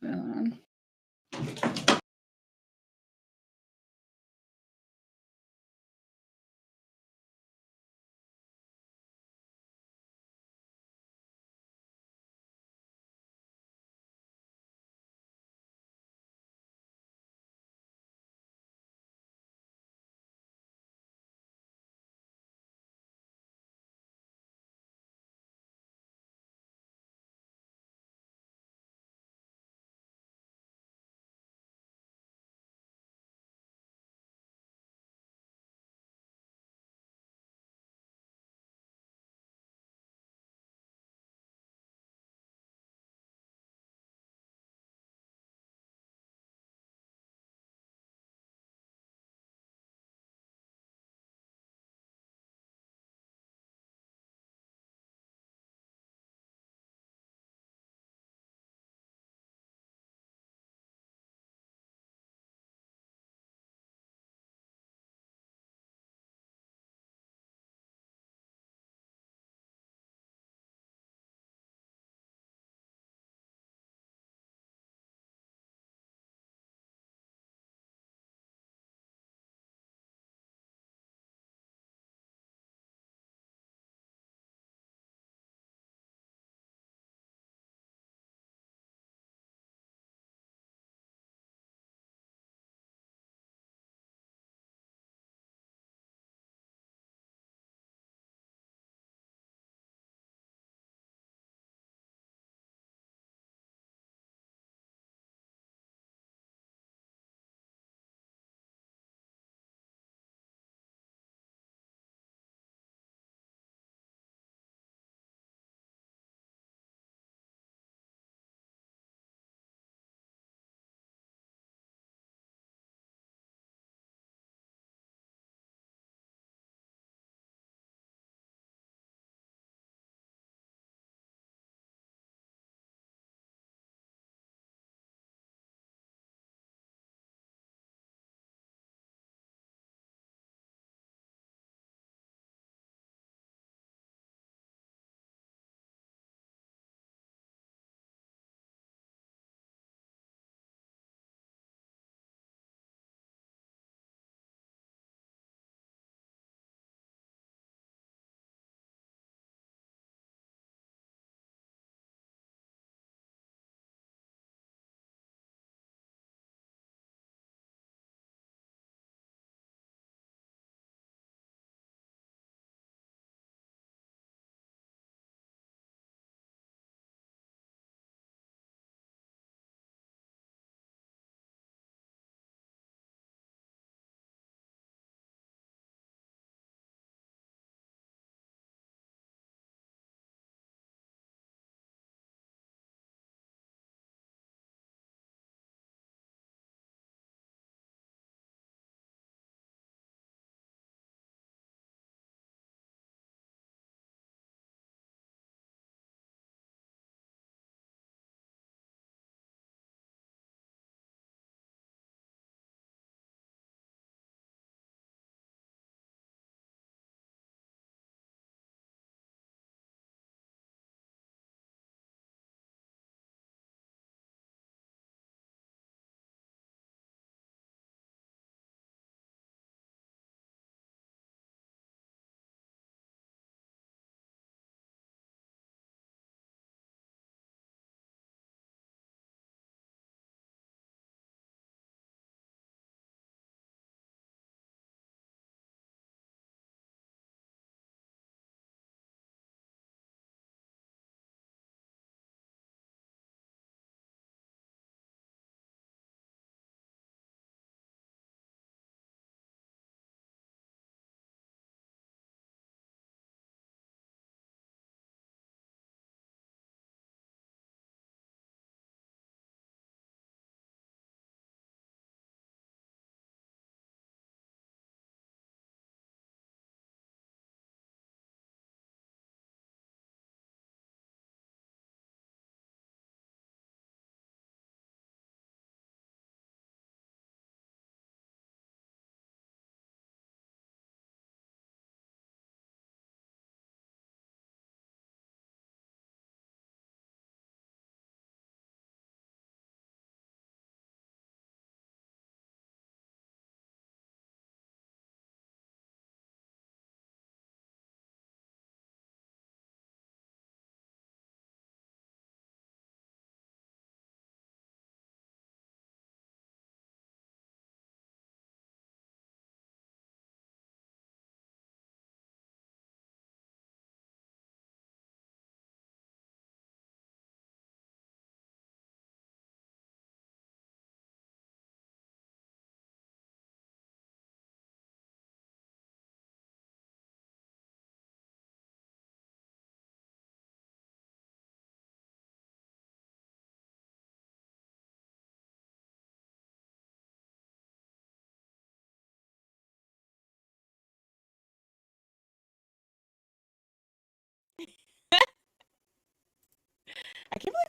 Hold on.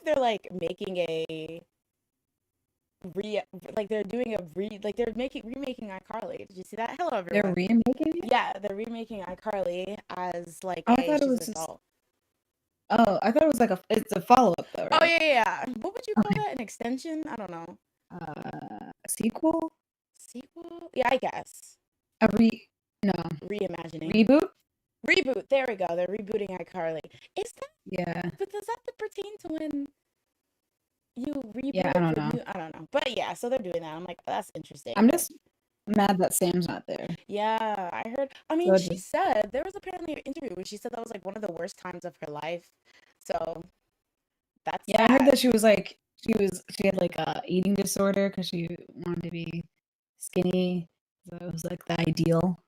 if they're like making a they're doing they're remaking iCarly. Did you see that? Hello They're everyone. remaking it? Yeah, they're remaking iCarly as like Oh, I thought it she's was an just. adult. Oh, I thought it was like it's a follow-up though, Oh right? yeah. What would you call Okay. that? An extension? I don't know. A sequel? Sequel? Yeah, I guess. A no, Reimagining. reboot? Reboot. There we go. They're rebooting iCarly. Is that? Yeah. But does that pertain to when you reboot Yeah, I it don't for know. new? I don't know. But yeah, so they're doing that. I'm like, oh, that's interesting. I'm But just mad that Sam's not there. yeah, I heard. I So mean, she said there was apparently an interview where she said that was like one of the worst times of her life. So that's yeah, I heard sad. that she had like a eating disorder because she wanted to be skinny. So it was like the ideal.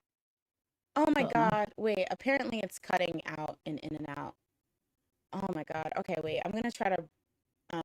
Oh my So God. Wait, apparently it's cutting out and in and out. Oh my God. Okay, wait. I'm gonna try to. Um,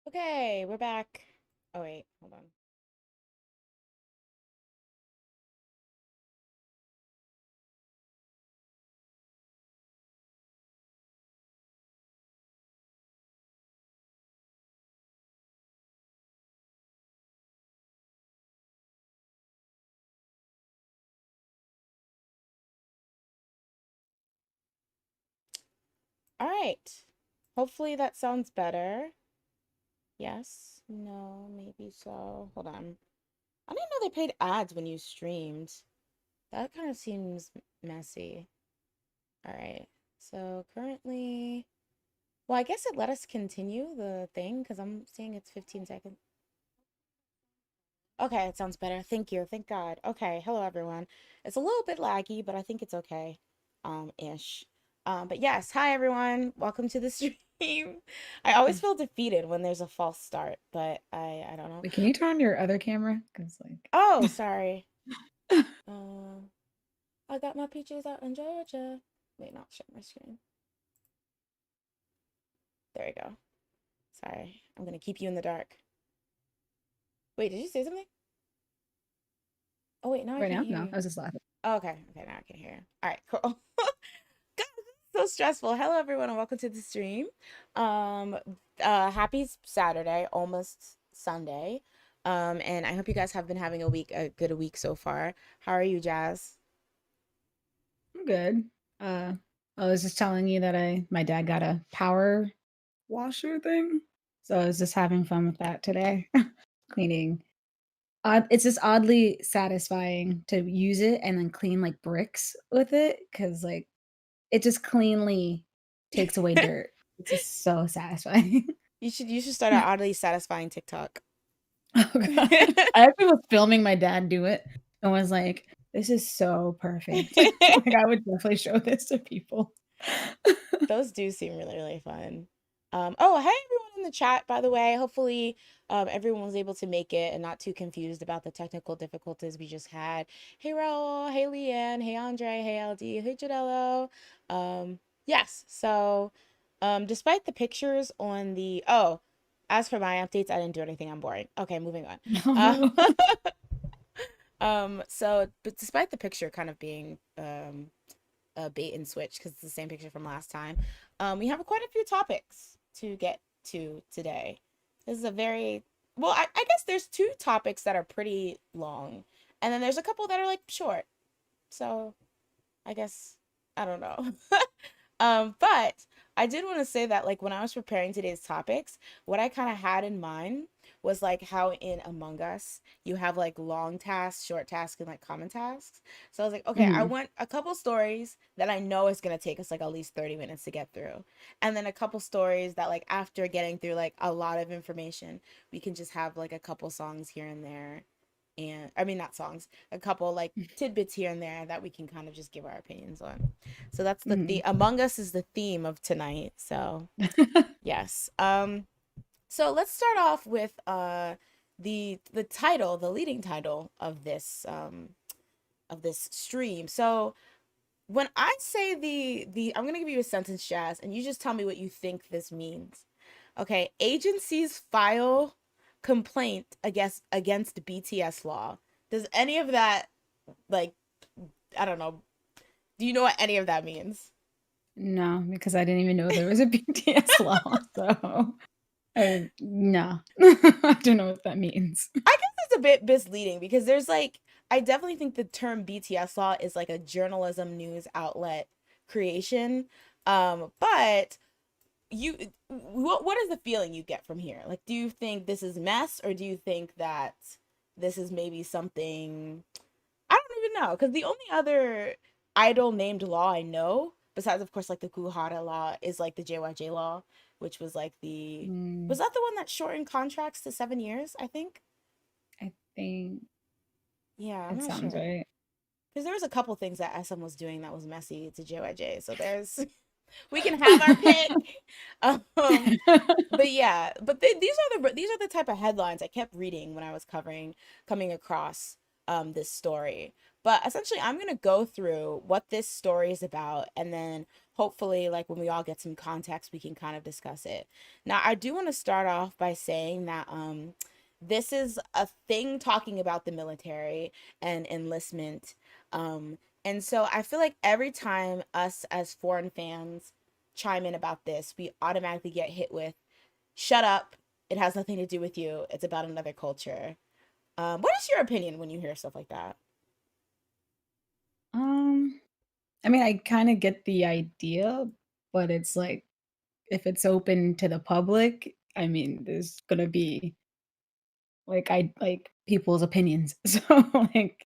okay, we're back. Oh wait, hold on. All right. Hopefully that sounds better. Yes. No. Maybe so. Hold on. I didn't know they paid ads when you streamed. That kind of seems messy. All right. So currently, well, I guess it let us continue the thing because I'm seeing it's 15 seconds. Okay, it sounds better. Thank you. Thank God. Okay, hello everyone. It's a little bit laggy, but I think it's okay. Ish. But yes, hi everyone. Welcome to the stream. I always feel defeated when there's a false start, but I don't know. wait, can you turn on your other camera? Because Oh, sorry. Uh, I got my peaches out in Georgia. Wait, not share my screen. There we go. Sorry. I'm gonna keep you in the dark. Wait, did you say something? Oh wait, now I right can't now, hear no, you. I was just laughing. Oh, okay. Okay, now I can hear you. All right, cool. God, this is so stressful. Hello everyone and welcome to the stream. Um happy Saturday, almost Sunday. And I hope you guys have been having a good week so far. How are you, Jazz? I'm good. Uh, I was just telling you that my dad got a power washer thing, so I was just having fun with that today, cleaning. It's just oddly satisfying to use it and then clean like bricks with it because like it just cleanly takes away dirt. It's just so satisfying. You should start an oddly satisfying TikTok. Oh god. I actually was filming my dad do it and was like, "This is so perfect." Like I would definitely show this to people. Those do seem really, really fun. Oh, hey everyone in the chat, by the way. Hopefully, everyone was able to make it and not too confused about the technical difficulties we just had. Hey Raul, hey Leanne, hey Andre, hey LD, hey Jadello. Yes, so despite the pictures on the as for my updates, I didn't do anything. I'm boring. Okay, moving on. Oh Uh, no. but despite the picture kind of being a bait and switch because it's the same picture from last time. We have quite a few topics to get to today. This is a very, well, I guess there's two topics that are pretty long, and then there's a couple that are like short. So I guess I don't know. But I did want to say that like when I was preparing today's topics, what I kind of had in mind was like how in Among Us you have like long tasks, short tasks, and like common tasks. So I was like, okay, I Mhm. want a couple stories that I know is gonna take us like at least 30 minutes to get through. And then a couple stories that like after getting through like a lot of information, we can just have like a couple songs here and there. And I mean not songs, a couple like tidbits here and there that we can kind of just give our opinions on. So that's the Mhm. Among Us is the theme of tonight. So yes. So let's start off with the title, the leading title of this stream. So when I say the I'm gonna give you a sentence, Jazz, and you just tell me what you think this means. Okay, agencies file complaint against BTS Law. Does any of that like I don't know. Do you know what any of that means? No, because I didn't even know there was a BTS law, so no. I don't know what that means. I guess it's a bit misleading because there's like I definitely think the term BTS Law is like a journalism news outlet creation. But you what is the feeling you get from here? Like do you think this is mess or do you think that this is maybe something I don't even know because the only other idol named law I know, besides of course like the Kuhara law, is like the JYJ law, which was like the was Mm, that the one that shortened contracts to 7 years? I think. I think Yeah, I'm it not sounds sure right. because there was a couple things that SM was doing that was messy to JYJ. So there's we can have our pick. Um, but yeah, but these are the type of headlines I kept reading when I was coming across this story. But essentially I'm going to go through what this story is about and then hopefully like when we all get some context we can kind of discuss it. Now I do want to start off by saying that this is a thing talking about the military and enlistment. And so I feel like every time us as foreign fans chime in about this, we automatically get hit with shut up. It has nothing to do with you. It's about another culture. What is your opinion when you hear stuff like that? Um, I mean, I kinda get the idea, but it's like, if it's open to the public, I mean, there's gonna be, people's opinions. So, like,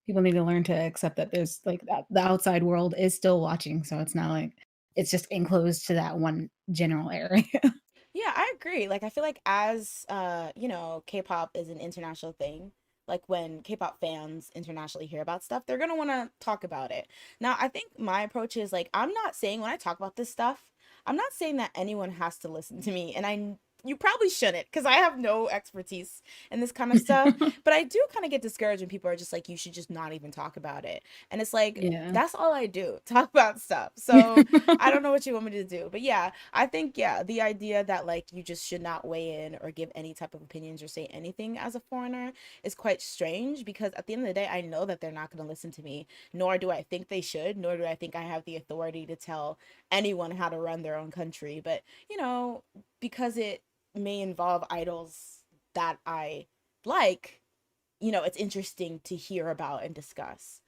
people need to learn to accept that there's, like, that the outside world is still watching, so it's not like it's just enclosed to that one general area. Yeah, I agree. Like I feel like as you know, K-pop is an international thing. Like when K-pop fans internationally hear about stuff, they're going to want to talk about it. Now, I think my approach is like I'm not saying when I talk about this stuff, I'm not saying that anyone has to listen to me and you probably shouldn't because I have no expertise in this kind of stuff, but I do kind of get discouraged when people are just like you should just not even talk about it. And it's like Yeah. that's all I do, talk about stuff. So, I don't know what you want me to do. But yeah, I think yeah, the idea that like you just should not weigh in or give any type of opinions or say anything as a foreigner is quite strange because at the end of the day, I know that they're not going to listen to me, nor do I think they should, nor do I think I have the authority to tell anyone how to run their own country. But, you know, because it may involve idols that I like, you know, it's interesting to hear about and discuss.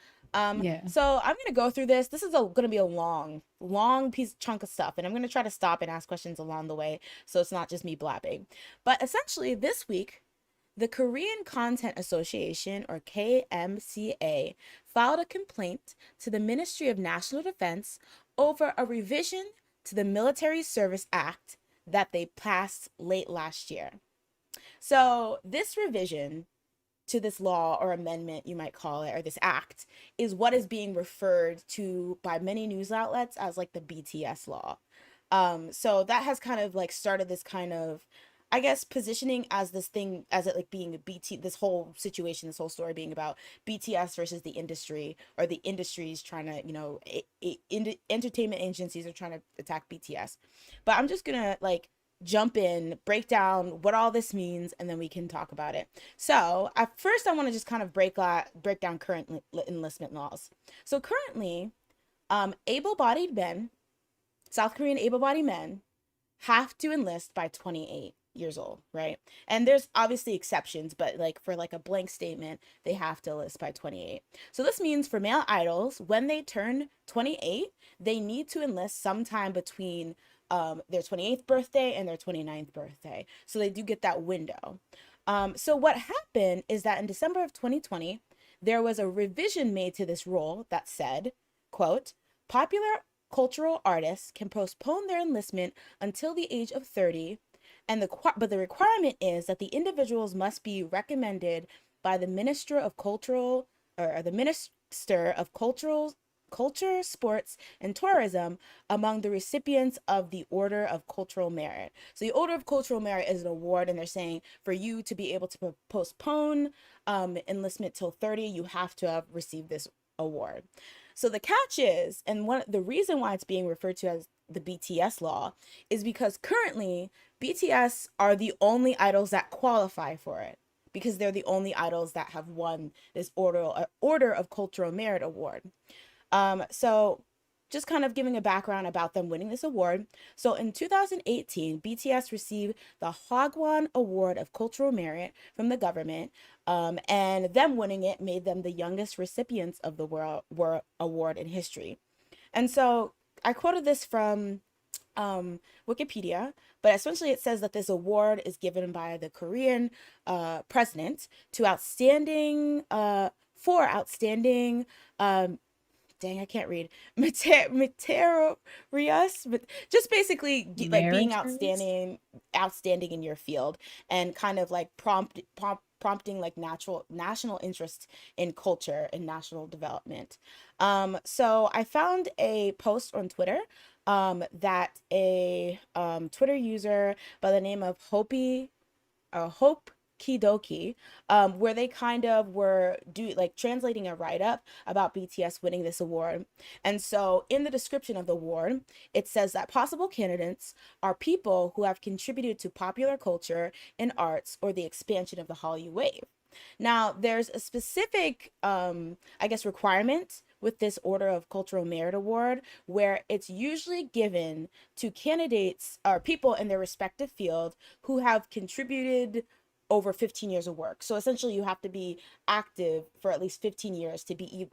Yeah. So I'm gonna go through this. This is gonna be a long piece chunk of stuff, and I'm gonna try to stop and ask questions along the way, so it's not just me blabbing. But essentially, this week, the Korean Content Association, or KMCA, filed a complaint to the Ministry of National Defense over a revision to the Military Service Act that they passed late last year. So this revision to this law or amendment, you might call it, or this act, is what is being referred to by many news outlets as like the BTS law. So that has kind of like started this kind of, I guess, positioning as this thing, as it like being a this whole situation, this whole story being about BTS versus the industry, or the industries trying to, you know, entertainment agencies are trying to attack BTS. But I'm just gonna like jump in, break down what all this means, and then we can talk about it. So, at first, I want to just kind of break down current enlistment laws. So, currently, able-bodied men, South Korean able-bodied men, have to enlist by 28 years old, right? And there's obviously exceptions, but like for like a blank statement, they have to enlist by 28. So this means for male idols, when they turn 28, they need to enlist sometime between their 28th birthday and their 29th birthday. So they do get that window. So what happened is that in December of 2020, there was a revision made to this rule that said, quote, popular cultural artists can postpone their enlistment until the age of 30, but the requirement is that the individuals must be recommended by the Minister of Cultural or the Minister of Culture, Sports, and Tourism among the recipients of the Order of Cultural Merit. So the Order of Cultural Merit is an award, and they're saying for you to be able to postpone enlistment till 30, you have to have received this award. So the catch is, and the reason why it's being referred to as the BTS Law is because currently BTS are the only idols that qualify for it, because they're the only idols that have won this Order of Cultural Merit award. So just kind of giving a background about them winning this award. So in 2018, BTS received the Hwagwon Award of Cultural Merit from the government, and them winning it made them the youngest recipients of the World Award in history. And so I quoted this from Wikipedia, but essentially it says that this award is given by the Korean president to outstanding dang, I can't read. Materials, but just basically like being Meritorious? outstanding in your field, and kind of like prompting like national interest in culture and national development. So I found a post on Twitter that a Twitter user by the name of Hope Kidoki, where they kind of were translating a write-up about BTS winning this award. And so in the description of the award, it says that possible candidates are people who have contributed to popular culture and arts or the expansion of the Hallyu wave. Now, there's a specific, requirement with this Order of Cultural Merit Award, where it's usually given to candidates or people in their respective field who have contributed over 15 years of work. So essentially, you have to be active for at least 15 years to be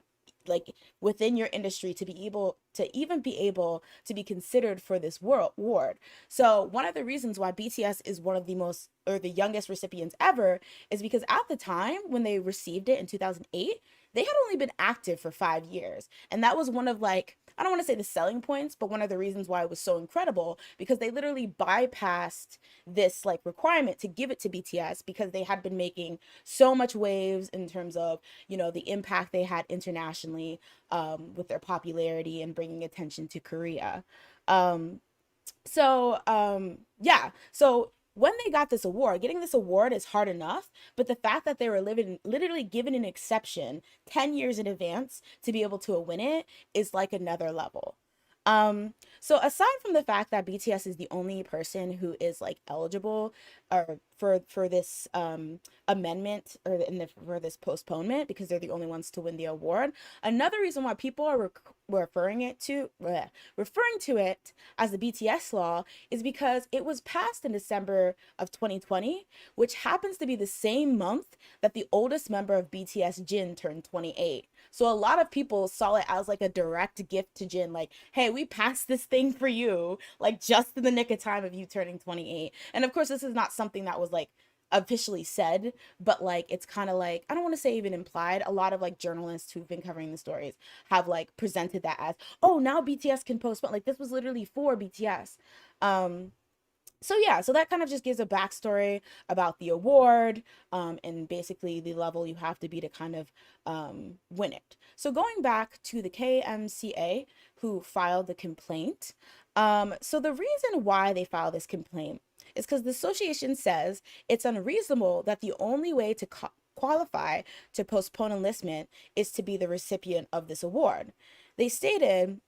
like within your industry to be able to be considered for this world award. So one of the reasons why BTS is one of the most or the youngest recipients ever is because at the time when they received it in 2008, they had only been active for 5 years. And that was one of like, I don't want to say the selling points, but one of the reasons why it was so incredible, because they literally bypassed this like requirement to give it to BTS because they had been making so much waves in terms of, the impact they had internationally with their popularity and bringing attention to Korea. Um, so when they got this award, getting this award is hard enough, but the fact that they were literally given an exception 10 years in advance to be able to win it is like another level. So aside from the fact that BTS is the only person who is like eligible or for this amendment or for this postponement, because they're the only ones to win the award, another reason why people are referring to it as the BTS law is because it was passed in December of 2020, which happens to be the same month that the oldest member of BTS, Jin, turned 28. So a lot of people saw it as like a direct gift to Jin, like, hey, we passed this thing for you, like just in the nick of time of you turning 28. And of course, this is not something that was like officially said, but like it's kind of like, I don't want to say even implied. A lot of like journalists who've been covering the stories have like presented that as, oh, now BTS can postpone. Like this was literally for BTS. So that kind of just gives a backstory about the award, and basically the level you have to be to kind of win it. So going back to the KMCA who filed the complaint, so the reason why they filed this complaint is because the association says it's unreasonable that the only way to qualify to postpone enlistment is to be the recipient of this award. They stated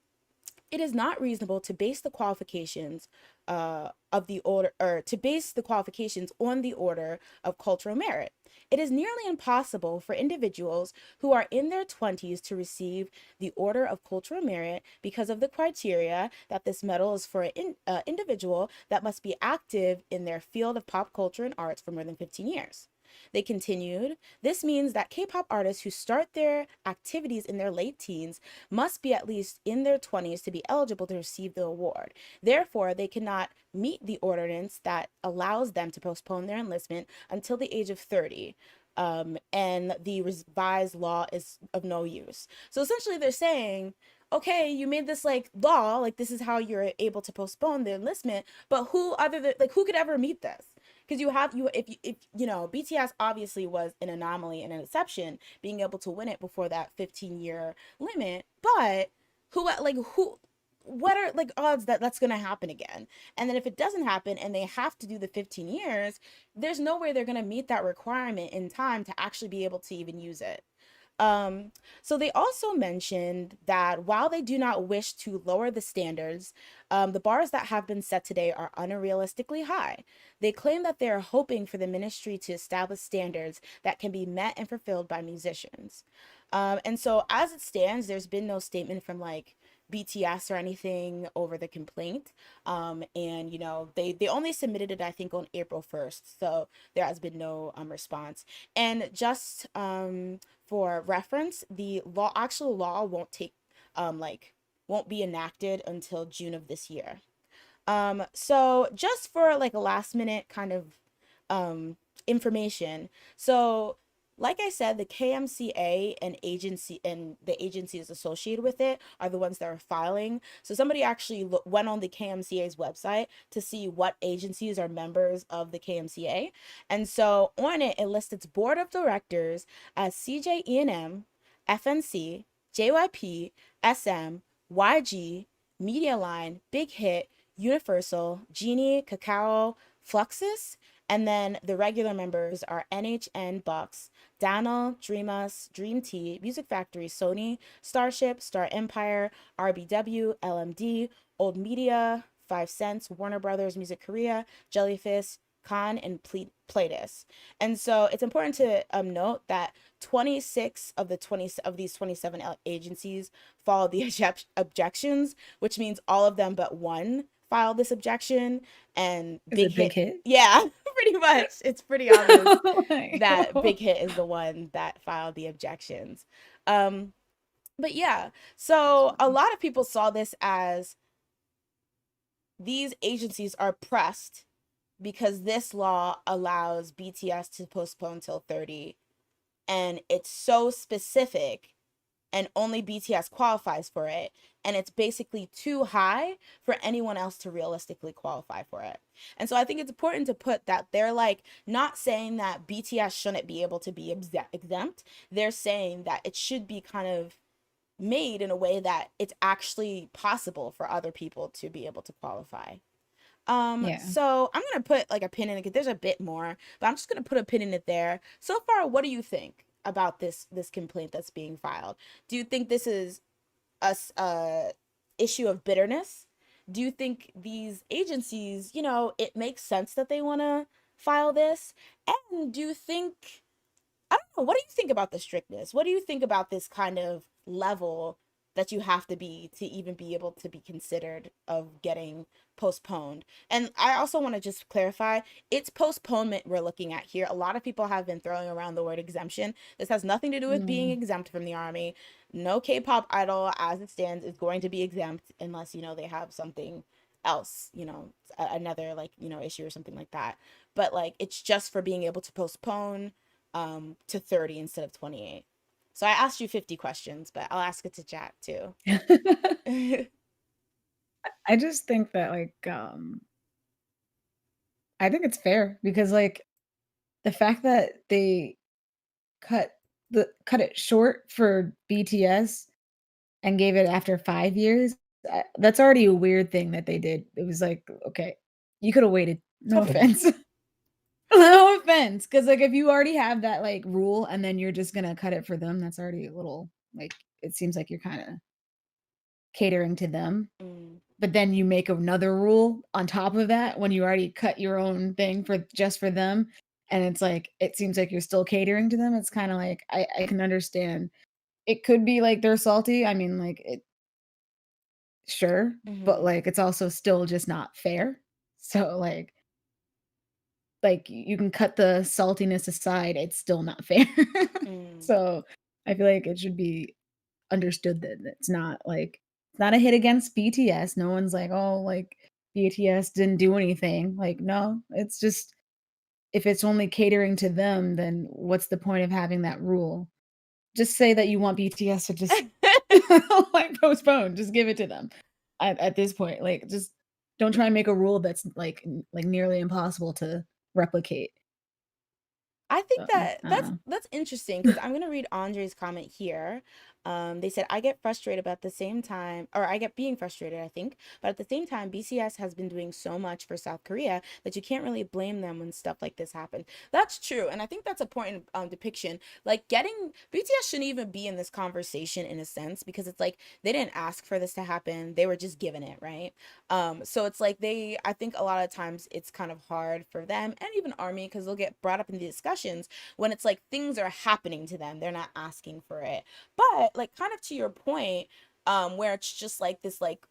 it is not reasonable to base the qualifications of the order, or to base the qualifications on the order of cultural merit. It is nearly impossible for individuals who are in their 20s to receive the Order of Cultural Merit because of the criteria that this medal is for an individual that must be active in their field of pop culture and arts for more than 15 years. They continued, this means that K-pop artists who start their activities in their late teens must be at least in their 20s to be eligible to receive the award. Therefore, they cannot meet the ordinance that allows them to postpone their enlistment until the age of 30. And the revised law is of no use. So essentially, they're saying, okay, you made this like law, like this is how you're able to postpone the enlistment, but who other than like who could ever meet this? Because you have you if you know, BTS obviously was an anomaly and an exception, being able to win it before that 15-year limit, but who what are like odds that that's going to happen again? And then if it doesn't happen and they have to do the 15 years, there's no way they're going to meet that requirement in time to actually be able to even use it. So they also mentioned that while they do not wish to lower the standards, the bars that have been set today are unrealistically high. They claim that they are hoping for the ministry to establish standards that can be met and fulfilled by musicians. And so as it stands, there's been no statement from like BTS or anything over the complaint. And you know, they only submitted it I think on April 1st. So there has been no response. And just for reference, the actual law won't take won't be enacted until June of this year. So just for like a last minute kind of information. So like I said, the KMCA and the agencies associated with it are the ones that are filing. So somebody actually went on the KMCA's website to see what agencies are members of the KMCA. And so on it, it lists its board of directors as CJ E&M, FNC, JYP, SM, YG, Medialine, Big Hit, Universal, Genie, Kakao, Fluxus, and then the regular members are NHN Bucks, Danol, Dreamus, Dream T, Music Factory, Sony, Starship, Star Empire, RBW, LMD, Old Media, 5 Cents, Warner Brothers, Music Korea, Jellyfish, Khan, and Playtis. And so it's important to note that 26 of the 20 of these 27 agencies followed the objections, which means all of them but one filed this objection. And Big Hit? Yeah, pretty much. It's pretty obvious Oh that Big Hit is the one that filed the objections. But yeah, so a lot of people saw this as these agencies are pressed because this law allows BTS to postpone till 30, and it's so specific and only BTS qualifies for it, and it's basically too high for anyone else to realistically qualify for it. And so I think it's important to put that they're like not saying that BTS shouldn't be able to be exempt. They're saying that it should be kind of made in a way that it's actually possible for other people to be able to qualify. Yeah. So I'm gonna put like a pin in it. There's a bit more, but I'm just gonna put a pin in it there. So far, what do you think about this complaint that's being filed? Do you think this is a issue of bitterness? Do you think these agencies, you know, it makes sense that they want to file this? And do you think, I don't know, what do you think about the strictness? What do you think about this kind of level that you have to be to even be able to be considered of getting postponed? And I also want to just clarify, it's postponement we're looking at here. A lot of people have been throwing around the word exemption. This has nothing to do with being exempt from the army. No K-pop idol as it stands is going to be exempt unless, you know, they have something else, you know, another like, you know, issue or something like that. But like, it's just for being able to postpone to 30 instead of 28. So I asked you 50 questions, but I'll ask it to chat too. I just think that like I think it's fair because like the fact that they cut cut it short for BTS and gave it after 5 years, that's already a weird thing that they did. It was like, okay, you could have waited. No offense. No offense, because like if you already have that like rule and then you're just gonna cut it for them, that's already a little like it seems like you're kind of catering to them, Mm. but then you make another rule on top of that when you already cut your own thing for just for them, and it's like it seems like you're still catering to them. It's kinda like I can understand. It could be like they're salty, I mean, like, it sure, but, Mhm. like, it's also still just not fair. So, like, you can cut the saltiness aside, it's still not fair. Mm. So, I feel like it should be understood that it's not, like it's not a hit against BTS. No one's like, "Oh, like, BTS didn't do anything." Like, no, it's just if it's only catering to them, then what's the point of having that rule? Just say that you want BTS to just, like, postpone, just give it to them at this point, like, just don't try and make a rule that's, like, nearly impossible to replicate. I think So, that I that's don't that's interesting because I'm gonna read Andre's comment here. They said I get frustrated, but at the same time, or I get being frustrated, I think, but at the same time, BCS has been doing so much for South Korea that you can't really blame them when stuff like this happens. That's true, and I think that's a point in depiction. Like getting BTS shouldn't even be in this conversation in a sense because it's like they didn't ask for this to happen; they were just given it, right? So it's like I think a lot of times it's kind of hard for them and even Army because they'll get brought up in the discussions when it's like things are happening to them. They're not asking for it. But like kind of to your point, where it's just like this, like,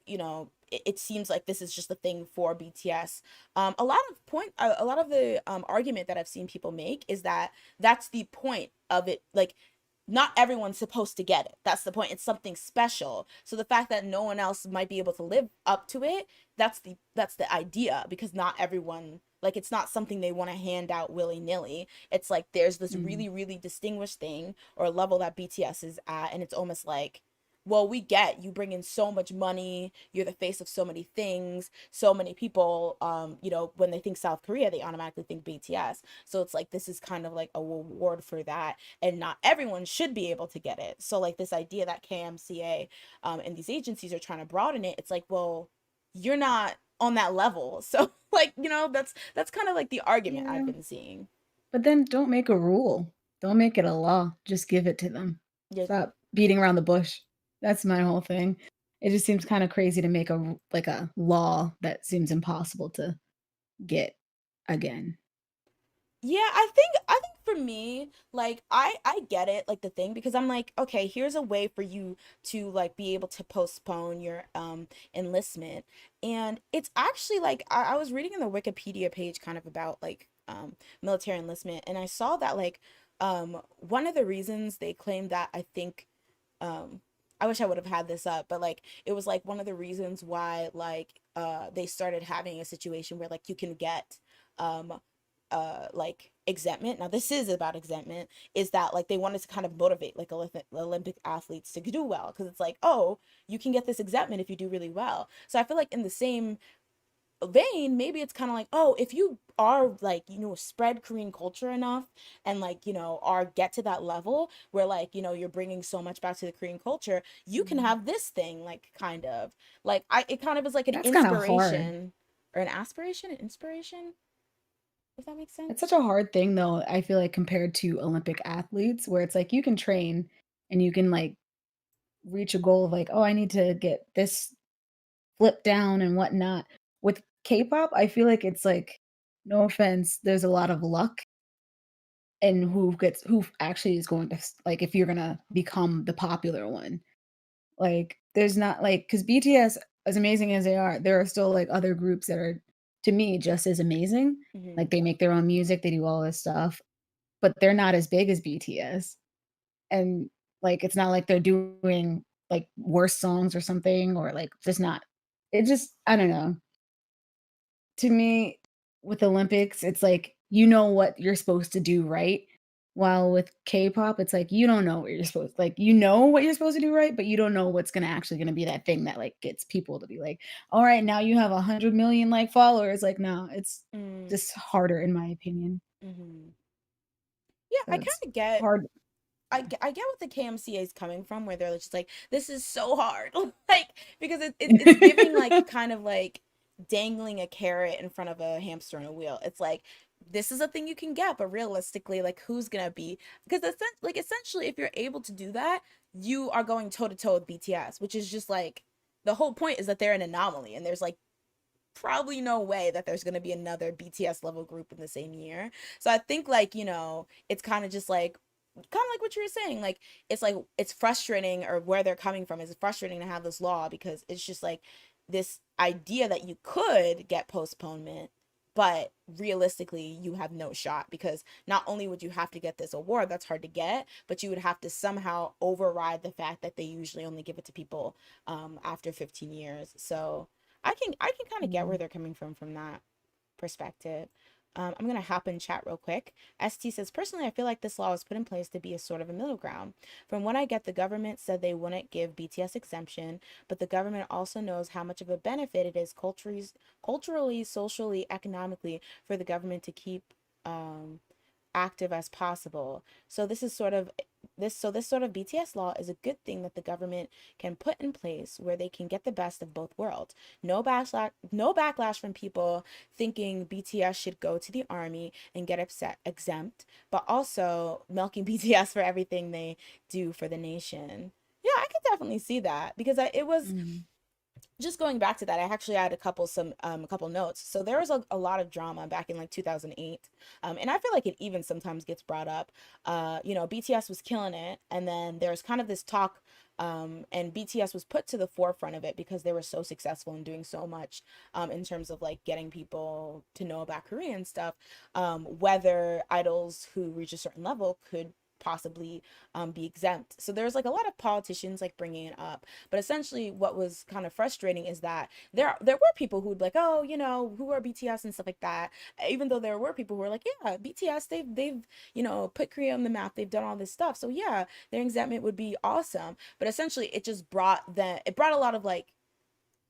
it seems like this is just a thing for BTS. A lot of the argument that I've seen people make is that that's the point of it. Like not everyone's supposed to get it. That's the point. It's something special. So the fact that no one else might be able to live up to it, that's the idea because not everyone, like it's not something they want to hand out willy-nilly. It's like there's this mhm. really really distinguished thing or level that BTS is at and it's almost like, well, we get you bring in so much money, you're the face of so many things, so many people, when they think South Korea they automatically think BTS. So it's like this is kind of like a reward for that, and not everyone should be able to get it. So like this idea that KMCA and these agencies are trying to broaden it, it's like, well, you're not on that level. So like, that's kind of like the argument I've Yeah, been seeing. but then don't make a rule. Don't make it a law, just give it to them. Yeah. Stop beating around the bush. That's my whole thing. It just seems kinda crazy to make like, a law that seems impossible to get again. Yeah, I think for me, like I get it, like the thing because I'm like, okay, here's a way for you to like be able to postpone your enlistment. And it's actually like I was reading in the Wikipedia page kind of about like military enlistment and I saw that like one of the reasons they claimed that I think um I wish I would have had this up, but like it was like one of the reasons why like they started having a situation where like you can get um like exemptment. Now this is about exemptment, is that like they wanted to kind of motivate like Olympic athletes to do well because it's like, oh, you can get this exemptment if you do really well. So I feel like in the same vein, maybe it's kind of like, oh, if you are like, spread Korean culture enough and like, are get to that level where like, you're bringing so much back to the Korean culture, you can Mhm. have this thing, like kind of like it kind of is like an That's kinda hard. inspiration or an aspiration, an inspiration, if that makes It's sense. such a hard thing, though, I feel like, compared to Olympic athletes, where it's like you can train and you can, like, reach a goal of, like, "Oh, I need to get this flip down and whatnot." With K-pop, I feel like it's like, no offense, there's a lot of luck in who actually is going to like, if you're gonna become the popular one. Like, there's not like because BTS, as amazing as they are, there are still, like, other groups that are, to me, just as amazing. Hmm. Like, they make their own music, they do all this stuff, but they're not as big as BTS, and, like, it's not like they're doing, like, worse songs or something or, like, just not it just I don't know. To me, with Olympics, it's like, you know what you're supposed to do right, while with K-pop, it's like, you don't know what you're supposed like, you know what you're supposed to do right, but you don't know what's gonna be that thing that, like, gets people to be like, "Alright, now you have 100,000,000, like, followers." Like, no, it's Mm, just harder in my opinion. hmm. Yeah, So I kind it's of get. hard. Yeah. I get what the KMCA is coming from, where they're just like, this is so hard, like because it's giving like kind of like dangling a carrot in front of a hamster on a wheel. It's like this is a thing you can get, but realistically, like who's gonna be? Because essentially, if you're able to do that, you are going toe to toe with BTS, which is just like the whole point is that they're an anomaly, and there's like probably no way that there's going to be another BTS level group in the same year. So I think like, it's kind of just like what you were saying, like it's frustrating, or where they're coming from is frustrating to have this law, because it's just like this idea that you could get postponement, but realistically you have no shot, because not only would you have to get this award that's hard to get, but you would have to somehow override the fact that they usually only give it to people after 15 years. So I can kind of get where Mm. they're coming from that perspective. I'm gonna hop in chat real quick. ST says, personally, I feel like this law was put in place to be a sort of a middle ground. From what I get, the government said they wouldn't give BTS exemption, but the government also knows how much of a benefit it is culturally, socially, economically for the government to keep um, active as possible. So this sort of BTS law is a good thing that the government can put in place, where they can get the best of both worlds. No backlash from people thinking BTS should go to the army and get exempt, but also milking BTS for everything they do for the nation. Yeah, I could definitely see that, because it was Mm. just going back to that. I actually had a couple notes. So there was a lot of drama back in like 2008, and I feel like it even sometimes gets brought up. BTS was killing it, and then there's kind of this talk, and BTS was put to the forefront of it because they were so successful in doing so much, in terms of like getting people to know about Korea and stuff. Whether idols who reach a certain level could possibly be exempt. So there's like a lot of politicians like bringing it up, but essentially what was kind of frustrating is that there were people who'd like, oh, who are BTS and stuff like that, even though there were people who were like, yeah, BTS, they've put Korea on the map, they've done all this stuff, so yeah, their exemption would be awesome. But essentially it brought a lot of like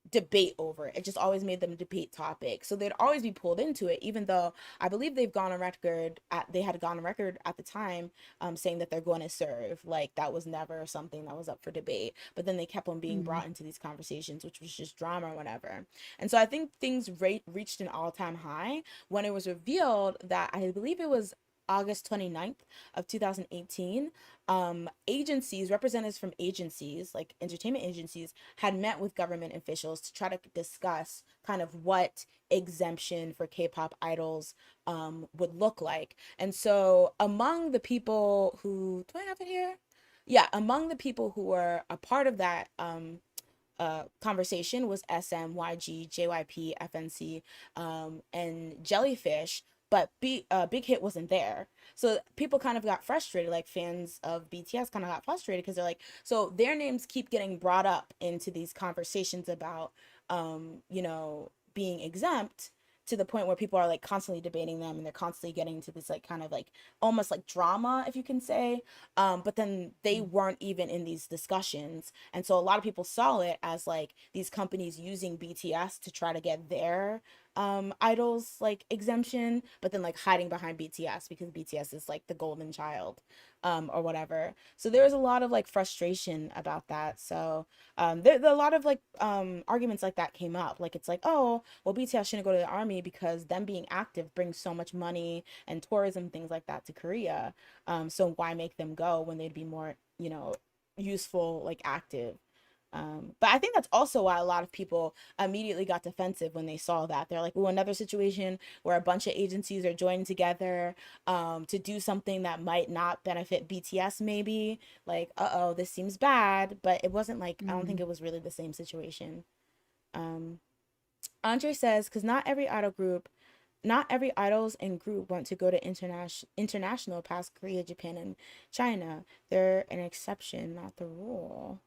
debate over it. It just always made them a debate topic. So they'd always be pulled into it, even though I believe they had gone on record at the time, saying that they're going to serve. Like that was never something that was up for debate. But then they kept on being Mm. brought into these conversations, which was just drama or whatever. And so I think things reached an all-time high when it was revealed that, I believe it was August 29th of 2018, agencies, representatives from agencies, like entertainment agencies, had met with government officials to try to discuss kind of what exemption for K-pop idols would look like. And so among the people who, do I have it here? Yeah, among the people who were a part of that conversation was SM, YG, JYP, FNC, and Jellyfish. But Big Hit wasn't there. So people kind of got frustrated, like fans of BTS kind of got frustrated, because they're like, so their names keep getting brought up into these conversations about, being exempt, to the point where people are like constantly debating them, and they're constantly getting into this like kind of like almost like drama, if you can say. But then they Mm. weren't even in these discussions, and so a lot of people saw it as like these companies using BTS to try to get their idols like exemption, but then like hiding behind BTS because BTS is like the golden child, or whatever. So there was a lot of like frustration about that. So there a lot of like arguments like that came up. Like it's like, oh, well, BTS shouldn't go to the army because them being active brings so much money and tourism, things like that, to Korea. So why make them go when they'd be more, useful, like active? But I think that's also why a lot of people immediately got defensive when they saw that. They're like, oh, another situation where a bunch of agencies are joining together to do something that might not benefit BTS, maybe. Like, uh-oh, this seems bad. But it wasn't like, I don't think Mm. it was really the same situation. Um, Andre says, because not every idols and group want to go to international past Korea, Japan, and China. They're an exception, not the rule.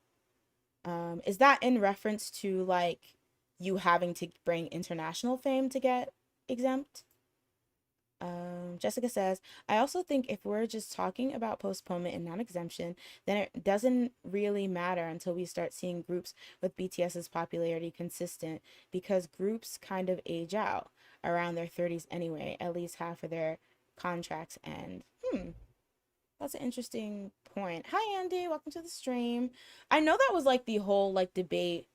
Is that in reference to like you having to bring international fame to get exempt? Jessica says, I also think if we're just talking about postponement and non exemption, then it doesn't really matter until we start seeing groups with BTS's popularity consistent, because groups kind of age out around their 30s anyway, at least half of their contracts end. That's an interesting point. Hi, Andy. Welcome to the stream. I know that was like the whole like debate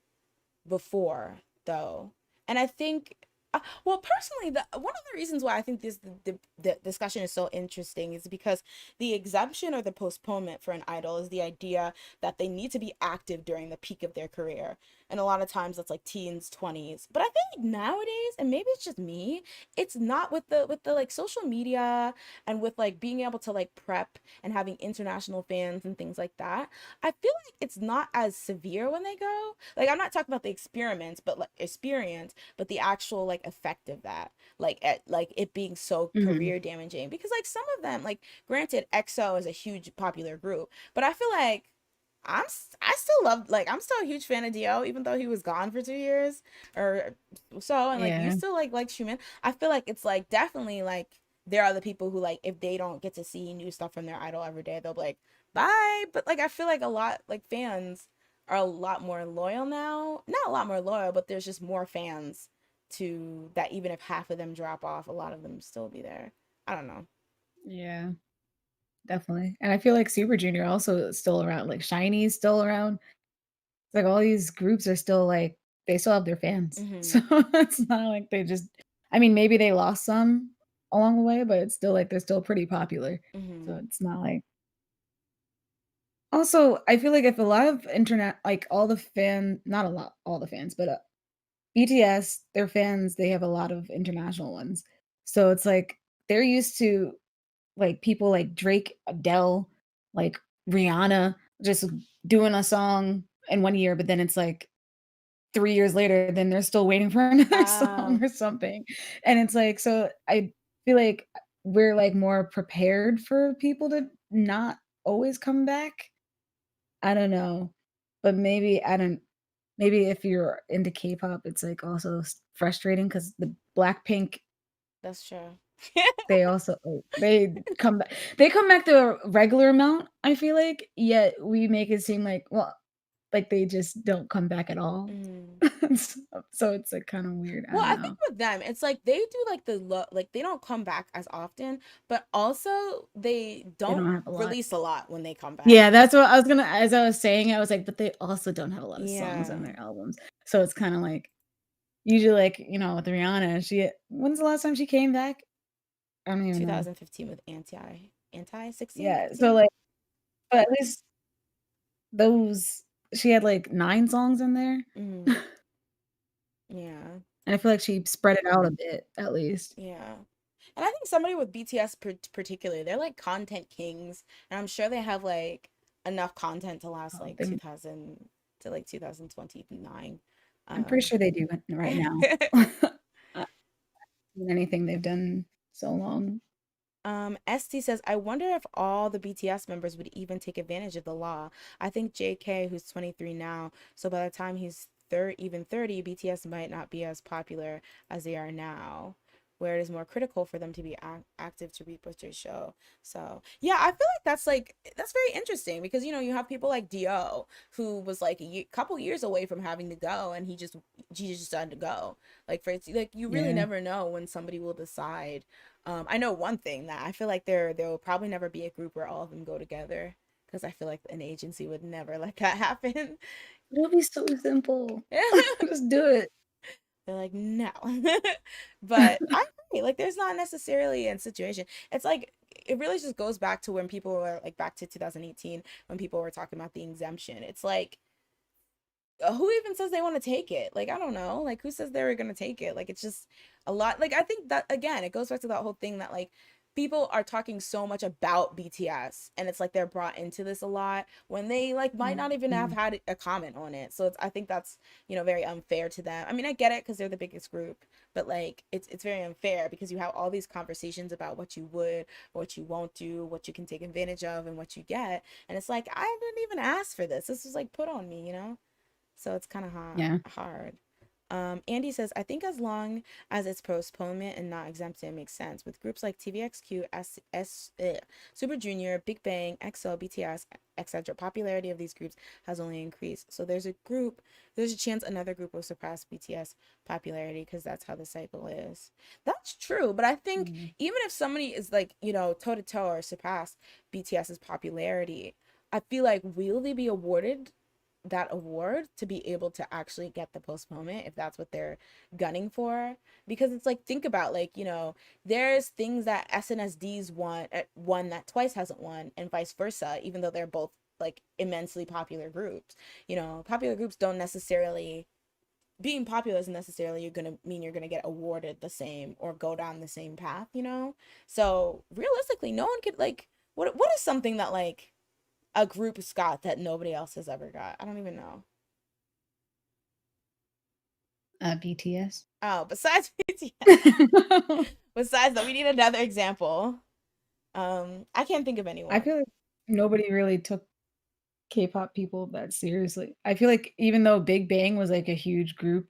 before, though, and I think, well, personally, one of the reasons why I think the discussion is so interesting is because the exemption or the postponement for an idol is the idea that they need to be active during the peak of their career, and a lot of times that's like teens, 20s. But I feel like nowadays, and maybe it's just me, it's not with the like social media and with like being able to like prep and having international fans and things like that. I feel like it's not as severe when they go. Like I'm not talking about the experiments, but like experience, but the actual like effect of that. Like it being so Hmm. career damaging, because like some of them, like granted EXO is a huge popular group, but I feel like I still love, like I'm still a huge fan of Dio even though he was gone for 2 years or so, and like you Yeah. still like Schumann. I feel like it's like definitely like there are the people who, like, if they don't get to see new stuff from their idol every day, they'll be like bye. But like I feel like a lot, like, fans are a lot more loyal now. Not a lot more loyal, but there's just more fans to that. Even if half of them drop off, a lot of them still be there. I don't know. Yeah. Definitely. And I feel like Super Junior also is still around, like Shiny's still around. It's like all these groups are still like they still have their fans. Mm-hmm. So it's not like they just I mean, maybe they lost some along the way, but it's still like they're still pretty popular. So Mm-hmm. it's not like also, I feel like if a lot of internet like all the fan not a lot, all the fans, but BTS, their fans, they have a lot of international ones. So it's like they're used to like people like Drake, Adele, like Rihanna just doing a song in 1 year, but then it's like 3 years later, then they're still waiting for another song Oh. or something. And it's like, so I feel like we're like more prepared for people to not always come back. I don't know. But maybe I don't maybe if you're into K-pop, it's like also frustrating because the Blackpink That's true. they also they come back to a regular amount, I feel like, yet we make it seem like, well, like they just don't come back at all. Mm. So so it's, like, kinda weird, I Well, don't I think know. with them, it's like they do like like they don't come back as often, but also they They don't don't have a lot. release a lot when they come back. Yeah, that's what I was gonna as I was saying, I was like, but they also don't have a lot of songs on Yeah. their albums. So it's kinda like usually, like, with Rihanna, when's the last time she came back? I don't even know. 2015 with Anti 16, Yeah, so, 15. like but at least those she had, like, 9 songs in there. Mm. Yeah. And I feel like she spread it out a bit, at least. Yeah. And I think somebody with BTS particularly, they're like content kings, and I'm sure they have like enough content to last Oh, like they 2000 to like 2029. I'm pretty Um sure they do it right now. Uh, than anything they've done so long. ST says, I wonder if all the BTS members would even take advantage of the law. I think JK, who's 23 now, so by the time he's even 30, BTS might not be as popular as they are now, where it is more critical for them to be active to reap what they show. So, yeah, I feel like that's very interesting because, you have people like Dio, who was like a couple years away from having to go, and he just decided to go. Like, like, you really Yeah. never know when somebody will decide. I know one thing, that I feel like there will probably never be a group where all of them go together, because I feel like an agency would never let that happen. It'll be so simple. Just do it. They're like, no. But I agree. Like, there's not necessarily a situation. It's like it really just goes back to when people were like back to 2018, when people were talking about the exemption. It's like, who even says they want to take it? Like, I don't know. Like, who says they were going to take it? Like, it's just a lot. Like, I think that, again, it goes back to that whole thing that, like, people are talking so much about BTS, and it's like they're brought into this a lot when they, like, might not even have Mhm. had a comment on it. So I think that's, very unfair to them. I mean, I get it because they're the biggest group, but like, it's very unfair because you have all these conversations about what you would, what you won't do, what you can take advantage of, and what you get. And it's like, I didn't even ask for this. This was like put on me. So it's kind of Yeah. hard. Andy says, I think as long as it's postponement and not exempted, it makes sense. With groups like TVXQ, Super Junior, Big Bang, EXO, BTS, etc., popularity of these groups has only increased. So there's a chance another group will surpass BTS popularity, because that's how the cycle is. That's true, but I think Mhm. even if somebody is like, toe to toe or surpass BTS's popularity, I feel like, will they be awarded that award to be able to actually get the postponement if that's what they're gunning for? Because it's like, think about, like, there's things that SNSD won that Twice hasn't won, and vice versa, even though they're both like immensely popular groups. You know, popular groups don't necessarily, being popular isn't necessarily you're gonna mean you're gonna get awarded the same or go down the same path, you know? So realistically, no one could like, what is something that like a group got that nobody else has ever got? I don't even know. BTS. Oh, besides BTS. Besides that, we need another example. I can't think of I anyone. feel like nobody really took K-pop people that seriously. I feel like even though Big Bang was like a huge group,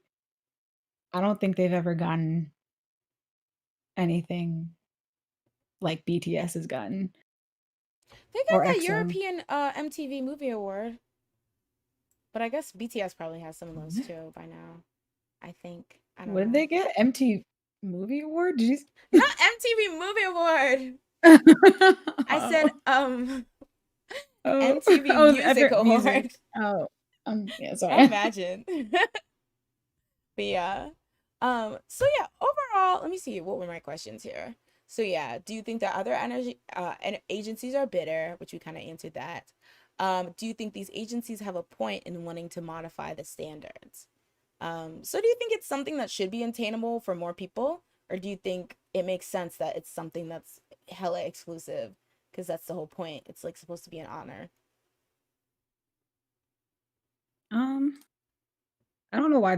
I don't think they've ever gotten anything like BTS has gotten They got or that EXO. European MTV Movie Award, but I guess BTS probably has some of those What? too by now. I think. I don't What did know. they get? MTV Movie Award? Did you Not MTV Movie Award. I said Oh. Oh. MTV Oh, Music the music. Award. Oh, yeah, sorry. Imagine. But yeah. So yeah, overall, let me see, what were my questions here? So yeah, do you think that other energy agencies are bitter, which we kind of answered that. Do you think these agencies have a point in wanting to modify the standards? So do you think it's something that should be attainable for more people, or do you think it makes sense that it's something that's hella exclusive? Because that's the whole point. It's like supposed to be an honor. Um, I don't know why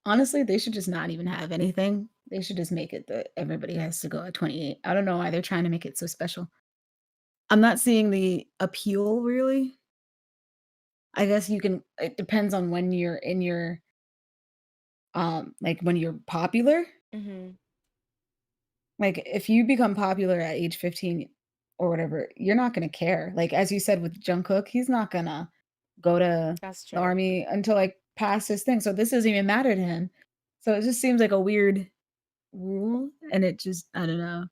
honestly, they should just not even have anything. They should just make it that everybody has to go at 28. I don't know why they're trying to make it so special. I'm not seeing the appeal really. I guess you can it depends on when you're in your like when you're popular. Mm-hmm. Like if you become popular at age 15 or whatever, you're not gonna care. Like as you said with Jungkook, he's not gonna go to That's the true. army until like past his thing. So this doesn't even matter to him. So it just seems like a weird rule, and it just I don't know.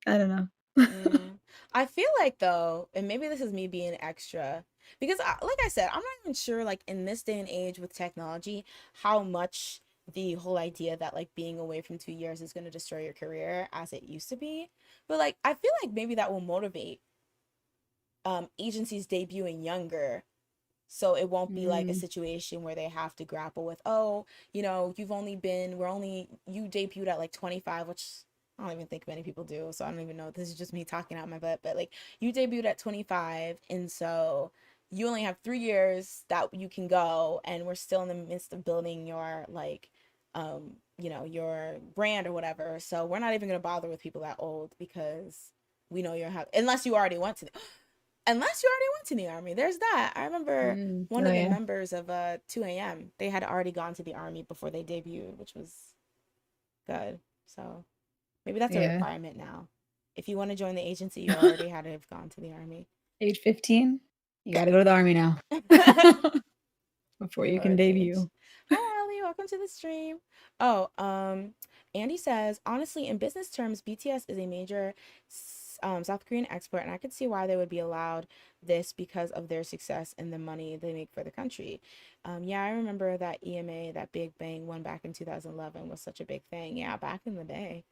I don't know. Mm. I feel like though, and maybe this is me being extra, because like I said, I'm not even sure like in this day and age with technology how much the whole idea that like being away from 2 years is going to destroy your career as it used to be. But like I feel like maybe that will motivate agencies debuting younger, so it won't be like a Mm, situation where they have to grapple with, oh, you know, you debuted at like 25, which I don't even think many people do. So I don't even know. This is just me talking out my butt. But like you debuted at 25. And so you only have 3 years that you can go. And we're still in the midst of building your like, you know, your brand or whatever. So we're not even going to bother with people that old because we know unless you already went to unless you already went to the army. There's that. I remember one oh of the yeah, members of 2 a.m. They had already gone to the army before they debuted, which was good. So maybe that's a yeah. requirement now. If you want to join the agency, you already had to have gone to the army. Age 15, you got to go to the army now before you can Lord H. debut. Hi Allie, welcome to the stream. Oh, Andy says, honestly, in business terms, BTS is a major South Korean export, and I could see why they would be allowed this because of their success and the money they make for the country. Yeah, I remember that EMA, that Big Bang one back in 2011 was such a big thing. Yeah, back in the day.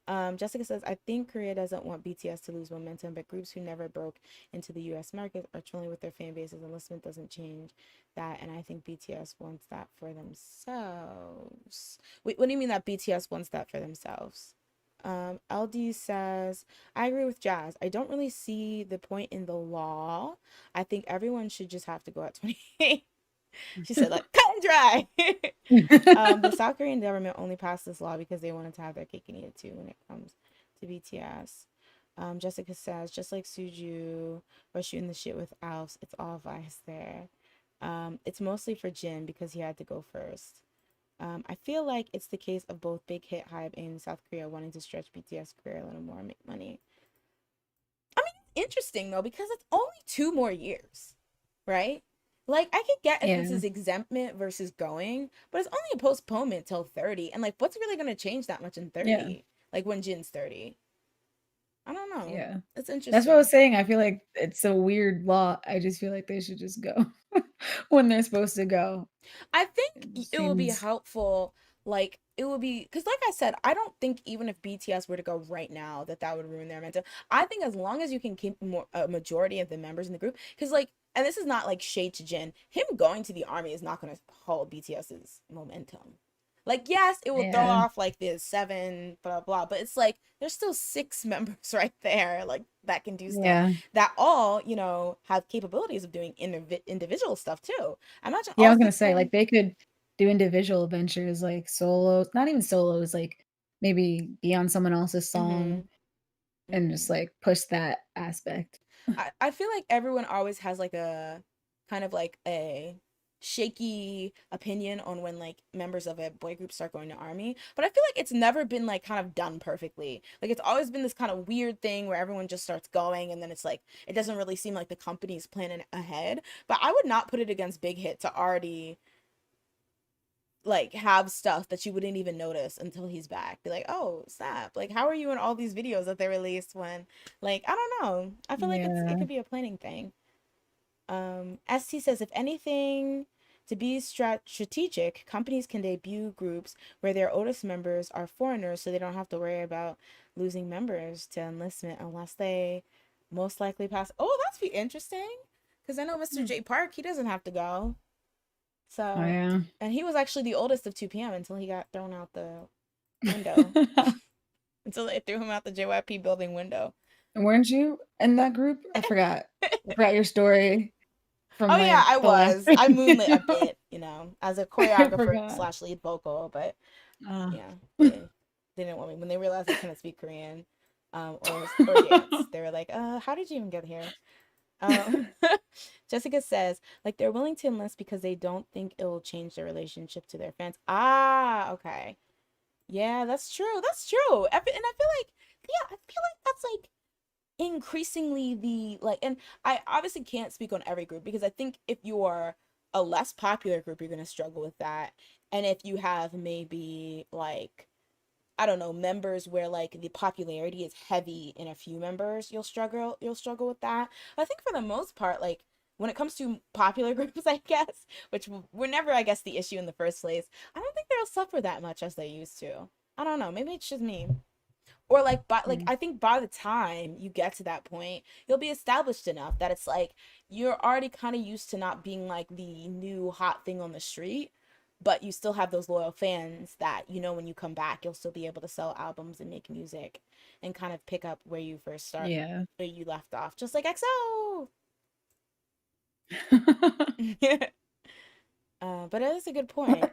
Jessica says, I think Korea doesn't want BTS to lose momentum, but groups who never broke into the US market are trolling with their fan bases. Enlistment doesn't change that. And I think BTS wants that for themselves. Wait, what do you mean that BTS wants that for themselves? LD says, I agree with Jazz. I don't really see the point in the law. I think everyone should just have to go at 28. She said, like, cut and dry. The South Korean government only passed this law because they wanted to have their cake and eat it too when it comes to BTS. Jessica says, just like Suju or shooting the shit with Alps, it's all vice there. It's mostly for Jin because he had to go first. I feel like it's the case of both Big Hit Hype and South Korea wanting to stretch BTS career a little more, make money. I mean, it's interesting though because it's only 2 more years, right? Like I could get if this Yeah, is exemptment versus going, but it's only a postponement till 30. And like what's really gonna change that much in yeah, 30? Like when Jin's 30. I don't know. yeah. It's That's what I was interesting. saying. I feel like it's a weird law. I just feel like they should just go when they're supposed to go. I think It it will be seems helpful. like it would be, because like I said, I don't think even if BTS were to go right now that would ruin their momentum. I think as long as you can keep more a majority of the members in the group, because like, and this is not like shade to Jin, him going to the army is not going to halt BTS's momentum. Like, yes, it will throw Yeah. off like the seven, blah blah, but it's like there's still six members right there, like that can do stuff Yeah. that all have capabilities of doing individual stuff too. Imagine Yeah, I all was gonna six of say, them. like, they could do individual ventures, like solos, not even solos, like maybe be on someone else's Mm-hmm. song and just Mm-hmm. like push that aspect. I feel like everyone always has like a kind of like a shaky opinion on when like members of a boy group start going to army, but I feel like it's never been like kind of done perfectly. Like it's always been this kind of weird thing where everyone just starts going and then it's like it doesn't really seem like the company's planning ahead. But I would not put it against Big Hit to already like have stuff that you wouldn't even notice until he's back. Be like, oh snap! Like, how are you in all these videos that they released when, like, I don't know. I feel like it Yeah. could be a planning thing. ST says if anything, to be strategic, companies can debut groups where their oldest members are foreigners, so they don't have to worry about losing members to enlistment unless they most likely pass. Oh, that's be interesting. Because I know Mr. Hmm. J Park, he doesn't have to go. Oh So, yeah. and he was actually the oldest of 2 p.m. until he got thrown out the window. Until they threw him out the JYP building window. Weren't you in that group? I forgot. I forgot your story from Oh yeah, like I the last was. I moonlit a video. bit, as a I choreographer forgot. slash lead vocal, but Uh, yeah, they didn't want me when they realized I couldn't speak Korean, or dance. They were like, how did you even get here?" Um, Jessica says, like they're willing to enlist because they don't think it will change their relationship to their fans. Ah, okay. Yeah, that's true. That's true. And I feel like, yeah, I feel like that's like increasingly the like, and I obviously can't speak on every group because I think if you're a less popular group, you're gonna struggle with that. And if you have maybe like, I don't know, members where like the popularity is heavy in a few members, you'll struggle with that. I think for the most part, like when it comes to popular groups, I guess, which were never, I guess, the issue in the first place, I don't think they'll suffer that much as they used to. I don't know, maybe it's just me. Or like, but like mm, I think by the time you get to that point, you'll be established enough that it's like you're already kind of used to not being like the new hot thing on the street, but you still have those loyal fans that when you come back, you'll still be able to sell albums and make music and kind of pick up where you first start, yeah. where you left off, just like EXO. But it is a good point.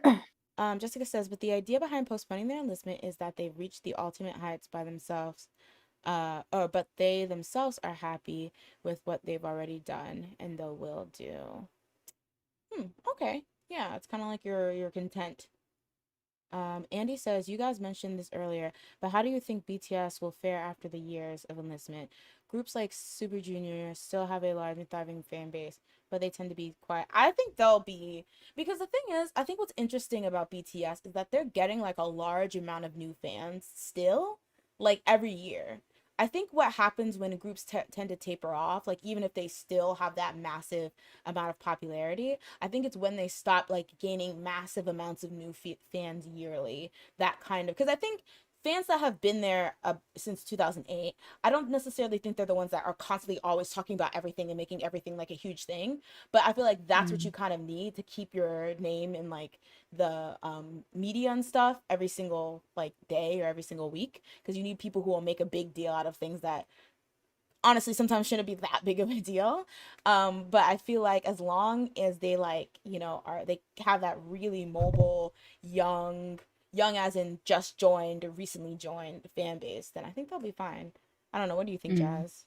Jessica says, but the idea behind postponing their enlistment is that they've reached the ultimate heights by themselves. Or but they themselves are happy with what they've already done and they will do. Okay. Yeah, it's kind of like you're content. Andy says, you guys mentioned this earlier, but how do you think BTS will fare after the years of enlistment? Groups like Super Junior still have a large and thriving fan base, but they tend to be quiet. I think they'll be, because the thing is, I think what's interesting about BTS is that they're getting like a large amount of new fans still, like every year. I think what happens when groups tend to taper off, like even if they still have that massive amount of popularity, I think it's when they stop like gaining massive amounts of new fans yearly. That kind of, because I think fans that have been there since 2008, I don't necessarily think they're the ones that are constantly always talking about everything and making everything like a huge thing. But I feel like that's what you Mm, kind of need to keep your name in like the media and stuff every single like day or every single week, because you need people who will make a big deal out of things that honestly sometimes shouldn't be that big of a deal. But I feel like as long as they like are, they have that really mobile young as in just joined or recently joined fan base, then I think they'll be fine. I don't know, what do you think, mm. Jazz?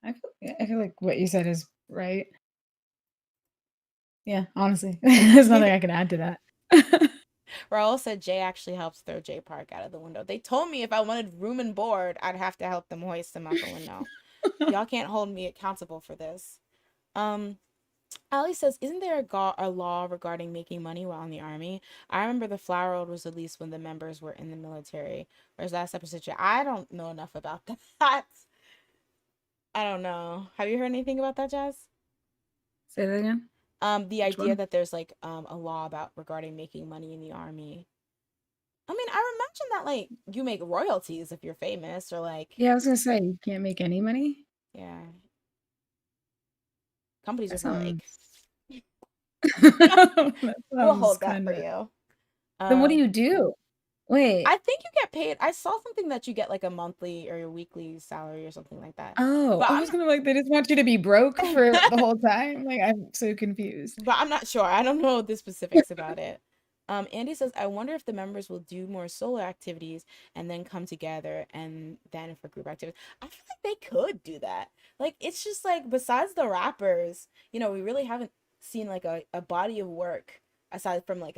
I feel like what you said is right. Yeah, honestly, there's nothing I can add to that. Raul said Jay actually helps throw Jay Park out of the window. They told me if I wanted room and board, I'd have to help them hoist him out the window. Y'all can't hold me accountable for this. um Ali says, isn't there a law regarding making money while in the army? I remember the flower road was released when the members were in the military. Or is that a separate situation? I don't know enough about that. I don't know. Have you heard anything about that, Jazz? Say that again? The Which idea one? that there's like a law about regarding making money in the army. I mean, I imagine that like you make royalties if you're famous or like Yeah, I was gonna say you can't make any money. yeah, companies That are probably like sounds that we'll sounds hold that kind for of. you. Then what do Um, you do? Wait. I think you get paid. I saw something that you get like a monthly or a weekly salary or something like that. Oh, But I I'm was gonna like they just want you to be broke for not the whole time. Like I'm so confused. but I'm not sure. I don't know the specifics about it. Andy says, I wonder if the members will do more solo activities and then come together and then for group activities. I feel like they could do that. Like, it's just like, besides the rappers, we really haven't seen like a body of work aside from like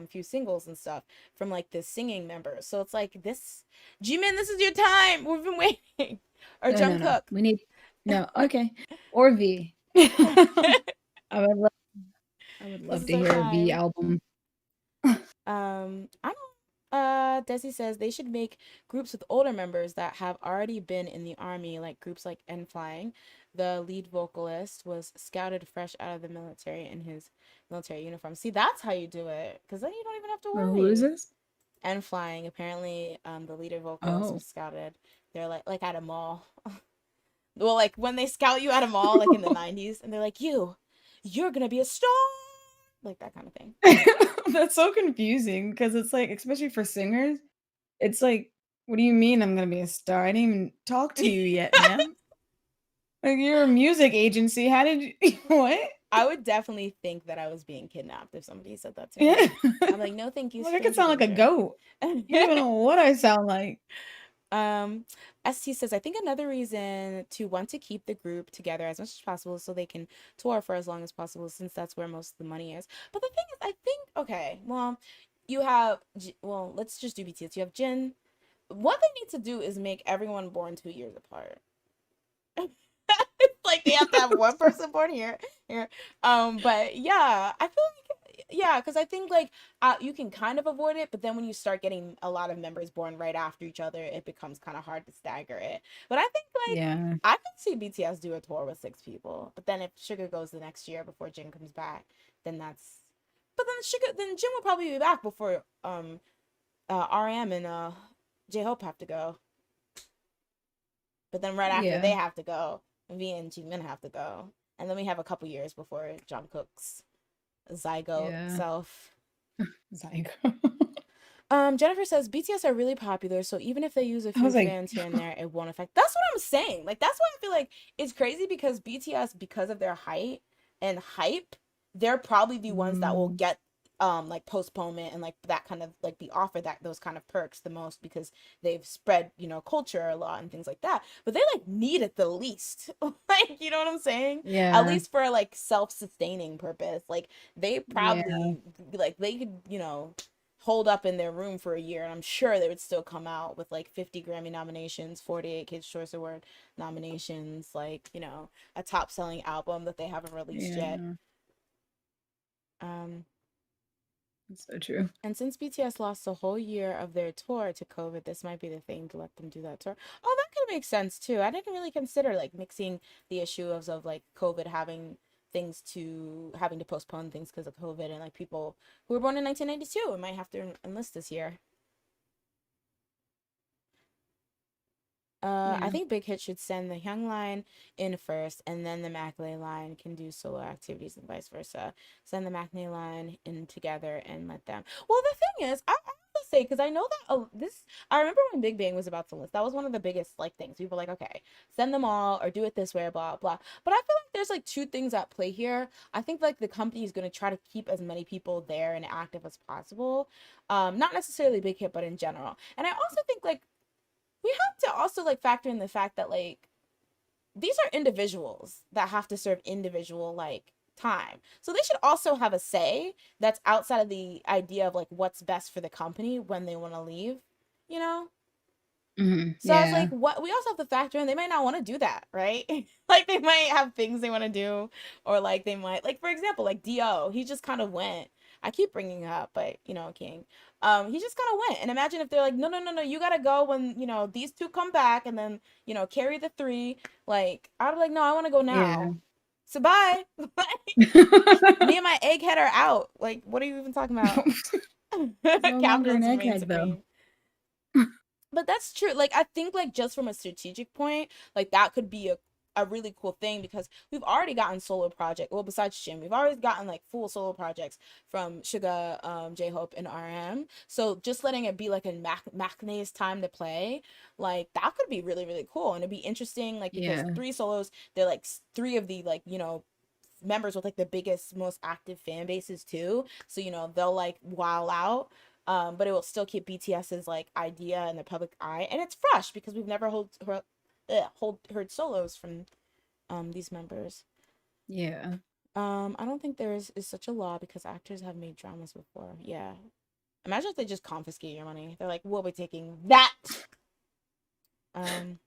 few singles and stuff from like the singing members. So it's like, Jimin, this is your time. We've been waiting. Or No, no, no. Jungkook. We need no. Okay. Or V. I would love I would This love is to our hear a V time. album. I don't. Desi says they should make groups with older members that have already been in the army, like groups like N Flying. The lead vocalist was scouted fresh out of the military in his military uniform. See, that's how you do it, because then you don't even have to Who is worry. this? N Flying, apparently, the leader vocalist Oh. was scouted. They're like at a mall. Well, like when they scout you at a mall, like in the 90s, and they're like, you're gonna be a star, like that kind of thing. That's so confusing because it's like, especially for singers, it's like, what do you mean I'm gonna be a star? I didn't even talk to you yet, ma'am. Like you're a music agency. How did you what? I would definitely think that I was being kidnapped if somebody said that to Yeah. me. I'm like, no, thank you, Like I could stranger sound like a danger. goat. You don't even know what I sound like. um, ST says, I think another reason to want to keep the group together as much as possible is so they can tour for as long as possible, since that's where most of the money is. But the thing is, I think, okay, well, let's just do BTS. You have Jin. What they need to do is make everyone born 2 years apart. It's like they have to have one person born here. But yeah, I feel like yeah, because I think like you can kind of avoid it, but then when you start getting a lot of members born right after each other, it becomes kind of hard to stagger it. But I think like Yeah. I could see BTS do a tour with 6 people, but then if Sugar goes the next year before Jin comes back, then that's. But then Jin will probably be back before RM and J Hope have to go. But then right after Yeah. they have to go, V and Jimin have to go. And then we have a couple years before Jungkook's zygote Yeah. self. Zygo. Jennifer says BTS are really popular, so even if they use a I few was like, fans here and there, it won't affect. That's what I'm saying. Like that's why I feel like it's crazy because BTS, because of their height and hype, they're probably the ones that will mm, get like postponement and like that kind of like be offered that those kind of perks the most because they've spread culture a lot and things like that, but they like need it the least. Like you know what I'm saying, at yeah. least for like self-sustaining purpose. Like they Yeah. probably like they could hold up in their room for a year and I'm sure they would still come out with like 50 Grammy nominations, 48 Kids Choice Award nominations, like a top selling album that they haven't released yet. Yeah. um That's so true. And since BTS lost a whole year of their tour to COVID, this might be the thing to let them do that tour. Oh, that could make sense too. I didn't really consider like mixing the issue of like COVID having to postpone things because of COVID and like people who were born in 1992 and might have to enlist this year. I Yeah. think Big Hit should send the Young line in first, and then the Maknae line can do solo activities and vice versa. Send the Maknae line in together and let them. Well, the thing is, I have to say because I know that this. I remember when Big Bang was about to list. That was one of the biggest like things. People were like, okay, send them all or do it this way, blah blah. But I feel like there's like two things at play here. I think like the company is going to try to keep as many people there and active as possible. Not necessarily Big Hit, but in general. And I also think like we have to also like factor in the fact that like these are individuals that have to serve individual like time. So they should also have a say that's outside of the idea of like what's best for the company when they want to leave, you know? So I was like, Yeah. what we also have to factor in they might not want to do that, right? Like they might have things they want to do, or like they might like for example, like Do, he just kind of went. I keep bringing it up, but King. He just kind of went. And imagine if they're like, no, no, no, no, you gotta go when, these two come back and then, carry the three. Like, I'd be like, no, I want to go Yeah. now. So bye. Me and my egghead are out. Like, what are you even talking about? It's no longer an Capitalism reigns egghead, though. supreme. But that's true. Like, I think, like, just from a strategic point, like, that could be a really cool thing, because we've already gotten solo project. Well, besides Jim, we've already gotten like full solo projects from Suga, J-Hope, and RM. So just letting it be like a Machne's time to play, like that could be really, really cool. And it'd be interesting, like, because Yeah. three solos, they're like three of the, like, you know, members with like the biggest, most active fan bases too. So, you know, they'll like wow out. But it will still keep BTS's like idea in the public eye, and it's fresh because we've never heard solos from these members. Yeah. I don't think there is such a law because actors have made dramas before. Yeah. Imagine if they just confiscate your money. They're like, we'll be taking that. Um,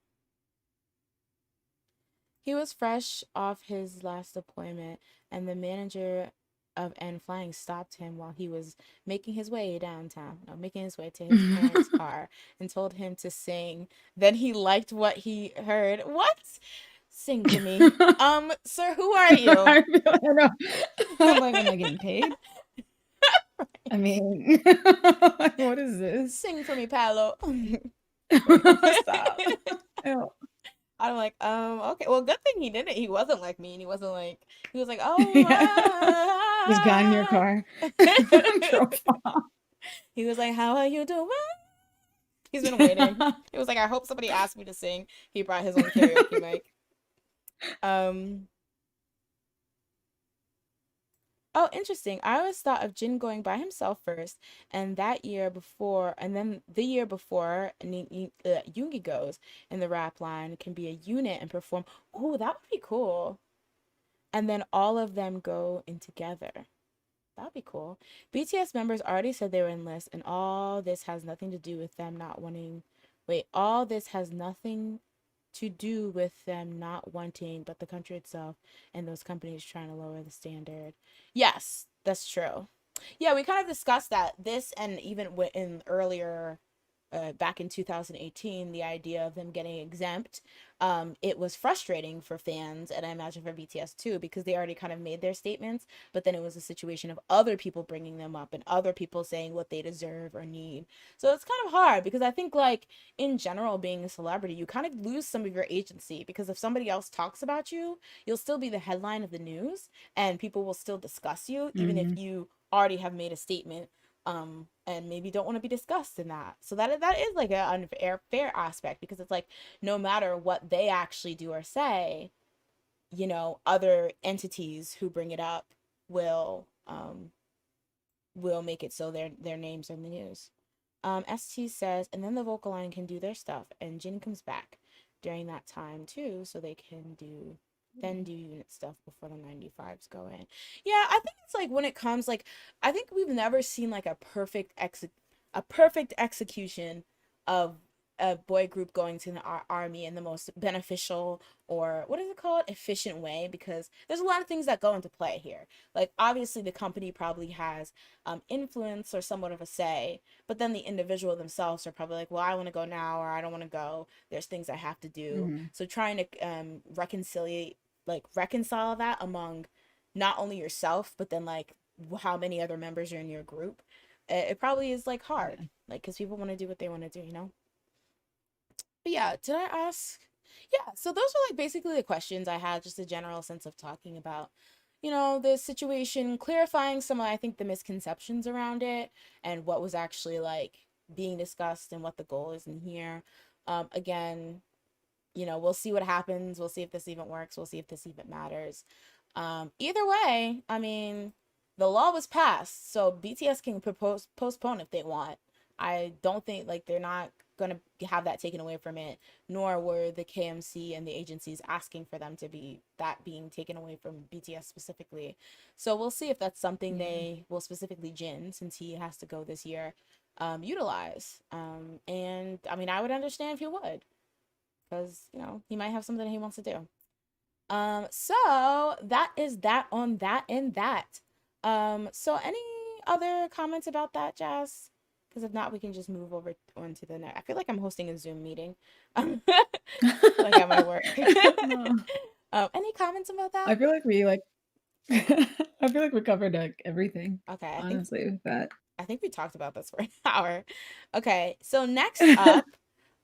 he was fresh off his last deployment, and the manager of N Flying stopped him while he was making his way downtown, no, making his way to his parents' car, and told him to sing. Then he liked what he heard. What? Sing for me. Sir, who are you? I know. I'm like, am I getting paid? I mean, what is this? Sing for me, Paolo. Stop. Ew. I'm like, okay. Well, good thing he didn't. He wasn't like me, and he wasn't like, he was like, Yeah. oh, Just got in your car. Drove off. He was like, how are you doing? He's been waiting. He was like, I hope somebody asked me to sing. He brought his own karaoke mic. Oh, interesting. I always thought of Jin going by himself first, and then the year before, Yoongi goes in the rap line, can be a unit and perform. Oh, that would be cool. And then all of them go in together. That'd be cool. BTS members already said they were enlist, and all this has nothing to do with them not wanting. Wait, all this has nothing to do with them not wanting, but the country itself and those companies trying to lower the standard. Yes, that's true. Yeah, we kind of discussed that. This, and even in earlier, back in 2018, the idea of them getting exempt, it was frustrating for fans, and I imagine for BTS too, because they already kind of made their statements, but then it was a situation of other people bringing them up and other people saying what they deserve or need. So it's kind of hard, because I think, like, in general, being a celebrity, you kind of lose some of your agency, because if somebody else talks about you, you'll still be the headline of the news, and people will still discuss you, even if you already have made a statement, and maybe don't want to be discussed in that. So that is like an unfair fair aspect, because it's like, no matter what they actually do or say, you know, other entities who bring it up will make it so their names are in the news. ST says, and then the vocal line can do their stuff, and Jin comes back during that time too, so they can do unit stuff before the 95s go in. Yeah, I think it's like, when it comes, like, I think we've never seen like a perfect execution of a boy group going to the army in the most beneficial, or what is it called, efficient way, because there's a lot of things that go into play here. Like, obviously the company probably has influence or somewhat of a say, but then the individual themselves are probably like, well, I want to go now, or I don't want to go, there's things I have to do. So trying to reconcile that among not only yourself, but then like how many other members are in your group, it probably is like hard, like, because people want to do what they want to do, you know. But yeah, did I ask? Yeah, so those are like basically the questions I had, just a general sense of talking about, you know, the situation, clarifying some of, I think, the misconceptions around it, and what was actually like being discussed, and what the goal is in here. Again, you know, we'll see what happens. We'll see if this even works. We'll see if this even matters. Either way, I mean, the law was passed, so BTS can postpone if they want. I don't think, like, they're not gonna have that taken away from it, nor were the KMC and the agencies asking for them to be that being taken away from BTS specifically. So we'll see if that's something they will, specifically Jin, since he has to go this year, utilize. And I mean, I would understand if he would, because, you know, he might have something he wants to do. So that is that on that and that. So any other comments about that, Jazz? Because if not, we can just move over on to the next. I feel like I'm hosting a Zoom meeting. Like at my work. No. Any comments about that? I feel like we like I feel like we covered like everything, Okay, honestly, with that. I think we talked about this for an hour. Okay, so next up,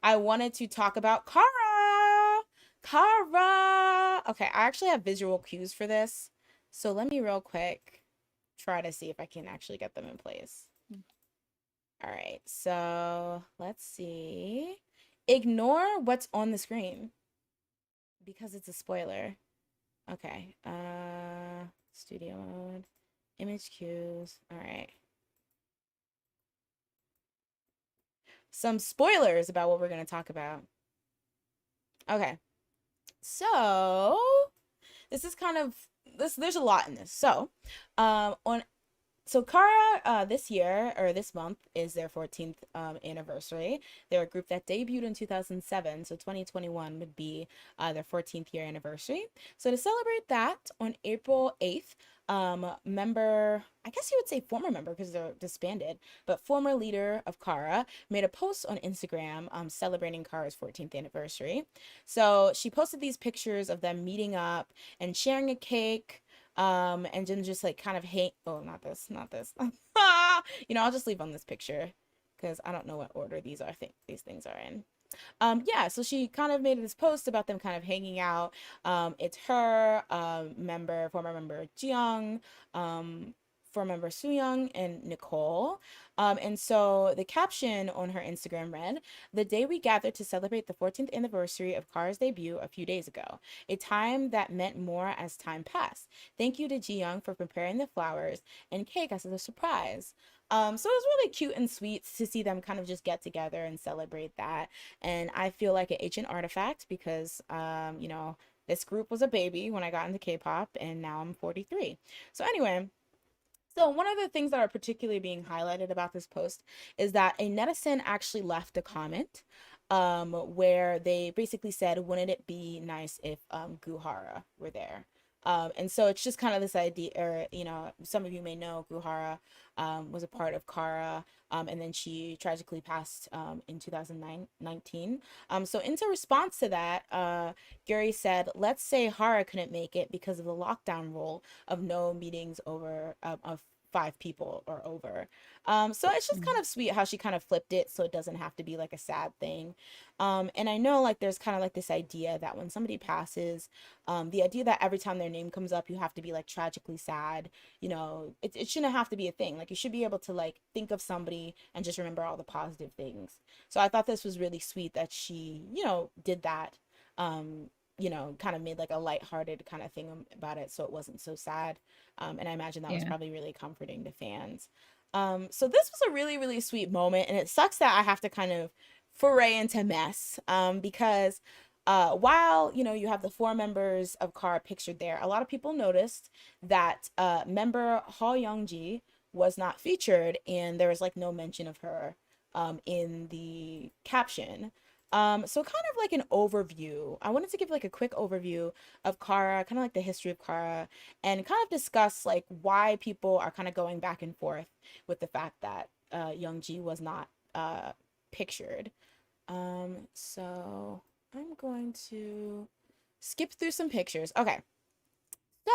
I wanted to talk about Kara. Kara. Okay, I actually have visual cues for this. So let me real quick try to see if I can actually get them in place. All right, so let's see. Ignore what's on the screen because it's a spoiler. Okay, studio mode, image cues. All right. Some spoilers about what we're going to talk about. Okay. So, this is kind of there's a lot in this. So, on Kara, this year or this month is their 14th anniversary. They're a group that debuted in 2007, so 2021 would be their 14th year anniversary. So to celebrate that, on April 8th, member, I guess you would say former member because they're disbanded, but former leader of Kara made a post on Instagram celebrating Kara's 14th anniversary. So she posted these pictures of them meeting up and sharing a cake, and then just like kind of hang, oh, not this, not this. I'll just leave on this picture because I don't know what order these things are in. Yeah, so she kind of made this post about them kind of hanging out. It's her, former member Jiyoung, former member Sooyoung, and Nicole. And so the caption on her Instagram read, "The day we gathered to celebrate the 14th anniversary of Kara's debut a few days ago, a time that meant more as time passed. Thank you to Jiyoung for preparing the flowers and cake as a surprise." So it was really cute and sweet to see them kind of just get together and celebrate that. And I feel like an ancient artifact because, this group was a baby when I got into K-pop, and now I'm 43. So anyway, so one of the things that are particularly being highlighted about this post is that a netizen actually left a comment where they basically said, "Wouldn't it be nice if Guhara were there?" And so it's just kind of this idea, or some of you may know Guhara was a part of Kara, and then she tragically passed in 2019. So into response to that, Gary said, "Let's say Hara couldn't make it because of the lockdown rule of no meetings over of 5 people or over." So it's just kind of sweet how she kind of flipped it so it doesn't have to be like a sad thing. And I know like there's kind of like this idea that when somebody passes, the idea that every time their name comes up, you have to be like tragically sad, it shouldn't have to be a thing. Like you should be able to like think of somebody and just remember all the positive things. So I thought this was really sweet that she, did that. Kind of made like a lighthearted kind of thing about it so it wasn't so sad. And I imagine that was Yeah. probably really comforting to fans. So this was a really, really sweet moment, and it sucks that I have to kind of foray into mess because while you have the 4 members of Kara pictured there, a lot of people noticed that member Ha Youngji was not featured, and there was like no mention of her in the caption. So kind of like an overview. I wanted to give like a quick overview of Kara, kind of like the history of Kara, and kind of discuss like why people are kind of going back and forth with the fact that Youngji was not pictured. So I'm going to skip through some pictures. Okay.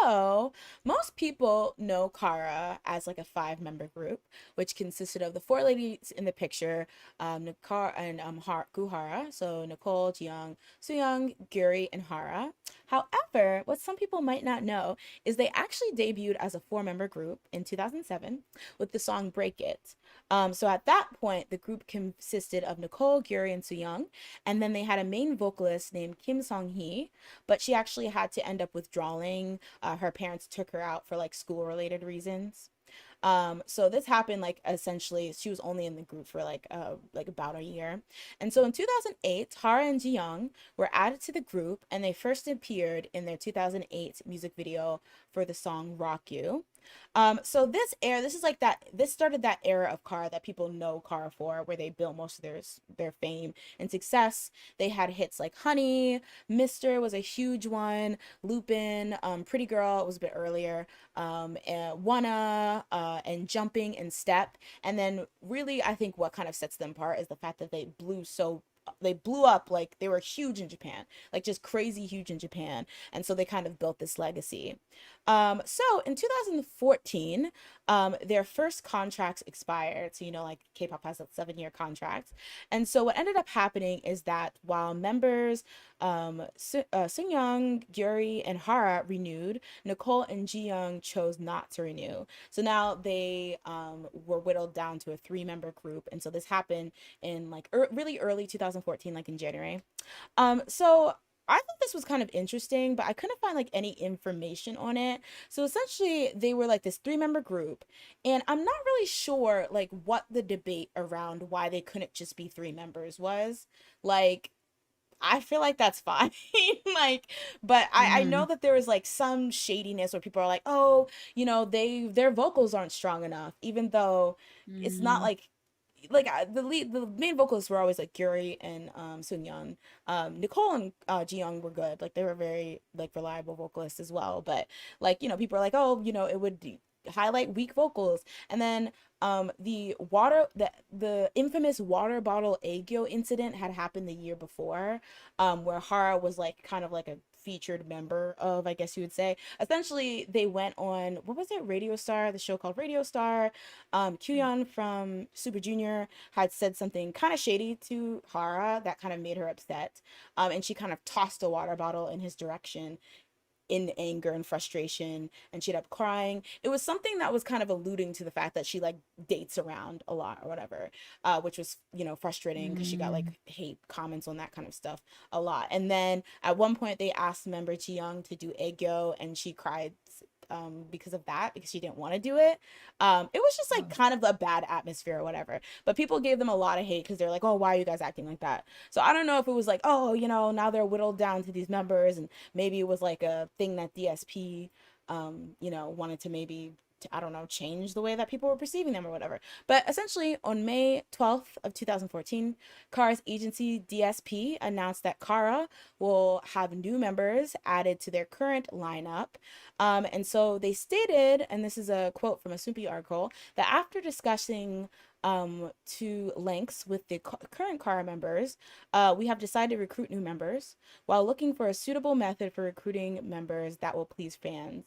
So, most people know Kara as like a 5 member group, which consisted of the 4 ladies in the picture, Nicole and Guhara, so Nicole, Jiyoung, Sooyoung, Guri, and Hara. However, what some people might not know is they actually debuted as a 4 member group in 2007 with the song Break It. So at that point, the group consisted of Nicole, Guri, and Sooyoung, and then they had a main vocalist named Kim Song Hee, but she actually had to end up withdrawing. Her parents took her out for like school related reasons. So this happened like essentially she was only in the group for like about a year. And so in 2008, Hara and Jiyoung were added to the group, and they first appeared in their 2008 music video for the song Rock You. So this started that era of Kara that people know Kara for, where they built most of their fame and success. They had hits like Honey, Mister was a huge one, Lupin, Pretty Girl was a bit earlier, and Wanna, and Jumping and Step. And then really I think what kind of sets them apart is the fact that they blew so they blew up, like they were huge in Japan, like just crazy huge in Japan. And so they kind of built this legacy. So in 2014, their first contracts expired. So, like K-pop has a 7-year contract. And so what ended up happening is that while members Young, Gyuri, and Hara renewed, Nicole and Ji-young chose not to renew. So now they were whittled down to a 3-member group. And so this happened in like really early 2014, like in January. So I thought this was kind of interesting, but I couldn't find like any information on it. So essentially, they were like this 3-member group, and I'm not really sure like what the debate around why they couldn't just be 3 members was. Like, I feel like that's fine. Like, but I know Mm, that there is like some shadiness where people are like, oh, their vocals aren't strong enough, even though it's not mm, the main vocalists were always like Gyuri and Young. Nicole and Ji-young were good. Like they were very like reliable vocalists as well. But like, people are like, oh, it would highlight weak vocals. And then the infamous water bottle aegyo incident had happened the year before, where Hara was like kind of like a featured member of, I guess you would say. Essentially, they went on, what was it, Radio Star, the show called Radio Star. Kyuhyun from Super Junior had said something kind of shady to Hara that kind of made her upset. And she kind of tossed a water bottle in his direction in anger and frustration, and she'd up crying. It was something that was kind of alluding to the fact that she like dates around a lot or whatever, which was frustrating because she got like mm. hate comments on that kind of stuff a lot. And then at one point they asked member Ji-young to do aegyo, and she cried because of that, because she didn't want to do it. It was just like Oh. kind of a bad atmosphere or whatever. But people gave them a lot of hate because they're like, oh, why are you guys acting like that? So I don't know if it was like, oh, now they're whittled down to these members, and maybe it was like a thing that DSP, wanted to maybe, I don't know, change the way that people were perceiving them or whatever. But essentially, on May 12th of 2014, Kara's agency DSP announced that Kara will have new members added to their current lineup. And so they stated, and this is a quote from a Soompi article, that after discussing to lengths with the current Kara members, we have decided to recruit new members while looking for a suitable method for recruiting members that will please fans.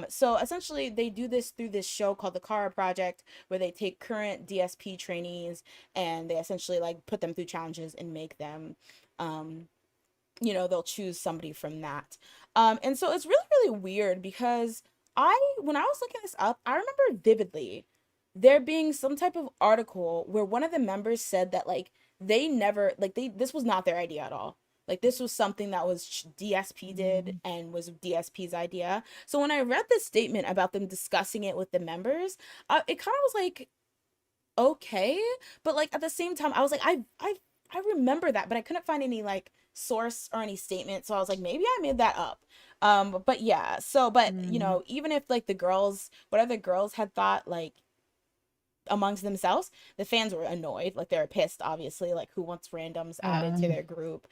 So essentially, they do this through this show called the Kara Project, where they take current DSP trainees and they essentially like put them through challenges and make them, they'll choose somebody from that. And so it's really, really weird because when I was looking this up, I remember vividly there being some type of article where one of the members said that like they never, like this was not their idea at all. Like this was something that was DSP did Mm, and was DSP's idea. So when I read this statement about them discussing it with the members, it kind of was like, okay, but like at the same time I was like, I remember that, but I couldn't find any like source or any statement, so I was like, maybe I made that up. But yeah, so but mm. even if like the girls, whatever the girls had thought, like amongst themselves, the fans were annoyed, like they were pissed, obviously, like who wants randoms added to Um, their group.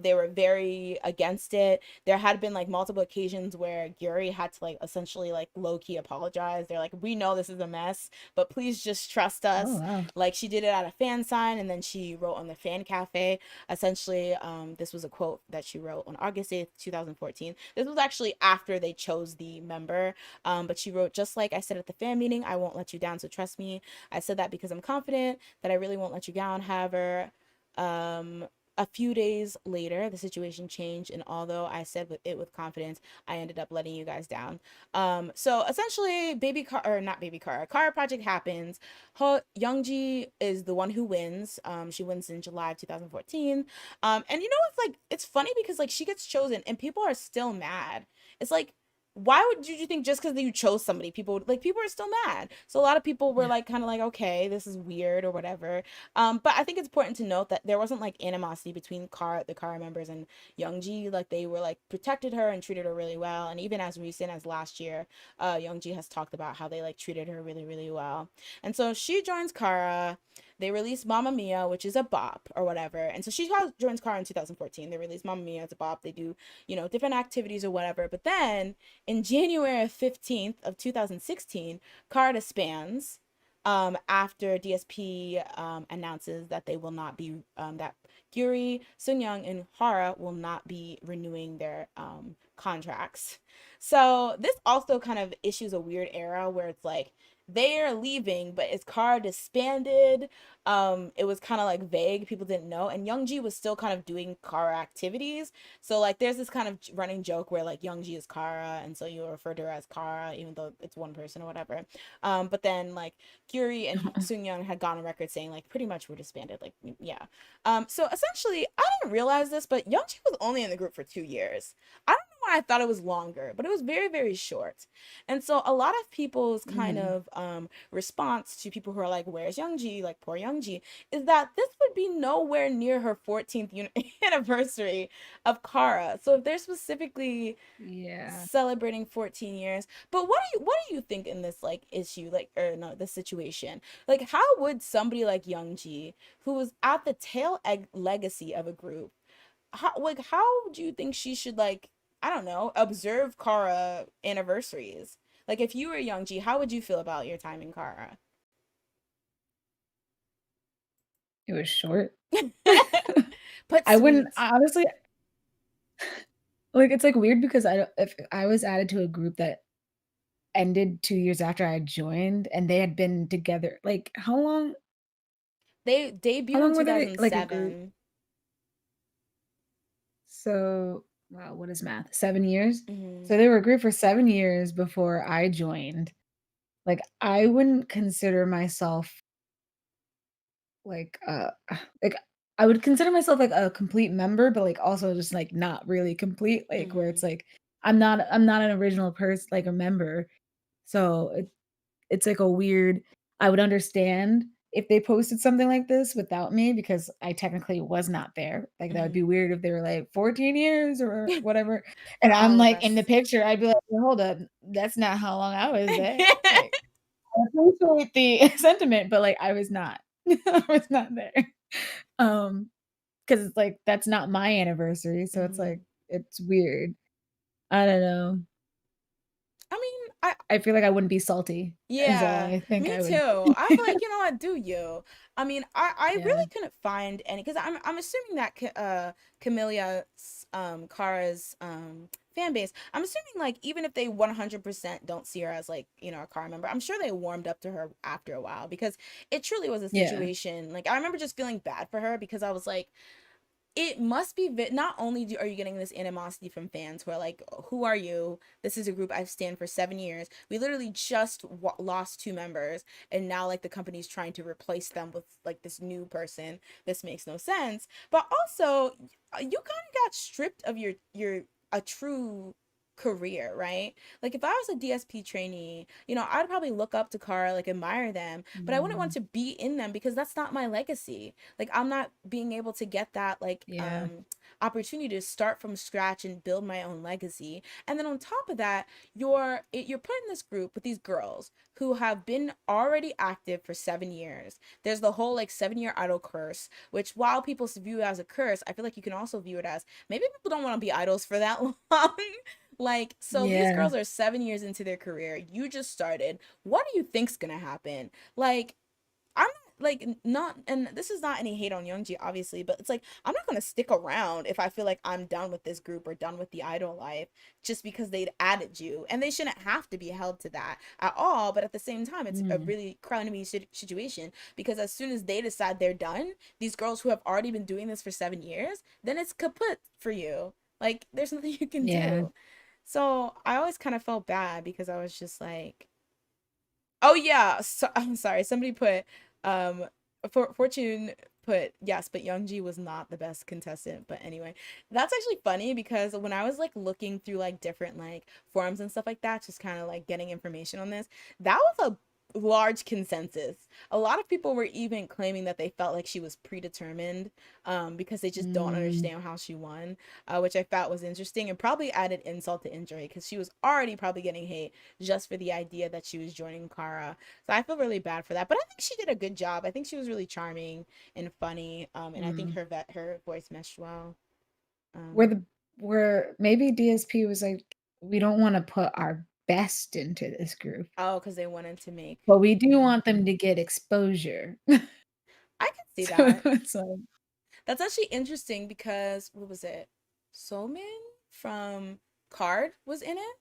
They were very against it. There had been like multiple occasions where Gyuri had to like essentially like low-key apologize. They're like, we know this is a mess, but please just trust oh us. wow. Like she did it at a fan sign, and then she wrote on the fan cafe. Essentially, this was a quote that she wrote on August 8th, 2014. This was actually after they chose the member. But she wrote, just like I said at the fan meeting, I won't let you down, so trust me. I said that because I'm confident that I really won't let you down. However, um, a few days later, the situation changed, and although I said it with confidence, I ended up letting you guys down. So essentially, Kara Project happens. Youngji is the one who wins. She wins in July of 2014. And it's like it's funny because like she gets chosen, and people are still mad. It's like, why would you think just because you chose somebody, people are still mad? So a lot of people were Yeah. like kind of like, okay, this is weird or whatever. But I think it's important to note that there wasn't like animosity between the Kara members and Youngji. Like they were like protected her and treated her really well. And even as recent as last year, Youngji has talked about how they like treated her really, really well. And so she joins Kara. They released Mamma Mia, which is a bop or whatever. And so joins Kara in 2014. They released Mamma Mia as a bop. They do, different activities or whatever. But then in January 15th of 2016, Kara disbands. after DSP announces that they will not be that Gyuri, Sunyoung, and Hara will not be renewing their contracts. So this also kind of issues a weird era where it's like they're leaving, but is Kara disbanded? It was kind of like vague. People didn't know, and Youngji was still kind of doing Kara activities. So like, there's this kind of running joke where like Youngji is Kara, and so you refer to her as Kara, even though it's one person or whatever. But then like Gyuri and Young had gone on record saying like pretty much we're disbanded. Like yeah. So essentially, I didn't realize this, but Youngji was only in the group for 2 years. I don't know why I thought it was longer, but it was very, very short. And so a lot of people's kind Mhm. of response to people who are like, where's Youngji? Like, poor Youngji, is that this would be nowhere near her 14th anniversary of Kara. So if they're specifically Yeah. celebrating 14 years, but what do you think in this like issue, like, or no, this situation, like how would somebody like Youngji, who was at the legacy of a group, how do you think she should, like, I don't know, observe Kara anniversaries? Like if you were Youngji, how would you feel about your time in Kara? It was short. But I wouldn't sweet. honestly, like, it's, like, weird because I don't if I was added to a group that ended 2 years after I joined and they had been together, like, They how debuted in long were they, like, a group? 2007. So, wow, what is math? 7 years? Hmm. So they were a group for 7 years before I joined. Like, I wouldn't consider myself, like, like, I would consider myself, like, a complete member, but, like, also just, like, not really complete, like, where it's, Hmm. like, I'm not an original person, like, a member. So, it's, like, a weird I would understand if they posted something like this without me because I technically was not there. Like, that would Hmm. be weird if they were like, 14 years or whatever, and For I'm, all of like, in the us. picture, I'd be like, "Well, hold up, that's not how long I was there." Like, I appreciate the sentiment, but, like, I was not. I was not there. Um, because it's, like, that's not my anniversary, so it's, like, Hmm. it's weird. I don't know. I mean, I I feel like I wouldn't be salty is all yeah, I think me I would too. I feel like, you know what, do you? I mean, I Yeah. really couldn't find any, because I'm assuming that Camellia's Kara's fan base. I'm assuming like even if they 100% don't see her as like, you know, a Kara member, I'm sure they warmed up to her after a while, because it truly was a Yeah. situation. Like I remember just feeling bad for her because I was like, it must be not only are you getting this animosity from fans who are like, who are you, this is a group I've stand for 7 years, we literally just lost 2 members, and now like the company's trying to replace them with like this new person, this makes no sense, but also you kind of got stripped of your a true career, right? Like if I was a DSP trainee, you know, I'd probably look up to Kara, like admire them, but I wouldn't want Mm, to be in them because that's not my legacy. Like I'm not being able to get that like yeah. opportunity to start from scratch and build my own legacy. And then on top of that, you're put in this group with these girls who have been already active for 7 years. There's the whole like 7 year idol curse, which while people view it as a curse, I feel like you can also view it as maybe people don't want to be idols for that long. Like, so these Yeah. girls are 7 years into their career. You just started. What do you think's gonna happen? Like, I'm like not, and this is not any hate on Youngji, obviously, but it's like I'm not gonna stick around if I feel like I'm done with this group or done with the idol life just because they'd added you, and they shouldn't have to be held to that at all. But at the same time, it's a Mm, really crummy situation because as soon as they decide they're done, these girls who have already been doing this for 7 years, then it's kaput for you. Like there's nothing you can yeah. do. So I always kind of felt bad because I was just like, oh yeah, so, I'm sorry. Somebody put Fortune put yes, but Youngji was not the best contestant. But anyway, that's actually funny because when I was like looking through like different like forums and stuff like that, just kind of like getting information on this, that was a large consensus. A lot of people were even claiming that they felt like she was predetermined because they just don't Mm, understand how she won, which I thought was interesting and probably added insult to injury because she was already probably getting hate just for the idea that she was joining Kara. So I feel really bad for that. But I think she did a good job. I think she was really charming and funny. And I think mm. her voice meshed well. Where Um, the where maybe DSP was like, "We don't wanna put our best into this group. Oh, because they wanted to make. But we do want them to get exposure. I can see So that. it's like, That's actually interesting because what was it? Somin from Card was in it.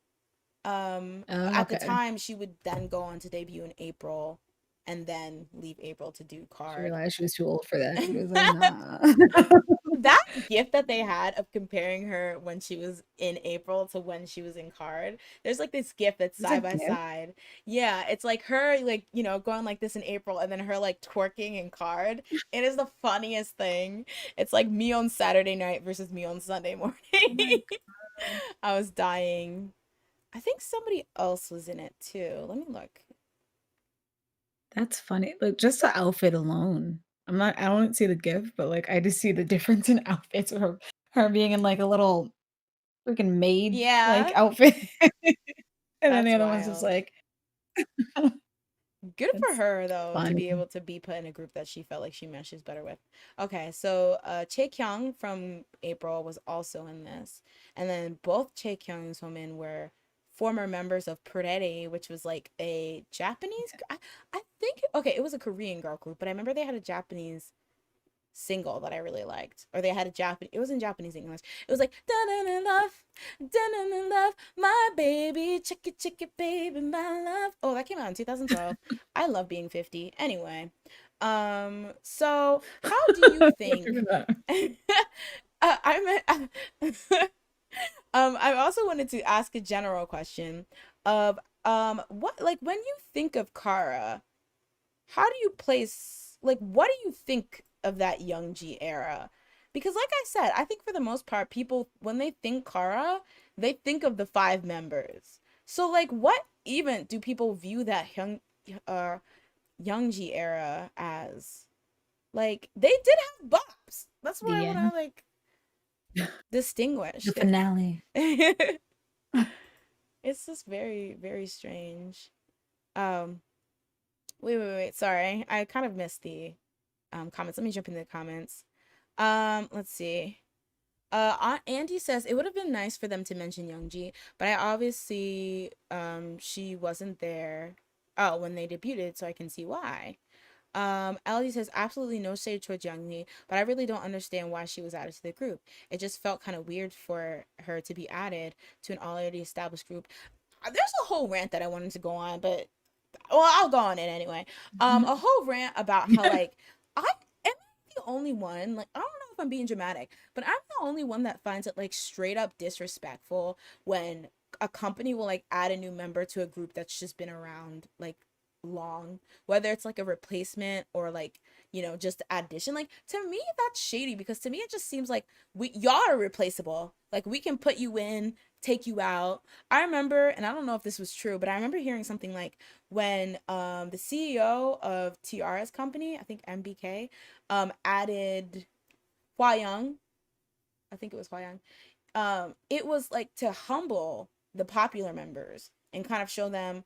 oh, At the okay. time, she would then go on to debut in April, and then leave April to do She Card. realized she was too old for that. She was like, nah. That gift that they had of comparing her when she was in April to when she was in Card, there's like this gift that's It's a side by gift. side. Yeah, it's like her like, going like this in April and then her like twerking in Card. It is the funniest thing. It's like me on Saturday night versus me on Sunday morning. Oh my God. I was dying. I think somebody else was in it too. Let me look. That's funny. Like, just the outfit alone. I don't see the gift, but, like, I just see the difference in outfits with her being in, like, a little freaking maid, like, Yeah, outfit, and then the that's other one's just wild. like Good for it's her though to funny. be able to be put in a group that she felt like she meshes better with. Okay, so Chae Kyung from April was also in this, and then both Chae Kyung's women were former members of Purere, which was like a Japanese. I think okay, it was a Korean girl group, but I remember they had a Japanese single that I really liked. Or they had a Japanese, it was in Japanese English. It was like da love, my baby, check it, baby, my love. Oh, that came out in 2012. I love being 50. Anyway, so how do you Look think? at that. I meant, I also wanted to ask a general question of what like when you think of Kara, how do you place like what do you think of that Youngji era? Because like I said, I think for the most part people when they think Kara, they think of the five members. So like what even do people view that uh Youngji era as? Like they did have bops. That's what I The want to end. like distinguish. The finale. It's just very very strange. Um wait. Sorry. I kind of missed the comments. Let me jump into the comments. Let's see. Andy says it would have been nice for them to mention Youngji, but I obviously she wasn't there when they debuted, so I can see why. Ellie says absolutely no shade towards Youngmi, but I really don't understand why she was added to the group. It just felt kind of weird for her to be added to an already established group. There's a whole rant that I wanted to go on, but well, I'll go on it anyway. A whole rant about how like I am the only one, like I don't know if I'm being dramatic, but I'm the only one that finds it like straight up disrespectful when a company will like add a new member to a group that's just been around like long, whether it's like a replacement or like just addition. Like to me that's shady because to me it just seems like y'all are replaceable, like we can put you in, take you out. I remember, and I don't know if this was true, but I remember hearing something like when the CEO of Tiara's company, I think MBK, added Hua Young. I think it was Hua Young. It was like to humble the popular members and kind of show them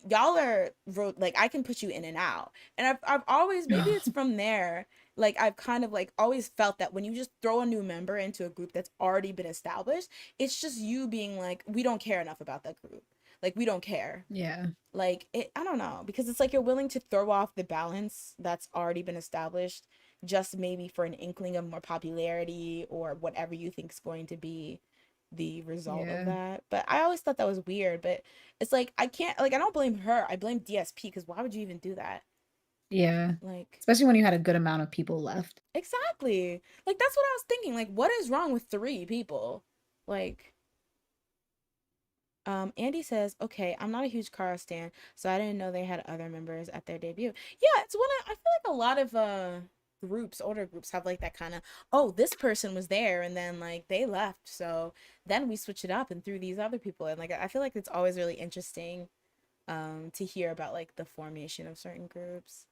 y'all are like I can put you in and out. And I've always, maybe it's from there, like I've kind of like always felt that when you just throw a new member into a group that's already been established, it's just you being like we don't care enough about that group, like we don't care. Yeah. Like I don't know, because it's like you're willing to throw off the balance that's already been established just maybe for an inkling of more popularity or whatever you think is going to be the result of Yeah. that. But I always thought that was weird, but it's like I can't, like I don't blame her, I blame DSP, because why would you even do that? Yeah. Like Especially when you had a good amount of people left. exactly, like that's what I was thinking, like what is wrong with three people? Like Andy says, okay, I'm not a huge Kara stan, so I didn't know they had other members at their debut. Yeah, it's one of, I feel like a lot of groups, older groups have like that kind of, oh, this person was there and then like they left, so then we switch it up and threw these other people in. Like I feel like it's always really interesting to hear about like the formation of certain groups.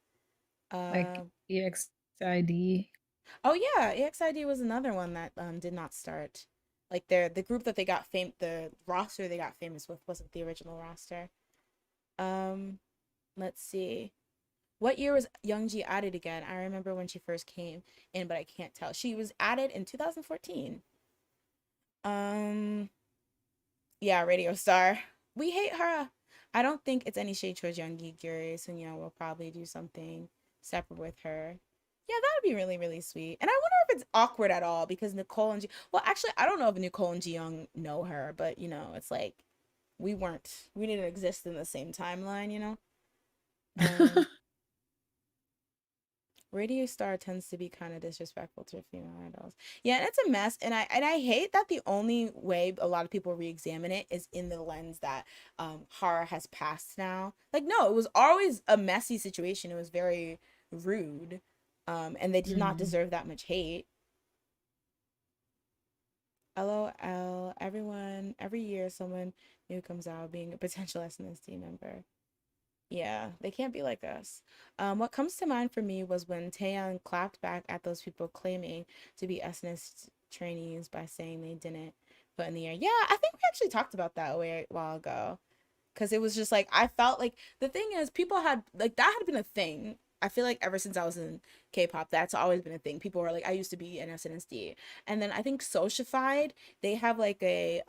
Like Um EXID. oh yeah, EXID was another one that did not start. Like the group that they got the roster they got famous with wasn't the original roster. Um, let's see. What year was Youngji added again? I remember when she first came in, but I can't tell. She was added in 2014. Um, yeah, Radio Star. we hate her. I don't think it's any shade towards Youngie Guri. So we'll probably do something separate with her. Yeah, that would be really, really sweet. And I wonder if it's awkward at all because Nicole and well, actually, I don't know if Nicole and Jiyoung know her, but it's like we didn't exist in the same timeline. Um, Radio Star tends to be kind of disrespectful to female idols. Yeah, and it's a mess. And I hate that the only way a lot of people re-examine it is in the lens that Hara has passed now. Like, no, it was always a messy situation. It was very rude. And they did not Mhm. deserve that much hate. LOL. Everyone, every year someone new comes out being a potential SNSD member. Yeah, they can't be like us. What comes to mind for me was when Taeyeon clapped back at those people claiming to be SNS trainees by saying they didn't put in the air. Yeah, I think we actually talked about that a while ago. Because it was just like, I felt like the thing is, people had, like, that had been a thing. I feel like ever since I was in K-pop, that's always been a thing. People were like, I used to be an SNSD. And then I think Sociified, they have like a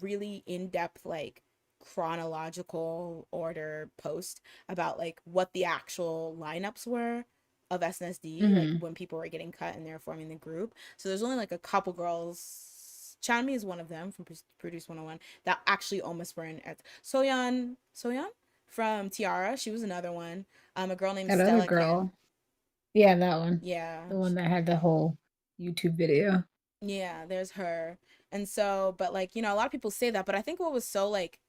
really in-depth, like, chronological order post about like what the actual lineups were of SNSD, like Mhm. when people were getting cut and they're forming the group. So there's only like a couple girls. Chanmi is one of them from Produce 101 that actually almost were in it. Soyeon from Tiara, she was another one. A girl named That other Stella Kim. girl. Yeah, that one. Yeah, The one that had the whole YouTube video. yeah, there's her. And so, but like, a lot of people say that, but I think what was so like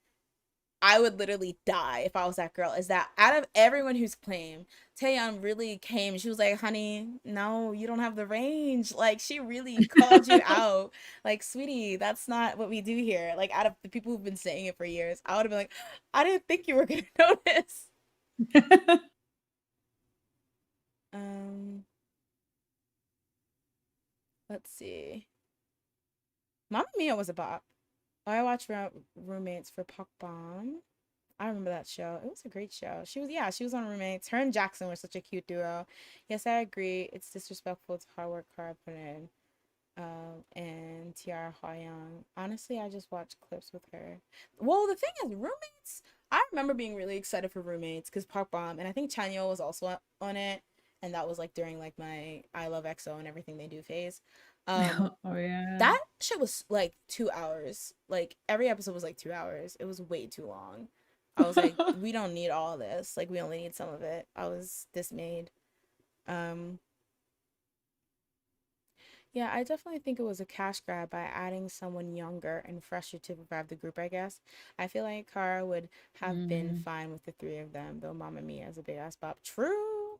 I would literally die if I was that girl. Is that out of everyone who's claimed, Taeyeon really came. She was like, honey, no, you don't have the range. Like, she really called you out. Like, sweetie, that's not what we do here. Like, out of the people who've been saying it for years, I would have been like, I didn't think you were going to notice. Um, let's see. Mamma Mia was a bop. I watched Roommates for Pak Bom. I remember that show. It was a great show. She was on Roommates. Her and Jackson were such a cute duo. Yes, I agree. It's disrespectful to hard work Kara put in. And Tiara Hwayoung. Honestly, I just watched clips with her. Well, the thing is, Roommates, I remember being really excited for Roommates because Park Bom, and I think Chanyeol was also on it. And that was like during like my I Love EXO and everything they do phase. Um, Oh yeah. that shit was like 2 hours. Like every episode was like 2 hours. It was way too long. I was like, we don't need all this. Like we only need some of it. I was dismayed. Um, yeah, I definitely think it was a cash grab by adding someone younger and fresher to revive the group, I guess. I feel like Kara would have been Mhm. fine with the three of them, though Mamma Mia is a big ass bop. True.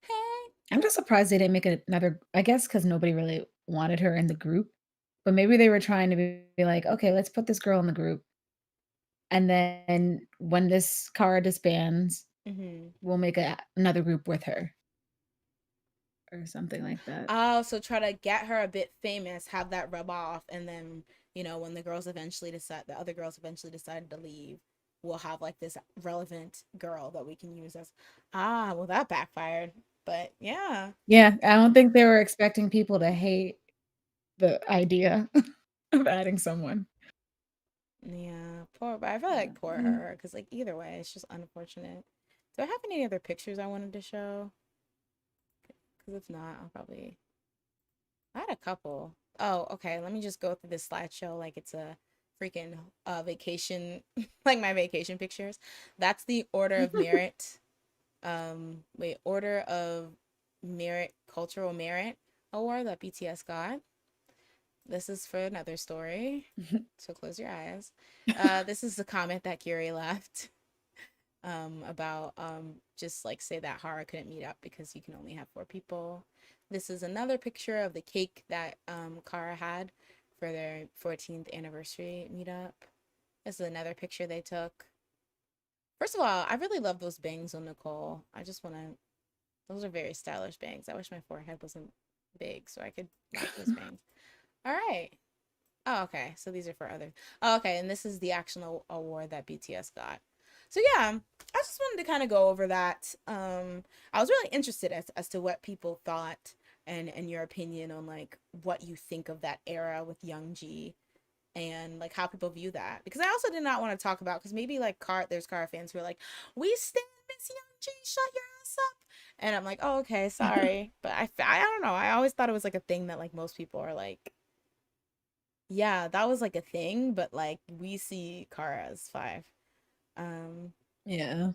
Hey. I'm just surprised they didn't make another, I guess, because nobody really wanted her in the group, but maybe they were trying to be like, "Okay, let's put this girl in the group, and then when this Kara disbands, Mm-hmm. we'll make another group with her," or something like that. Oh, so try to get her a bit famous, have that rub off, and then, when the other girls eventually decided to leave, we'll have like this relevant girl that we can use as, well, that backfired. But yeah. Yeah, I don't think they were expecting people to hate the idea of adding someone. Yeah, but I feel like poor Mm. her, because like either way, it's just unfortunate. Do I have any other pictures I wanted to show? Because if not, I had a couple. Oh, okay. Let me just go through this slideshow like it's a freaking vacation, like my vacation pictures. That's the Order of Merit. Order of Merit, Cultural Merit Award that BTS got. This is for another story, so close your eyes. This is the comment that Gary left about just like say that Hara couldn't meet up because you can only have 4 people. This is another picture of the cake that Kara had for their 14th anniversary meetup. This is another picture they took. First of all, I really love those bangs on Nicole. I just want to, those are very stylish bangs. I wish my forehead wasn't big so I could rock those bangs. All right. Oh, okay. So these are for others. Oh, okay. And this is the actual award that BTS got. So yeah, I just wanted to kind of go over that. I was really interested as to what people thought and your opinion on like what you think of that era with Young G. and like how people view that. Because I also did not want to talk about, because maybe like there's Kara fans who are like, we stand Miss Youngji, shut your ass up. And I'm like, oh, okay, sorry. But I don't know. I always thought it was like a thing that like most people are like, yeah, that was like a thing, but like we see Kara as five. Um, Yeah.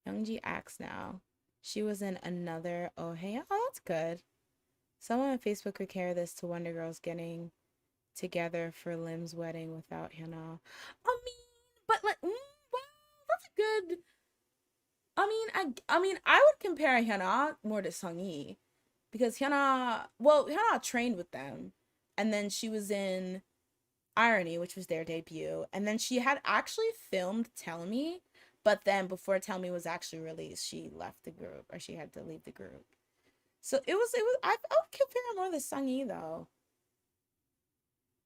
Youngji acts now. She was in another Oh Hey. Oh, that's good. Someone on Facebook could compare this to Wonder Girls getting together for Lim's wedding without Hannah. I mean, but like, well, that's a good. I mean, I would compare Hannah more to Sungyi, because Hannah trained with them, and then she was in Irony, which was their debut, and then she had actually filmed Tell Me, but then before Tell Me was actually released, she left the group, or she had to leave the group. So I would compare her more to Sungyi though.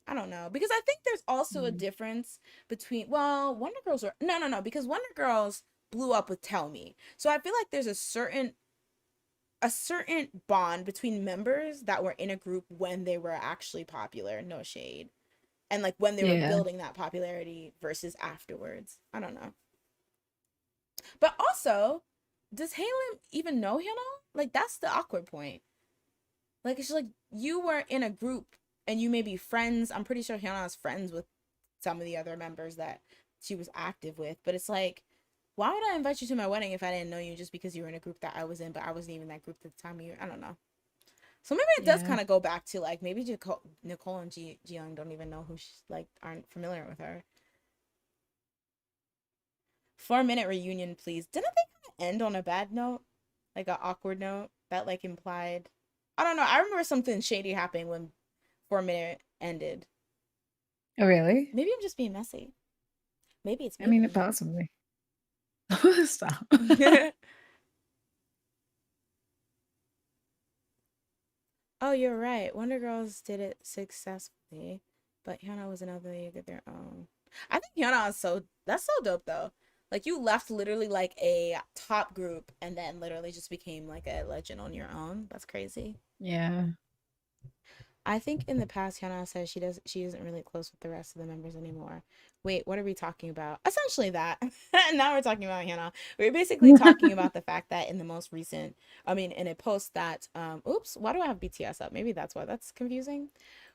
I don't know, because I think there's also a Mm. difference between, well, Wonder Girls are no, because Wonder Girls blew up with Tell Me. So I feel like there's a certain bond between members that were in a group when they were actually popular, no shade. And like when they were Yeah. building that popularity versus afterwards. I don't know. But also, does Halem even know Hannah? Like that's the awkward point. Like it's like you were in a group and you may be friends. I'm pretty sure Hannah's friends with some of the other members that she was active with. But it's like, why would I invite you to my wedding if I didn't know you just because you were in a group that I was in, but I wasn't even that group at the time of you? I don't know. So maybe it does Yeah. kind of go back to like maybe Nicole and Jiyoung don't even know who she's like, aren't familiar with her. 4 minute reunion, please. Didn't they kind of end on a bad note? Like an awkward note that like implied. I don't know. I remember something shady happening when 4 minute ended. Oh, really? Maybe I'm just being messy. Maybe it's I me mean, being possibly. Stop. messy. Oh, you're right. Wonder Girls did it successfully, but Hyuna was another league of their own. I think Hyuna is that's so dope though. Like you left literally like a top group and then literally just became like a legend on your own. That's crazy. Yeah. I think in the past, Hyuna says she isn't really close with the rest of the members anymore. Wait, what are we talking about? Essentially that. Now we're talking about Hyuna. We're basically talking about the fact that in the most recent, I mean, in a post that, oops, why do I have BTS up? Maybe that's why that's confusing.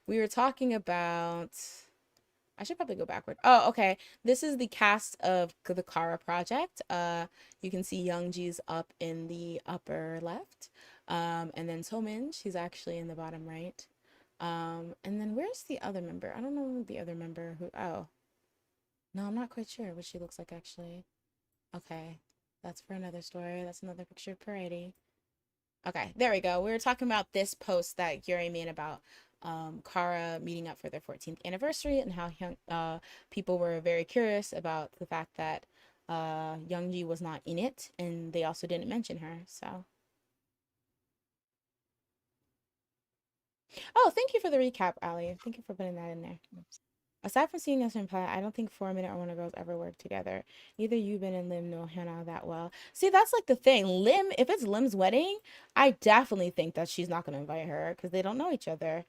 We were talking about, I should probably go backward. Oh, okay. This is the cast of the Kara project. You can see Youngji's up in the upper left. And then Somin, she's actually in the bottom right. And then where's the other member? I don't know the other member who, oh, no, I'm not quite sure what she looks like actually. Okay. That's for another story. That's another picture of Parade. Okay, there we go. We were talking about this post that Yuri made about Kara meeting up for their 14th anniversary and how people were very curious about the fact that Youngji was not in it, and they also didn't mention her. So, oh, thank you for the recap, Ali. Thank you for putting that in there. Aside from seeing us in play, I don't think 4 minute or Wonder Girls ever worked together. Neither Yubin and Lim know Hannah that well. See, that's like the thing. If it's Lim's wedding, I definitely think that she's not gonna invite her because they don't know each other.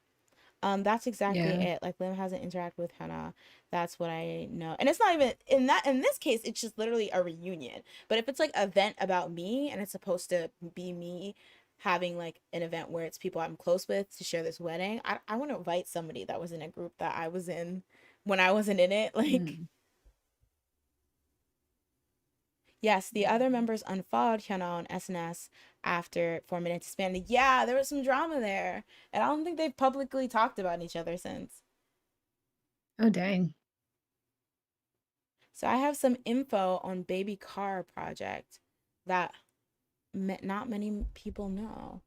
That's exactly Yeah. it. Like Lim hasn't interacted with Hannah. That's what I know. And it's not even in this case, it's just literally a reunion. But if it's like an event about me and it's supposed to be me having like an event where it's people I'm close with to share this wedding, I want to invite somebody that was in a group that I was in when I wasn't in it. Like, Mm. yes, the other Yeah. members unfollowed Hyuna on SNS after 4 minutes disbanded. Yeah, there was some drama there. And I don't think they've publicly talked about each other since. Oh, dang. So I have some info on Baby Car project that not many people know.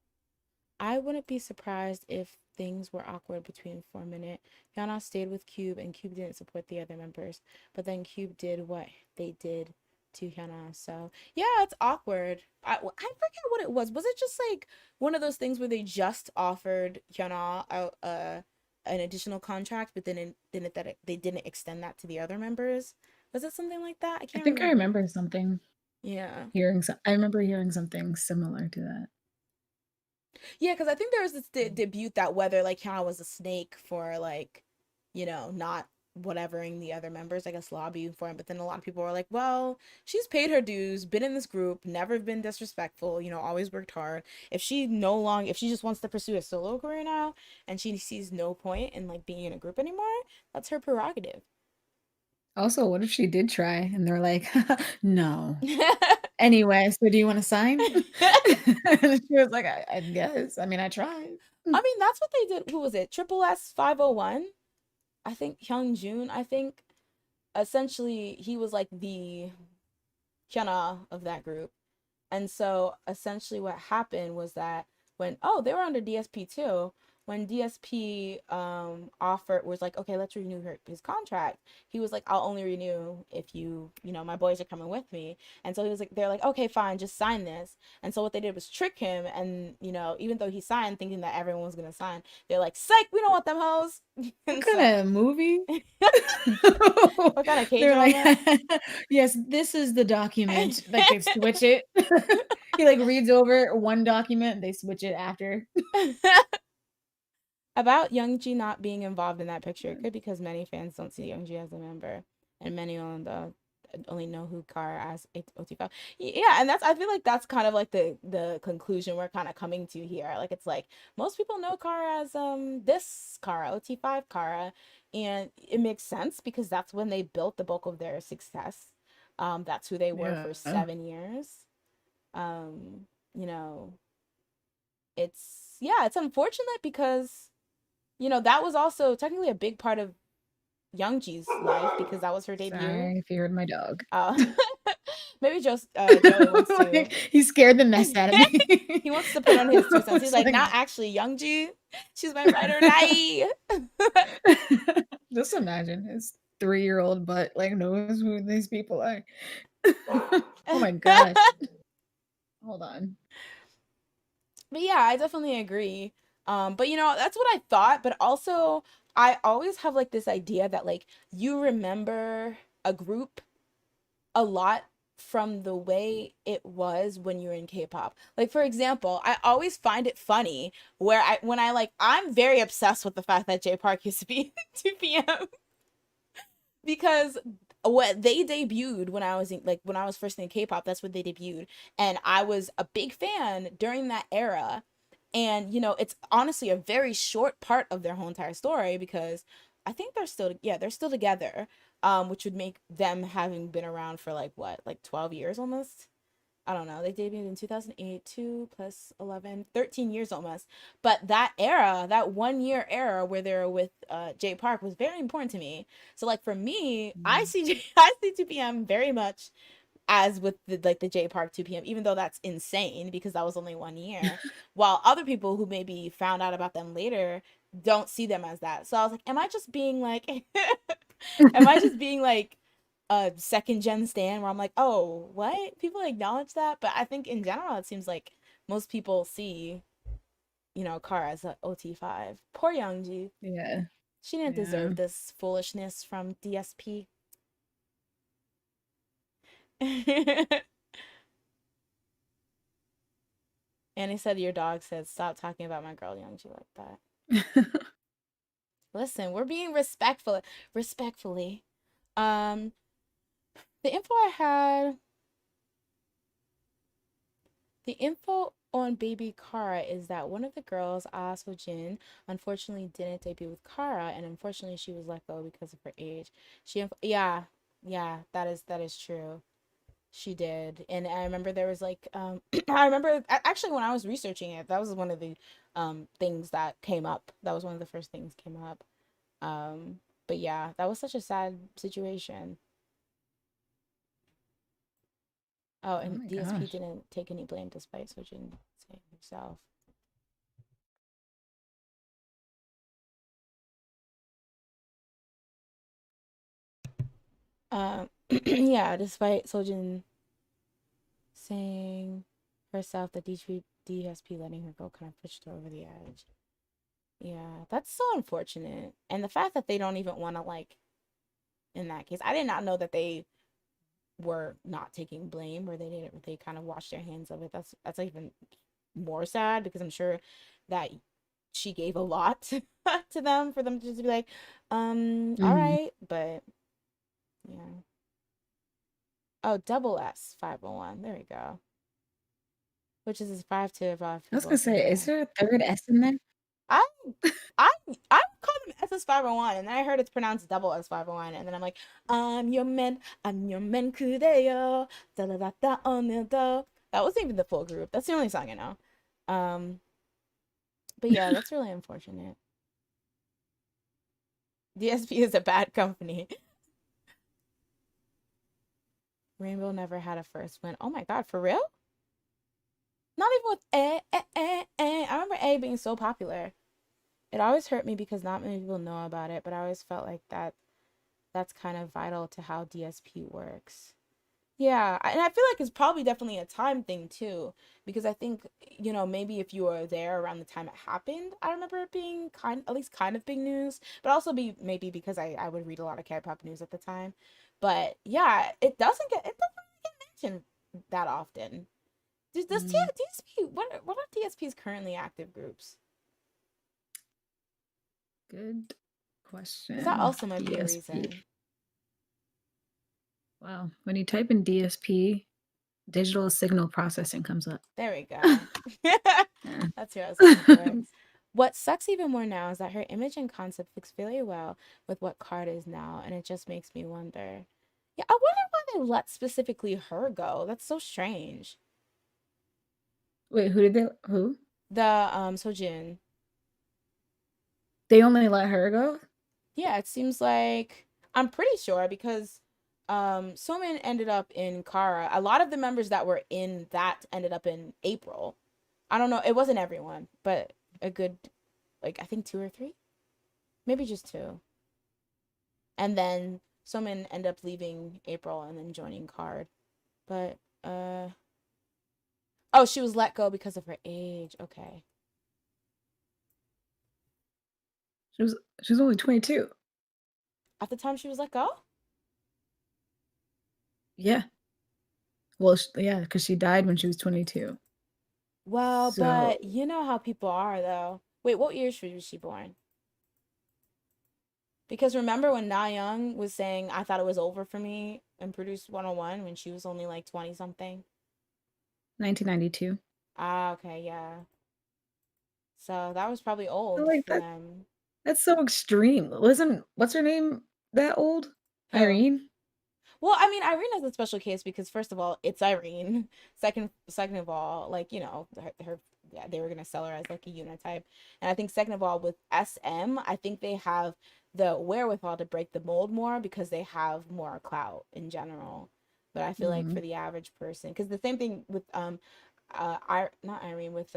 I wouldn't be surprised if things were awkward between 4 minute. Yana stayed with Cube and Cube didn't support the other members, but then Cube did what they did to Hyuna. So yeah, it's awkward. I forget what it was. Was it just like one of those things where they just offered Hyuna an additional contract, but then they didn't extend that to the other members? Was it something like that? I I can't think I remember. remember something Yeah. hearing I remember hearing something similar to that. Yeah, because I think there was this debut that whether like Hyuna was a snake for like, not whatevering the other members, I guess lobbying for him. But then a lot of people were like, well, she's paid her dues, been in this group, never been disrespectful, always worked hard. If she just wants to pursue a solo career now and she sees no point in like being in a group anymore, that's her prerogative. Also, what if she did try and they're like, no. Anyway, so do you want to sign? And she was like, I guess. I mean, I tried. I mean, that's what they did. Who was it? Triple S 501. I think Hyunjun, I think. Essentially, he was like the Hyuna of that group. And so essentially what happened was that they were under DSP too. When DSP offered was like, okay, let's renew his contract. He was like, I'll only renew if my boys are coming with me. And so he was like, they're like, okay, fine, just sign this. And so what they did was trick him. And even though he signed thinking that everyone was gonna sign, they're like, psych, we don't want them hoes. What kind of movie? What kind of They're K-drama? like, yes, this is the document. Like they switch it. He like reads over one document, they switch it after. About Youngji not being involved in that picture, it could be because many fans don't see Youngji as a member, and many only know who Kara as OT5. Yeah, and I feel like that's kind of like the conclusion we're kind of coming to here. Like it's like most people know Kara as this Kara, OT5 Kara, and it makes sense because that's when they built the bulk of their success. That's who they were for Yeah. 7 years. Um, you know, it's unfortunate because that was also technically a big part of Youngji's life because that was her debut. Sorry if you heard my dog. Maybe just Joey wants to. Like, he scared the mess out of me. He wants to put on his 2 cents. He's like, like, not actually Youngji. She's my ride or die. Just imagine his 3-year-old butt like knows who these people are. Oh my gosh. Hold on. But yeah, I definitely agree. But that's what I thought. But also, I always have like this idea that like you remember a group a lot from the way it was when you're in K-pop. Like for example, I always find it funny where I'm very obsessed with the fact that J Park used to be 2PM because what they debuted when I was when I was first in K-pop, that's what they debuted, and I was a big fan during that era. And it's honestly a very short part of their whole entire story because I think they're still together, which would make them having been around for like what, like 12 years almost. I don't know. They debuted in 2008, 2 plus 11, 13 years almost. But that era, that 1 year era where they were with Jay Park was very important to me. So like for me, I see I see 2PM very much as with the J Park 2PM, even though that's insane because that was only 1 year. While other people who maybe found out about them later don't see them as that. So I was like, am I just being like am I just being like a second gen stan where I'm like, oh, what? People acknowledge that? But I think in general it seems like most people see, Kara as a OT5. Poor Youngji. Yeah. She didn't deserve this foolishness from DSP. And he said your dog said stop talking about my girl Youngji like that. Listen, we're being respectfully. Um the info on baby Kara is that one of the girls, Jin, unfortunately didn't debut with Kara, and unfortunately she was let go because of her age. Yeah, that is true. She did. And I remember there was like I remember actually when I was researching it, that was one of the things that came up. That was one of the first things came up. But yeah, that was such a sad situation. Oh, Oh and my DSP gosh. didn't take any blame despite switching saying himself. Yeah, despite Sojin saying herself that DSP letting her go kind of pushed her over the edge. Yeah, that's so unfortunate. And the fact that they don't even want to like in that case, I did not know that they were not taking blame or they kind of washed their hands of it. That's even more sad because I'm sure that she gave a lot to them for them to just be like, all Mhm. right, but yeah. Oh, double S 501. There we go. Which is 5 to 5 I was people. gonna So say, is yeah. there a third S in there? I I I call them SS501, and then I heard it's pronounced double S501, and then I'm like, I'm your man 그대여, 달라다 오늘도. That wasn't even the full group. That's the only song I know. Um, but yeah, that's really unfortunate. DSP is a bad company. Rainbow never had a first win. Oh my god, for real? Not even with A. I remember A being so popular. It always hurt me because not many people know about it, but I always felt like that's kind of vital to how DSP works. Yeah, and I feel like it's probably definitely a time thing too, because I think, maybe if you were there around the time it happened, I remember it being at least kind of big news, but also maybe because I would read a lot of K-pop news at the time. But yeah, it doesn't get mentioned that often. Does Mm, DSP, what are DSP's currently active groups? good Because that question. also might be a DSP. reason. Wow. When you type in DSP, digital signal processing comes up. There we go. Yeah. That's who I was looking for. What sucks even more now is that her image and concept fits very well with what Card is now, and it just makes me wonder. Yeah, I wonder why they let specifically her go. That's so strange. Wait, who? The Sojin. They only let her go? Yeah, it seems like I'm pretty sure because Somin ended up in Kara. A lot of the members that were in that ended up in April. I don't know, it wasn't everyone, but a good, like, I think two or three, maybe just two. And then Somin ended up leaving April and then joining Card. But oh, she was let go because of her age. Okay. She was only 22. At the time she was let go? Yeah. Well, yeah, because she died when she was 22. Well, So but you know how people are though. Wait, what year was she born? Because remember when Na Young was saying I thought it was over for me and produced 101 when she was only like 20 something? 1992. Ah, okay, yeah. So that was probably So old like for them. that's so extreme. Wasn't what's her name that old? Who? Irene? Well, I mean, Irene is a special case because first of all, it's Irene. Second of all, like her yeah, they were gonna sell her as like a unitype, and I think second of all with SM, I think they have the wherewithal to break the mold more because they have more clout in general. But I feel like for Mm, the average person, because the same thing with I not Irene with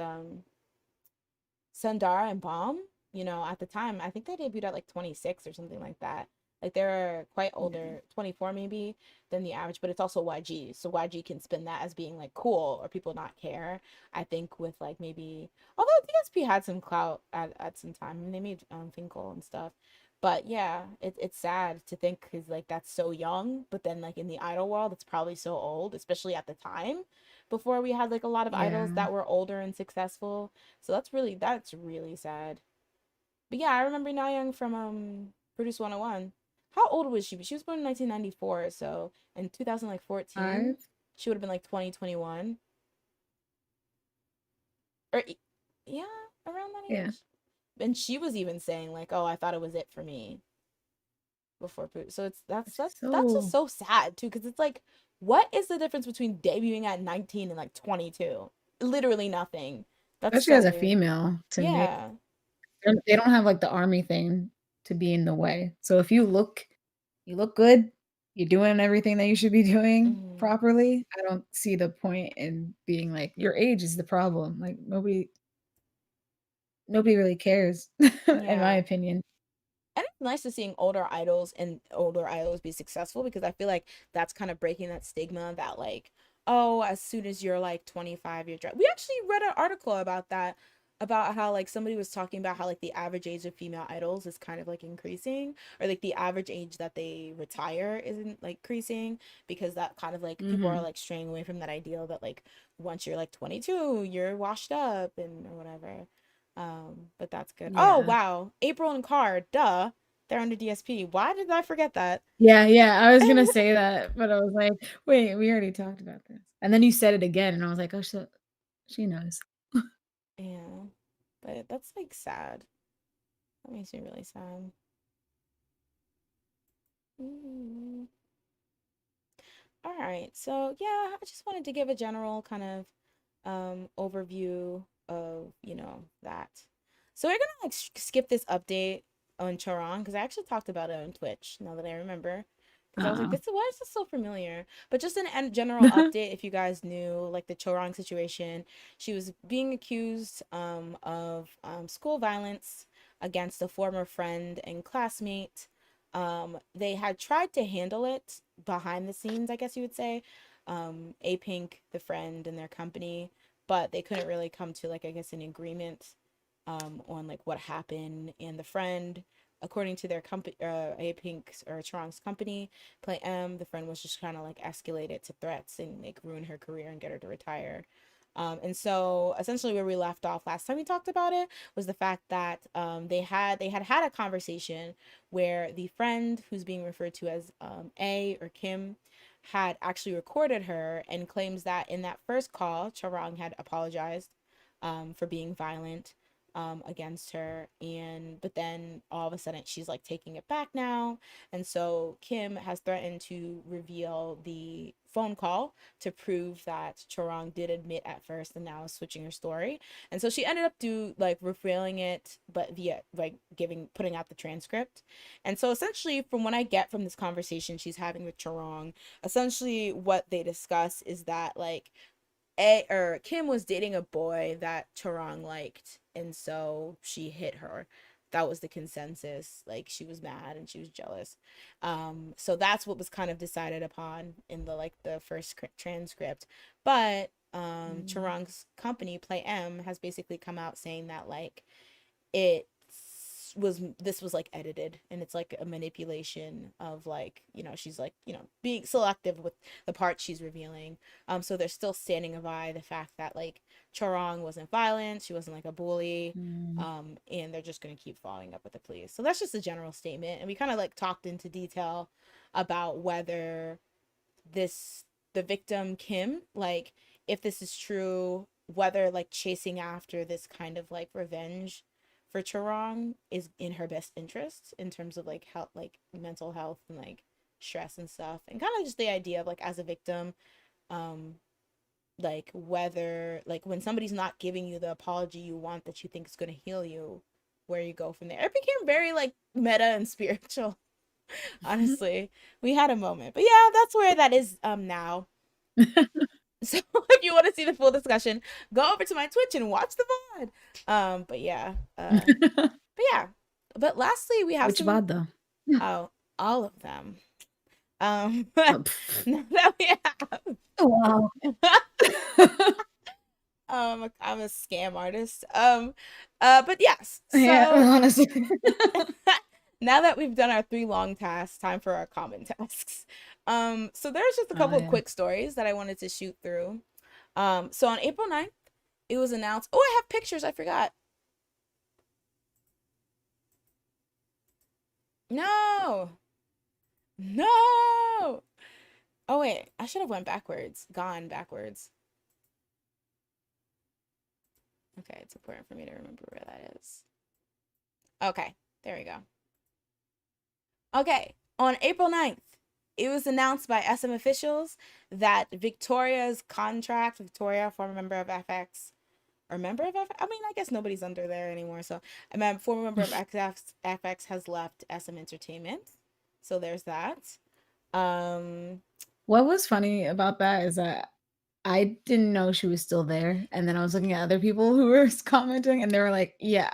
Sundara and Bomb, at the time, I think they debuted at like 26 or something like that. Like they're quite yeah. older, 24 maybe, than the average, but it's also YG. So YG can spin that as being like cool or people not care. I think with like maybe, although DSP had some clout at some time, I mean, they made Finkel and stuff. But yeah, it's sad to think because like that's so young, but then like in the idol world, it's probably so old, especially at the time before we had like a lot of idols Yeah. that were older and successful. So that's really sad. But yeah, I remember Na Young from Produce 101. How old was she? She was born in 1994, so in 2014, 5. she would have been like 2021. Or yeah, around that Yeah. age. And she was even saying like, "Oh, I thought it was it for me before Produce." So it's Which is that's just so so sad too cuz it's like what is the difference between debuting at 19 and like 22? Literally nothing. That's especially so as a weird. female to me. Yeah. They don't have like the army thing to be in the way. So if you look good, you're doing everything that you should be doing Mhm. properly. I don't see the point in being like your age is the problem. Like nobody really cares in my Yeah. opinion. And it's nice to seeing older idols and older idols be successful because I feel like that's kind of breaking that stigma that like, oh, as soon as you're like 25, you're dry. We actually read an article about that about how like somebody was talking about how like the average age of female idols is kind of like increasing, or like the average age that they retire isn't like increasing, because that kind of like people are Mm-hmm. like straying away from that ideal that like once you're like 22 you're washed up and or whatever. But that's good. Oh Yeah. wow, April and Card, duh, they're under DSP. Why did I forget that? Yeah, yeah. I was gonna say that, but I was like, wait, we already talked about this. And then you said it again, and I was like, oh, she knows. Yeah, but that's like sad. That makes me really sad. Mm. All right. So, yeah, I just wanted to give a general kind of overview of, that. So, we're gonna like skip this update on Chorong because I actually talked about it on Twitch now that I remember. Because I was like, Uh, why is this so familiar? But just an general update, if you guys knew, like the Chorong situation, she was being accused of school violence against a former friend and classmate. They had tried to handle it behind the scenes, I guess you would say. A Pink, the friend, and their company, but they couldn't really come to like I guess an agreement on like what happened. And the friend, according to their company, A Pink's or Chorong's company, Play M, the friend was just kind of like escalated to threats and like ruin her career and get her to retire. And so essentially where we left off last time we talked about it was the fact that they had a conversation where the friend who's being referred to as A or Kim had actually recorded her and claims that in that first call, Chorong had apologized for being violent against her, and but then all of a sudden she's like taking it back now. And so Kim has threatened to reveal the phone call to prove that Chorong did admit at first and now is switching her story. And so she ended up revealing it, but via like putting out the transcript. And so essentially from what I get from this conversation she's having with Chorong, essentially what they discuss is that like Kim was dating a boy that Chorong liked, and so she hit her. That was the consensus. Like she was mad and she was jealous. So that's what was kind of decided upon in the first transcript. But Chorong's company, Play M, has basically come out saying that like it this was like edited and it's like a manipulation of like she's like being selective with the parts she's revealing. So they're still standing by the fact that like Chorong wasn't violent, she wasn't like a bully. mm, And they're just going to keep following up with the police. So that's just a general statement, and we kind of like talked into detail about whether this the victim Kim, like if this is true, whether like chasing after this kind of like revenge for Chorong is in her best interest in terms of like health, like mental health and like stress and stuff, and kind of just the idea of like as a victim, um like whether like when somebody's not giving you the apology you want that you think is going to heal you, where you go from there. It became very like meta and spiritual. Honestly, we had a moment, but yeah, that's where that is now. So if you want to see the full discussion, go over to my Twitch and watch the VOD. But yeah, but yeah, but lastly, we have Which some. VOD though? Oh, all of them. Oh, Now that we have, wow. I'm a scam artist. But yes, Yeah, so honestly. now that we've done our 3 long tasks, time for our common tasks. So there's just a Oh couple of yeah. quick stories that I wanted to shoot through. So on April 9th, it was announced. Oh, I have pictures. I forgot. No, no. Oh wait, I should have went backwards. Gone backwards. Okay, it's important for me to remember where that is. Okay, there we go. Okay, on April 9th, it was announced by SM officials that Victoria's contract, Victoria, former member of FX, or member of FX, I mean, I guess nobody's under there anymore. So, a former member of FX has left SM Entertainment. So there's that. Um, What was funny about that is that I didn't know she was still there, and then I was looking at other people who were commenting, and they were like, "Yeah,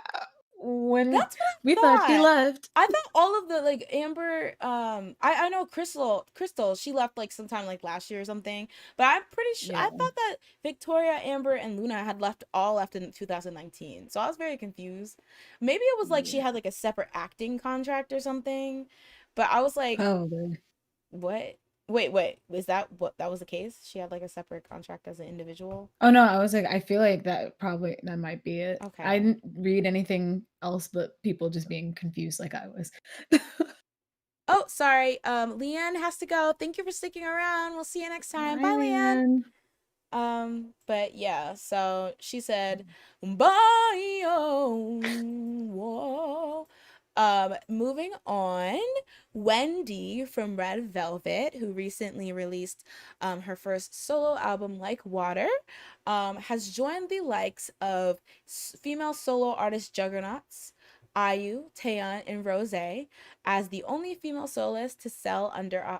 when That's what we I thought she thought. left. I thought all of the like Amber, I know Crystal, she left like sometime like last year or something. But I'm pretty sure I Yeah. thought that Victoria, Amber, and Luna had left in 2019. So I was very confused. Maybe it was like she Yeah. had like a separate acting contract or something. But I was like, Probably. what? Wait, is that what that was the case? She had like a separate contract as an individual? Oh no, I was like, I feel like that might be it. I Okay. didn't read anything else but people just being confused like I was. Oh, sorry. Leanne has to go. Thank you for sticking around. We'll see you next time. Hi, Bye, Leanne. Leanne. But yeah, so she said, bye, whoa. Moving on, Wendy from Red Velvet, who recently released her first solo album, Like Water, has joined the likes of female solo artist juggernauts IU, Taeyeon, and Rose as the only female soloist to sell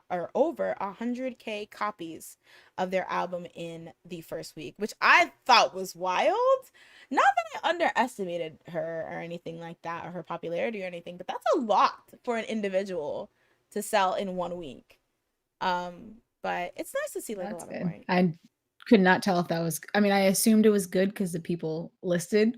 or over 100K copies of their album in the first week, which I thought was wild. Not that I underestimated her or anything like that, or her popularity or anything, but that's a lot for an individual to sell in 1 week. But it's nice to see like a That's lot of good. more. I could not tell if that was, I mean, I assumed it was good because the people listed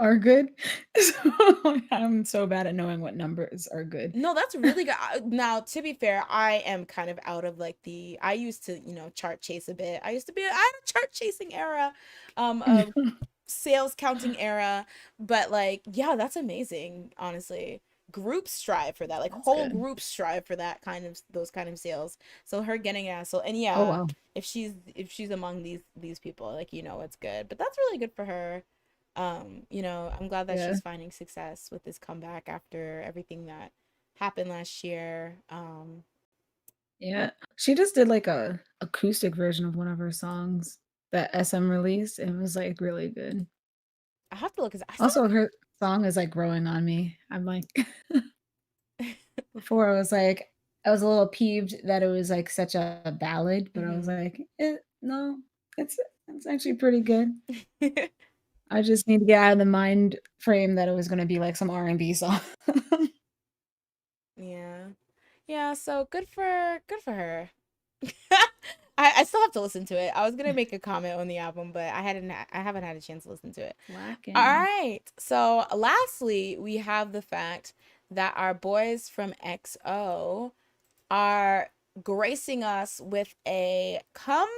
are good. So I'm so bad at knowing what numbers are good. No, that's really good. Now, to be fair, I am kind of out of like I used to, chart chase a bit. I had a chart chasing era, of sales counting era, but like, yeah, that's amazing, honestly. Groups strive for that. Like That's whole good. groups strive for that kind of those kind of sales. So her getting a so and Oh yeah, wow. if she's among these people, like it's good. But that's really good for her. I'm glad that Yeah. she's finding success with this comeback after everything that happened last year. Yeah. She just did like a acoustic version of one of her songs that SM released. It was like really good. I have to look because I still Also, her song is like growing on me. I'm like before I was a little peeved that it was like such a ballad, but I was mm-hmm. like, no, it's it's actually pretty good. I just need to get out of the mind frame that it was gonna be like some R&B song. Yeah. Yeah, so good for her. I still have to listen to it. I was gonna make a comment on the album, but I haven't had a chance to listen to it. All Slacking. right. So lastly, we have the fact that our boys from EXO are gracing us with a comeback.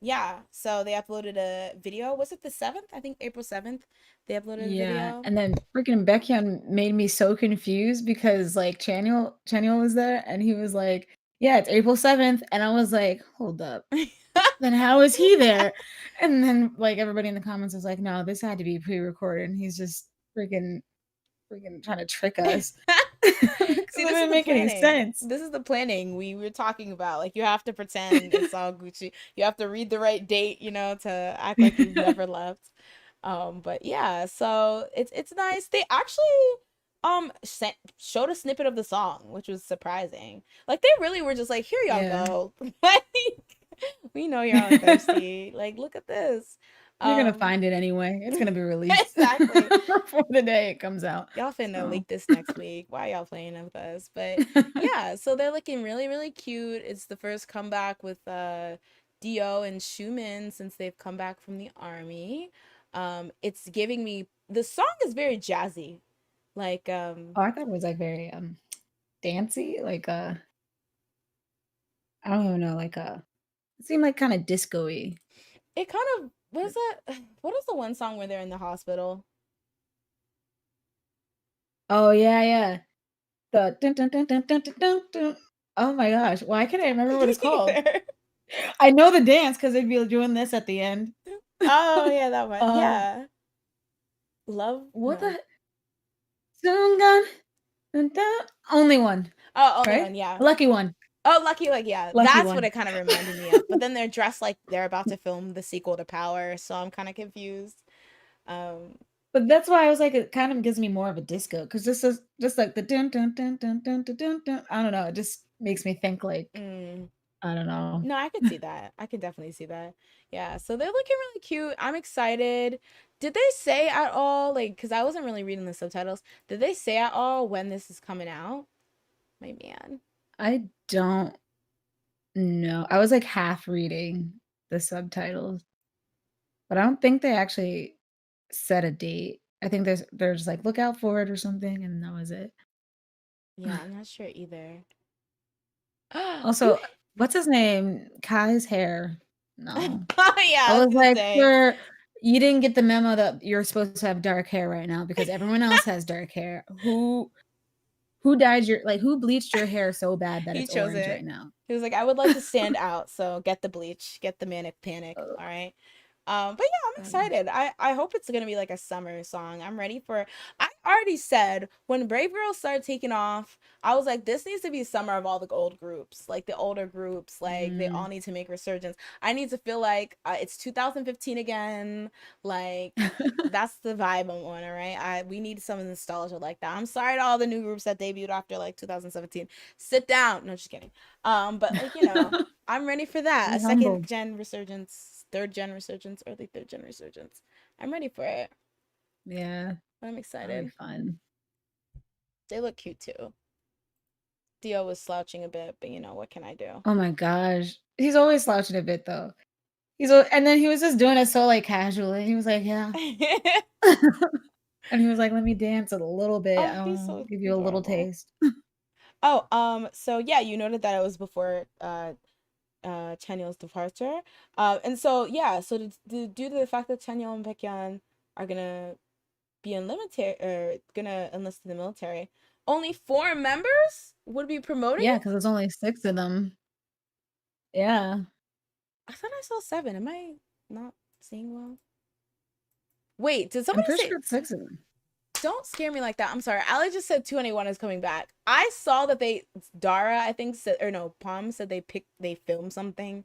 Yeah, so they uploaded a video. Was it the 7th? I think April 7th. They uploaded a Yeah, video. and then freaking Baekhyun made me so confused because, like, Chanyeol was there, and he was like, "Yeah, it's April 7th," and I was like, "Hold up, then how is he there?" And then, like, everybody in the comments was like, "No, this had to be pre-recorded, and he's just freaking trying to trick us." 'Cause See, it this is didn't the make any planning. sense. This is the planning we were talking about. Like you have to pretend it's all Gucci. You have to read the right date, to act like you've never left. But yeah, so it's nice. They actually showed a snippet of the song, which was surprising. Like they really were just like, "Here y'all Yeah. go." Like we know you're all thirsty. Like look at this. You're gonna Um find it anyway. It's gonna be released exactly. before the day it comes out, Y'all finna so leak this next week. Why y'all playing with us? But yeah, so they're looking really, really cute. It's the first comeback with Dio and Schumann since they've come back from the army. It's giving me the song is very jazzy. Like Oh, I thought it was, like, very, dancey, like, I don't even know, like, it seemed, like, kinda disco-y. it kind of what is that? What is the one song where they're in the hospital? Oh, yeah, yeah. The dun dun dun dun dun dun dun dun. Oh my gosh, why can't I remember what Me it's called? neither. I know the dance because 'cause they'd be doing this at the end. Oh yeah, that one. Um, Yeah. Love what no. the Sungun dun dun only one, Oh, only right? one, yeah. Lucky one, Oh, Lucky Like yeah, lucky that's what one. it kind of reminded me of. But then they're dressed like they're about to film the sequel to Power, so I'm kind of confused. Um, But that's why I was like, it kind of gives me more of a disco because this is just like the dun dun dun dun dun dun dun dun dun. I don't know, it just makes me think like mm. I don't know. No, I could see that. I could definitely see that. Yeah, so they're looking really cute. I'm excited. Did they say at all, like, because I wasn't really reading the subtitles, did they say at all when this is coming out? My man. I don't know. I was like half reading the subtitles, but I don't think they actually set a date. I think they're just like look out for it or something, and that was it. Yeah, I'm not sure either. Do Also, what's his name? Kai's hair. No. Oh yeah, I I was was gonna like, say. "Sir, you didn't get the memo that you're supposed to have dark hair right now because everyone else has dark hair. Who dyed your like, who bleached your hair so bad that He it's chose orange it. right now?" He was like, I would like to stand out, so get the bleach, get the manic panic. Oh, All right. But yeah, I'm God. excited. I hope it's gonna be like a summer song. I'm ready for. I already said when Brave Girls started taking off, I was like, this needs to be summer of all the old groups, like the older groups. Like they all Mm. need to make resurgence. I need to feel like it's 2015 again. Like that's the vibe I'm on. All right. We need some nostalgia like that. I'm sorry to all the new groups that debuted after like 2017. Sit down. No, just kidding. But like I'm ready for that. A Be second humble. gen resurgence, third gen resurgence, early third gen resurgence. I'm ready for it. Yeah, I'm that'll be excited. fun. They look cute too. Dio was slouching a bit, but what can I do? Oh my gosh. He's always slouching a bit though. And then he was just doing it so like casually. He was like, "Yeah." And he was like, "Let me dance a little bit. Oh, he's I'll so give you a little adorable. taste." Oh, so yeah, you noted that it was before Chanyeol's departure. And so yeah, so due to the fact that Chanyeol and Baekhyun are gonna be in military or gonna enlist in the military, only 4 members would be promoting Yeah, it? because there's only 6 of them. Yeah. I thought I saw 7. Am I not seeing well? Wait, did I'm somebody pretty say? sure it's 6 of them. Don't scare me like that. I'm sorry. Ali just said 2NE1 is coming back. I saw that Dara, I think said, or no, Palm said they filmed something.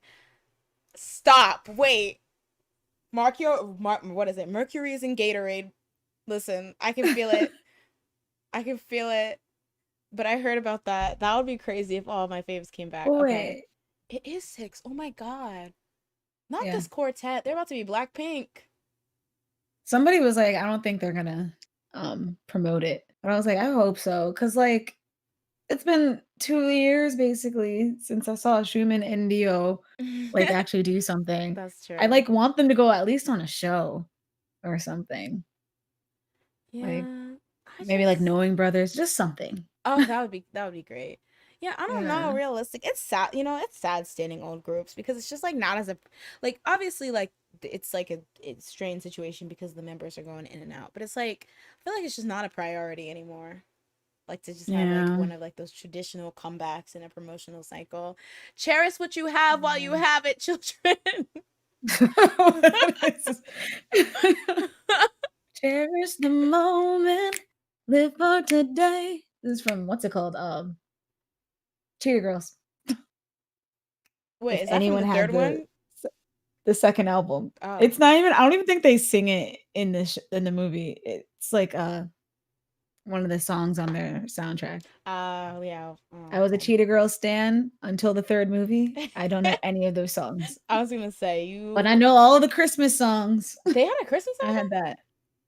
Stop. Wait. What is it? Mercury is in Gatorade. Listen, I can feel it. I can feel it. But I heard about that. That would be crazy if all of my faves came back. Oh, Okay. wait. It is 6. Oh my god. Not Yeah. this quartet. They're about to be Blackpink. Somebody was like, "I don't think they're gonna, promote it." But I was like, "I hope so," because like, it's been 2 years basically since I saw Schumann and Dio, like, actually do something. That's I, true. like, want them to go at least on a show or something. Like, Yeah. I maybe, like, just Knowing Brothers, just something. Oh, that would be great. Yeah, I don't know. Yeah. Realistic. It's sad. It's sad standing old groups because it's just like not as a like obviously like it's like it's strange situation because the members are going in and out. But it's like I feel like it's just not a priority anymore. Like to just have like Yeah. one of like those traditional comebacks in a promotional cycle. Cherish what you have while you Yeah. have it, children. What is this? Cherish the moment, live for today. This is from what's it called? Cheer Girls. Wait, If is that from anyone the had third the one? the second album. Oh. It's not even I don't even think they sing it in in the movie. It's like one of the songs on their soundtrack. Yeah. Oh, I was a okay. Cheetah Girl stan until the third movie. I don't know any of those songs. I was gonna say But I you. know all the Christmas songs. They had a Christmas I album. had that.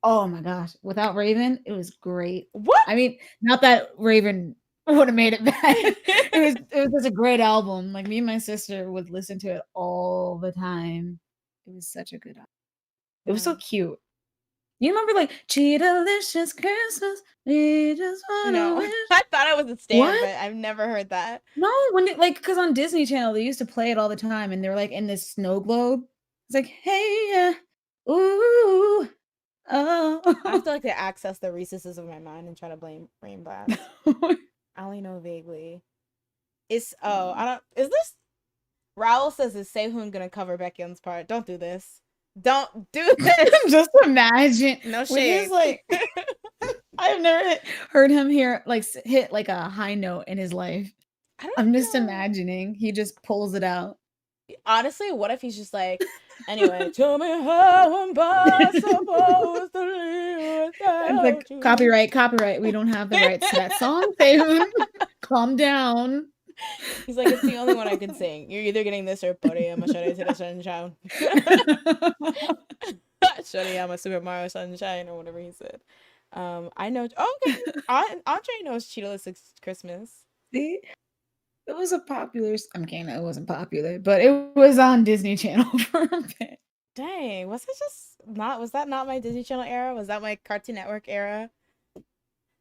Oh my gosh, Without Raven, it was great. What? I mean, not that Raven would have made it bad. It was just a great album. Like, me and my sister would listen to it all the time. It was such a good album. It was so No. cute. You remember, like, Cheetah-licious Christmas, we just wanna No. wish. I thought it was a stand, What? but I've never heard that. No, when it like, because on Disney Channel, they used to play it all the time, and they're, like, in this snow globe. It's like, "Hey, yeah, ooh, I have oh." to like to access the recesses of my mind and try to blame brain blast. I only know vaguely. I don't is this Raul says is Sehun gonna cover Baekhyun's part. Don't do this. Don't do this. Just imagine No with his, shade. like I've never heard him hit, like, a high note in his life. I don't I'm just even know. imagining he just pulls it out. Honestly, what if he's just like, anyway, tell me how am I supposed to live It's like, without you? "Copyright, copyright, we don't have the rights to that song, Sehun. Calm down." He's like, it's the only one I can sing. You're either getting this or Poreyama Shorei to the Sunshine. Shoreyama Super Mario Sunshine or whatever he said. I know. Oh, okay. Andre knows Cheetah Six Christmas. See, it was a popular. I'm kidding. It wasn't popular, but it was on Disney Channel for a bit. Dang, was it just not? Was that not my Disney Channel era? Was that my Cartoon Network era?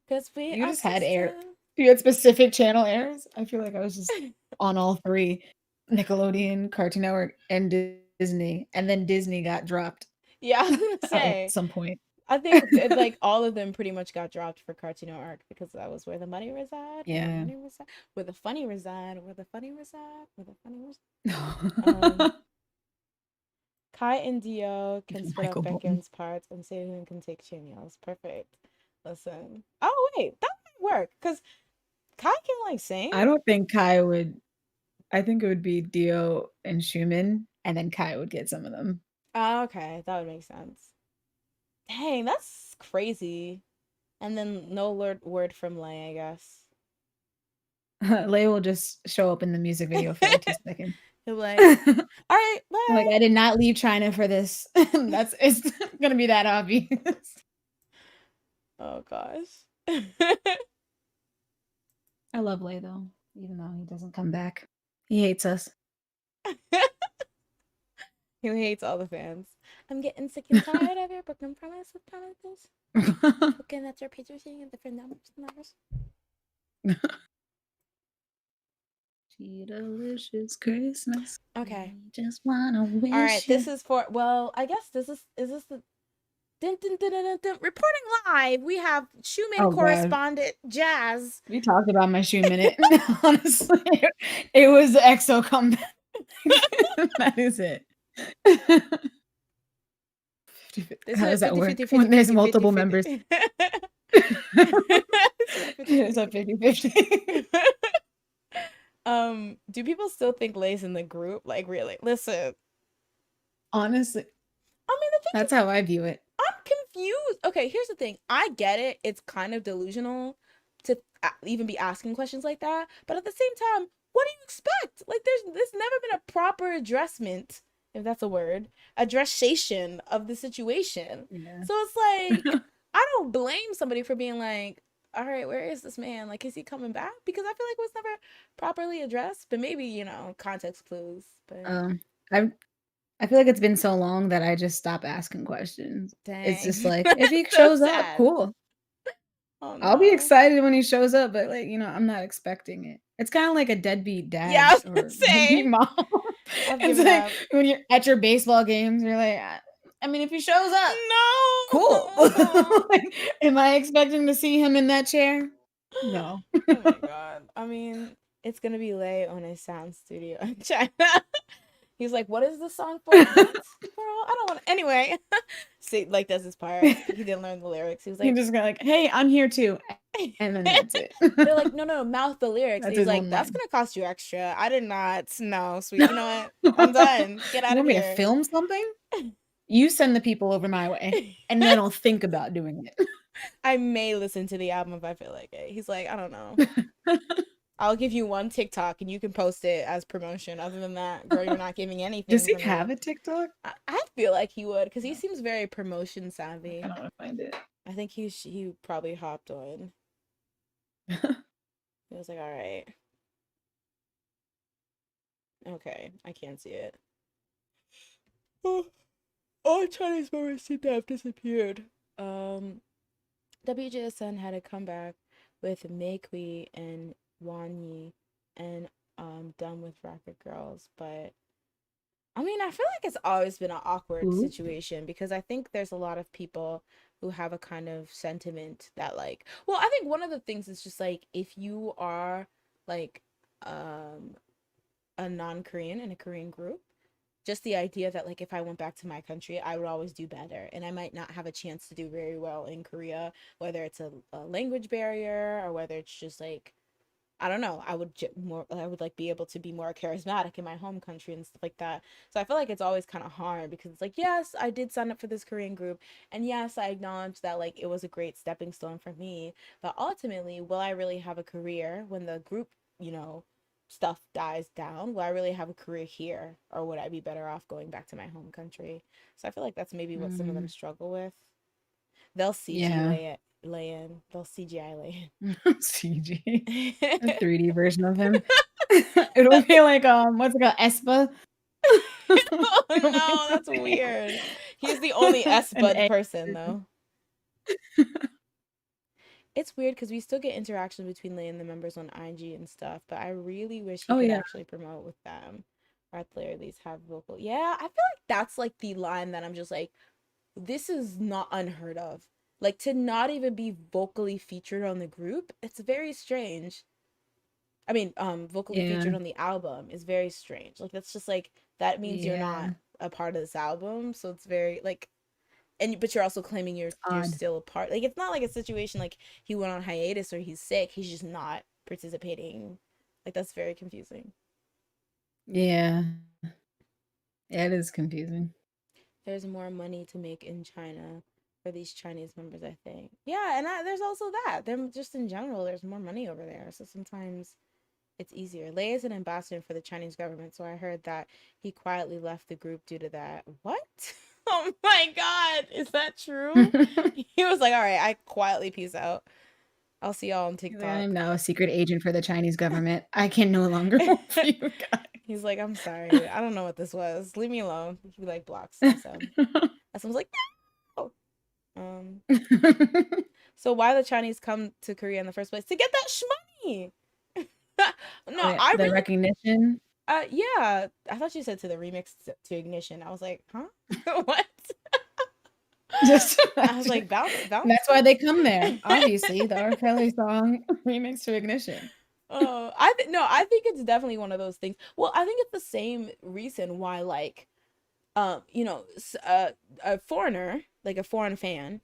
Because we You are just had air. sisters. You had specific channel errors. I feel like I was just on all three: Nickelodeon, Cartoon Network, and Disney. And then Disney got dropped Yeah, I was gonna at say. some point. I think like all of them pretty much got dropped for Cartoon Network because that was where the money reside, where the Yeah. money reside, where the funny reside, where the funny reside, where the funny reside. Kai and Dio can spit Michael up Bolton. Beckham's parts and Sehun can take Chanyeol's. Perfect. Listen. Oh wait, that might work because Kai can like sing. I don't think Kai would. I think it would be Dio and Schumann, and then Kai would get some of them. Oh, okay, that would make sense. Dang, that's crazy. And then no word from Lay, I guess. Lay will just show up in the music video for like 2 seconds. He'll be like, all right, bye. Like, I did not leave China for this. It's gonna be that obvious. Oh gosh. I love Lay though, even though he doesn't come back. He hates us. He hates all the fans. I'm getting sick and tired of your broken promise with promises. Looking at your pictures, seeing different numbers. Delicious Christmas. Okay. Just wanna wish. All right. This is for. Well, I guess this is this the. Dun, dun, dun, dun, dun. Reporting live, we have Schumann correspondent Jas. We talked about my shoe minute. Honestly, it was the EXO comeback. That is it. How does that work when there's multiple members? It's a 50-50. Do people still think Lay's in the group? Like, really? Listen. Honestly, I mean, that's how I view it. I'm confused. Okay, here's the thing. I get it. It's kind of delusional to even be asking questions like that. But at the same time, what do you expect? Like, there's never been a proper addressment, if that's a word, addressation of the situation. Yeah. So it's like, I don't blame somebody for being like, all right, where is this man? Like, is he coming back? Because I feel like it was never properly addressed. But maybe, context clues. But I feel like it's been so long that I just stop asking questions. dang. It's just like, if he shows up, cool. Oh, I'll be excited when he shows up, but like, I'm not expecting it. It's kind of like a deadbeat dad. Yeah, I was or gonna say. deadbeat mom. It's like when you're at your baseball games, you're like, I mean, if he shows up, no, cool. Like, am I expecting to see him in that chair? No. Oh my god. I mean, it's gonna be Lay on his sound studio in China. He's like, what is the song for? What? Girl, I don't want to. Anyway, see, like, that's his part. He didn't learn the lyrics. He was like, he just got like, hey, I'm here too. And then that's it. They're like, no, mouth the lyrics. He's like, that's line. gonna cost you extra. I did not. No, sweet. You know what? I'm done. Get out of here. You want me to film something? You send the people over my way, and then I'll think about doing it. I may listen to the album if I feel like it. He's like, I don't know. I'll give you one TikTok and you can post it as promotion. Other than that, girl, you're not giving anything. Does he have a TikTok? I feel like he would, because he seems very promotion savvy. I don't want to find it. I think he probably hopped on. He was like, all right. Okay, I can't see it. All Chinese members seem to have disappeared. WJSN had a comeback with Mei Kui and Wan Yi and done with Rocket Girls, but I mean, I feel like it's always been an awkward situation because I think there's a lot of people who have a kind of sentiment that like, well, I think one of the things is just like if you are like a non-Korean in a Korean group, just the idea that like if I went back to my country, I would always do better and I might not have a chance to do very well in Korea, whether it's a language barrier or whether it's just like I don't know, I would like be able to be more charismatic in my home country and stuff like that. So I feel like it's always kind of hard because it's like, yes, I did sign up for this Korean group and yes, I acknowledge that like it was a great stepping stone for me, but ultimately, will I really have a career when the group, stuff dies down, will I really have a career here, or would I be better off going back to my home country? So I feel like that's maybe what some of them Mm, struggle with. They'll CG yeah. lay in. They'll CGI lay CG. A in. 3D version of him. It'll be like what's it called? Espa. Oh It'll be no, that's like weird. He's the only S an Bud A person version. though. It's weird because we still get interaction between Lay and the members on IG and stuff, but I really wish he Oh could yeah. actually promote with them. Or at least have vocal. Yeah, I feel like that's like the line that I'm just like, this is not unheard of. Like to not even be vocally featured on the group, it's very strange. I mean, vocally Yeah. featured on the album is very strange. Like that's just like that means you're not Yeah. a part of this album, so it's very like, and but you're also claiming you're Odd. still a part. Like it's not like a situation like he went on hiatus or he's sick. He's just not participating. Like that's very confusing. Yeah. Yeah, it is confusing. There's more money to make in China for these Chinese members, I think. Yeah, and there's also that. Them just in general, there's more money over there. So sometimes it's easier. Lei is an ambassador for the Chinese government, so I heard that he quietly left the group due to that. What? Oh my god, is that true? He was like, "All right, I quietly peace out. I'll see y'all on He's like, I am TikTok." now a secret agent for the Chinese government. I can no longer work for you guys. He's like, "I'm sorry. I don't know what this was. Leave me alone." He like blocks SM. SM's like, "No." Um so why the Chinese come to Korea in the first place? To get that shmoney. No, Oh, yeah. I The really recognition. yeah. I thought you said to the remix to Ignition. I was like, huh? What? Just I was imagine. like, bounce, And bounce. that's why they come there. Obviously, the R. Kelly song remix to Ignition. Oh, no, I think it's definitely one of those things. Well, I think it's the same reason why, like, a foreigner, like a foreign fan,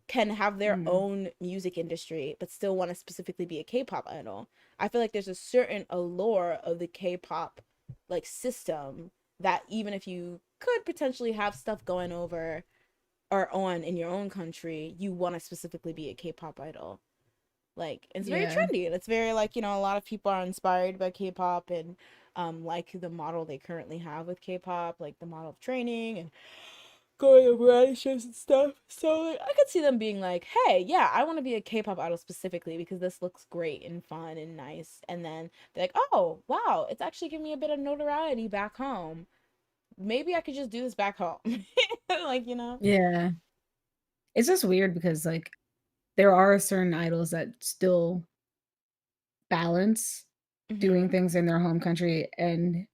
can have their Mm. own music industry, but still want to specifically be a K-pop idol. I feel like there's a certain allure of the K-pop like system that even if you could potentially have stuff going over or on in your own country, you want to specifically be a K-pop idol. Like it's very Yeah. trendy and it's very like, a lot of people are inspired by K-pop and like the model they currently have with K-pop, like the model of training and going on reality shows and stuff. So like, I could see them being like, "Hey, yeah, I want to be a K-pop idol specifically because this looks great and fun and nice." And then they're like, "Oh, wow, it's actually giving me a bit of notoriety back home. Maybe I could just do this back home." Like, Yeah. It's just weird because like there are certain idols that still balance doing Mhm. things in their home country and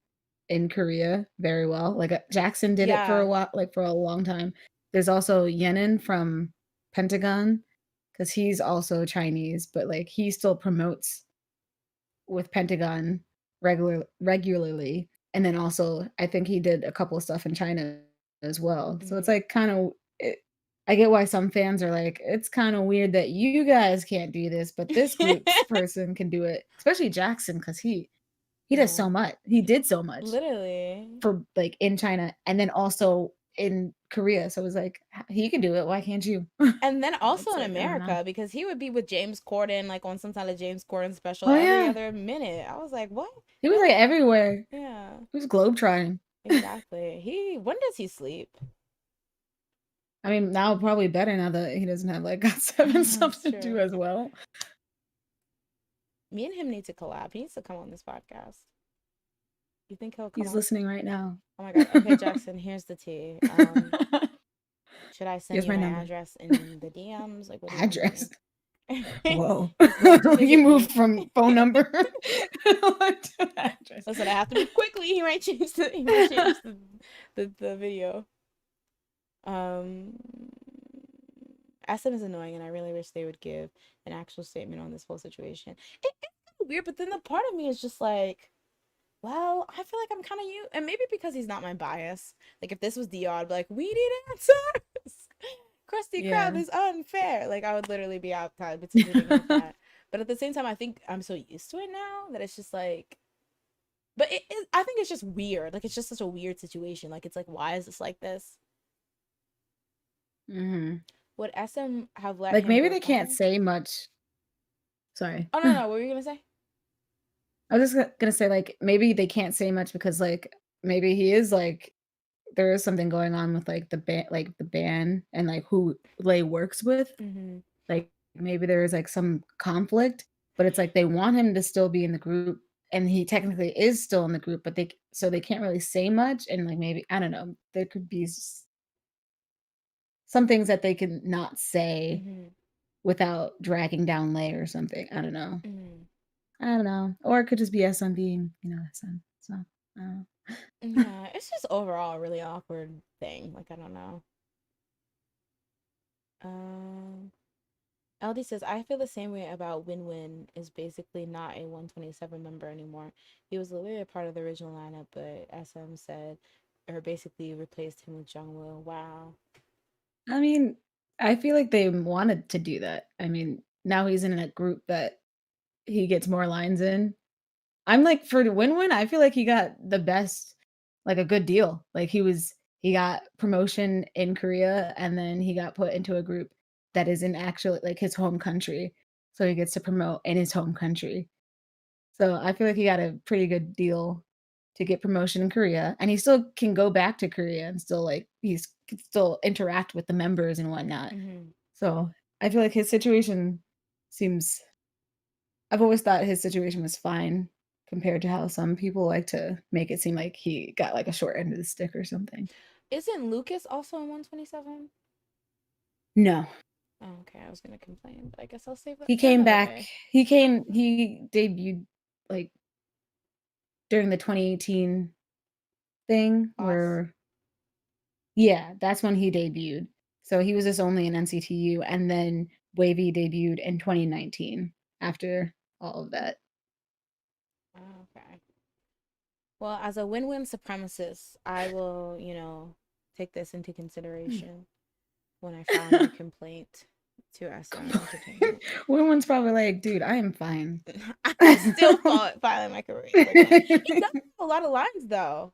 in Korea very well. Like Jackson did it for a Yeah. while, like for a long time. There's also Yenin from Pentagon because he's also Chinese, but like he still promotes with Pentagon regularly. And then also I think he did a couple of stuff in China as well. So it's Mhm. like kind of I get why some fans are like, it's kind of weird that you guys can't do this, but this group's person can do it, especially Jackson, because he does Yeah. so much. He did so much Literally. for like in China and then also in Korea. So it was like he can do it. Why can't you? And then also It's in like I don't know. America, because he would be with James Corden, like on some kind of James Corden special Oh every yeah, other minute. I was like, what? he was like No. everywhere. Yeah, He was globetrotting. exactly. When does he sleep? I mean, now probably better now that he doesn't have like got seven stuff That's to do true. as well. Me and him need to collab. He needs to come on this podcast. You think he'll come He's on? listening right now. Oh my God. Okay, Jackson, here's the tea. Should I send Here's you my my number. address in the DMs? Like, what do you want to Address. do? Whoa. He's going to You visit moved me. from phone number to address. Listen, I have to move quickly. He might change the video. Um, SM is annoying, and I really wish they would give an actual statement on this whole situation. It's weird, but then the part of me is just like, well, I feel like I'm kind of you, and maybe because he's not my bias. Like if this was Dior, I'd be like, we need answers. Krusty Krab Yeah. is unfair. Like I would literally be outside participating with that. But at the same time, I think I'm so used to it now that it's just like, but I think it's just weird. Like it's just such a weird situation. Like it's like, why is this like this? hmm Would SM have let Like him maybe go they can't far? say much. Sorry. Oh no, no, what were you gonna say? I was just gonna say, like, maybe they can't say much because, like, maybe he is, like there is something going on with, like, the band and, like, who Lay works with. Mm-hmm. Like, maybe there is, like, some conflict, but it's like they want him to still be in the group, and he technically is still in the group, but they can't really say much, and, like, maybe I don't know, there could be some things that they can not say Mm-hmm. without dragging down Lay or something. I don't know. Mm-hmm. I don't know. Or it could just be SM being, SM. So, I don't know. Yeah, it's just overall a really awkward thing. Like, I don't know. Um, LD says, I feel the same way about Win Win is basically not a 127 member anymore. He was literally a part of the original lineup, but SM said, or basically replaced him with Jungwoo. Wow. I mean, I feel like they wanted to do that. I mean, now he's in a group that he gets more lines in. I'm like, for the win-win, I feel like he got the best, like a good deal. Like he got promotion in Korea and then he got put into a group that is in actually like his home country. So he gets to promote in his home country. So I feel like he got a pretty good deal to get promotion in Korea. And he still can go back to Korea and still like he's can still interact with the members and whatnot. Mm-hmm. So I feel like his situation seems I've always thought his situation was fine compared to how some people like to make it seem like he got, like, a short end of the stick or something. Isn't Lucas also in 127? No. Oh, okay, I was gonna complain, but I guess I'll save that He for came another back day. he debuted, like, during the 2018 thing Boss. where yeah, that's when he debuted. So he was just only in NCTU, and then Wavy debuted in 2019 after all of that. Oh, okay. Well, as a win-win supremacist, I will, take this into consideration when I file my complaint to SM Entertainment. Women's probably like, "Dude, I am fine." I'm still filing my complaint. He does have a lot of lines, though.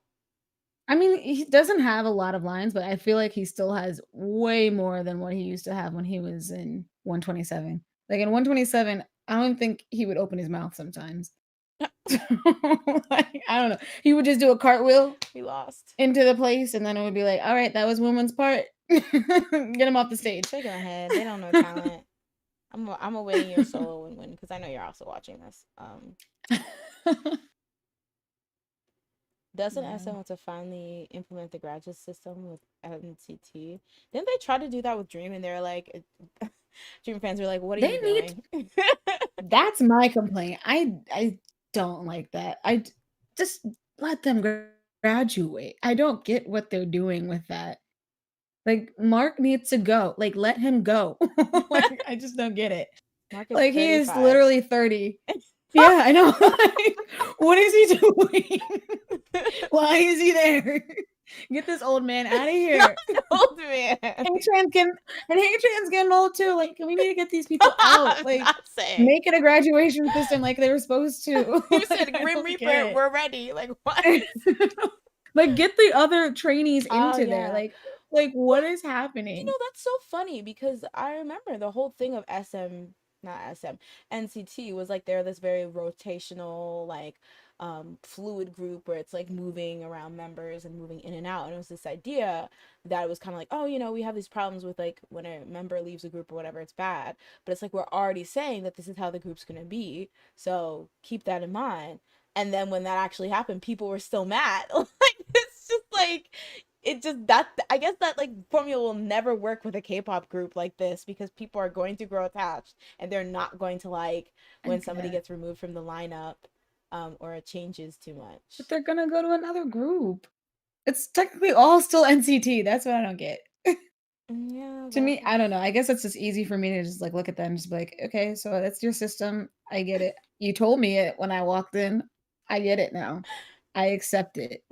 I mean, he doesn't have a lot of lines, but I feel like he still has way more than what he used to have when he was in 127. Like, in 127, I don't think he would open his mouth sometimes. Like, I don't know. He would just do a cartwheel We lost. into the place, and then it would be like, "All right, that was woman's part. Get him off the stage." Shake my head. They don't know talent. I'm awaiting your solo win-win because I know you're also watching this. Doesn't Yeah. SM want to finally implement the graduate system with NCT? Didn't they try to do that with Dream and they're like, Dream fans were like, what are They you need doing? That's my complaint. I don't like that. Just let them graduate. I don't get what they're doing with that. Like, Mark needs to go. Like, let him go. Like, I just don't get it. Mark is Like, he is 35. literally 30. Yeah, I know. Like, what is he doing? Why is he there? Get this old man out of Not here. an old man. Hatran's getting old too. Like, we need to get these people out. I'm Like, not saying. make it a graduation system like they were supposed to. You said Like, I Grim don't get Reaper, it. we're ready. Like, what? Like, get the other trainees Oh, into there. yeah. Like, Well, what is happening? that's so funny because I remember the whole thing of not SM, NCT was like they're this very rotational, like fluid group where it's like moving around members and moving in and out. And it was this idea that it was kind of like, oh, we have these problems with like when a member leaves a group or whatever, it's bad. But it's like we're already saying that this is how the group's gonna be. So keep that in mind. And then when that actually happened, people were still mad. Like it's just like it just that I guess that like formula will never work with a K-pop group like this because people are going to grow attached and they're not going to like when somebody Okay. gets removed from the lineup or it changes too But much. they're gonna go to another group. It's technically all still NCT. That's what I don't get. Yeah, To but me, I don't know. I guess it's just easy for me to just like look at them and just be like, okay, so that's your system. I get it. You told me it when I walked in. I get it now. I accept it.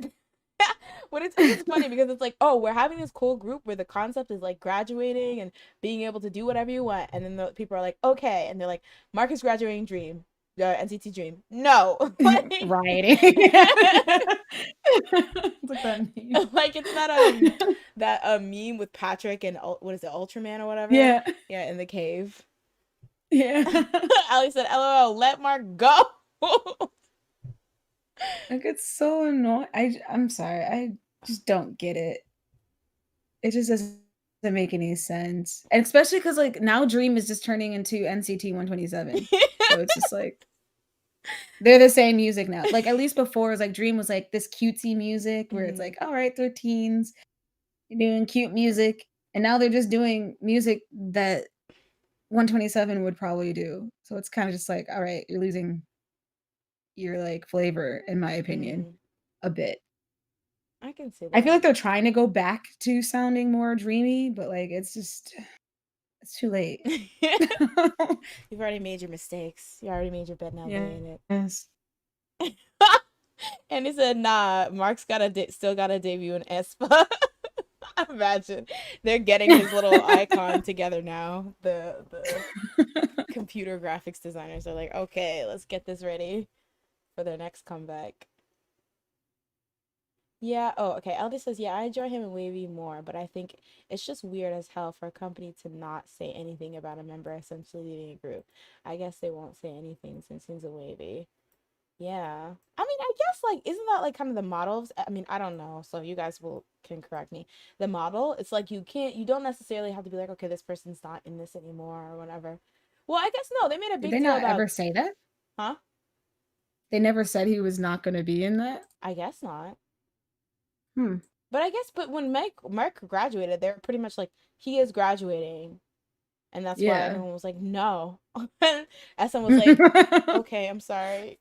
but it's just funny because it's like, oh, we're having this cool group where the concept is like graduating and being able to do whatever you want, and then the people are like, okay, and they're like, Marcus graduating Dream, NCT Dream, no, like, Rioting. It's like that meme. like it's that meme with Patrick and what is it, Ultraman or whatever, Yeah. yeah, in the cave. Yeah. Ali said, "LOL, let Mark go." Like, it's so annoying. I'm sorry, I just don't get it. It just doesn't make any sense, and especially because like, now Dream is just turning into NCT 127, so it's just like they're the same music now. Like, at least before, it was like Dream was, like, this cutesy music where it's Mhm. like, "Alright, they're teens, doing cute music," and now they're just doing music that 127 would probably do. So it's kinda just like, "Alright, you're losing your, like, flavor," in my opinion, Mm, a bit. I can see I feel like that. they're trying to go back to sounding more dreamy, but, like, it's just it's too late. You've already made your mistakes. You already made your bed, now lay in it. Yes. And he said, "Nah, Mark's still got to debut in aespa." Imagine they're getting his little icon together now. The computer graphics designers are like, "Okay, let's get this ready for their next comeback." Yeah. Oh, okay. Eldest says, "Yeah, I enjoy him and Wavy more, but I think it's just weird as hell for a company to not say anything about a member essentially leading a group. I guess they won't say anything since he's a Wavy." Yeah. I mean, I guess like isn't that like kind of the model of, I mean, I don't know, so you guys will can correct me. The model, it's like you don't necessarily have to be like, okay, this person's not in this anymore or whatever. Well, I guess no, they made a Did big they deal not about, ever say that? huh? They never said he was not gonna be in that? I guess not. Hmm. But I guess but when Mark graduated, they were pretty much like he is graduating. And that's why Yeah. everyone was like, "No." And someone was like, "Okay, I'm sorry."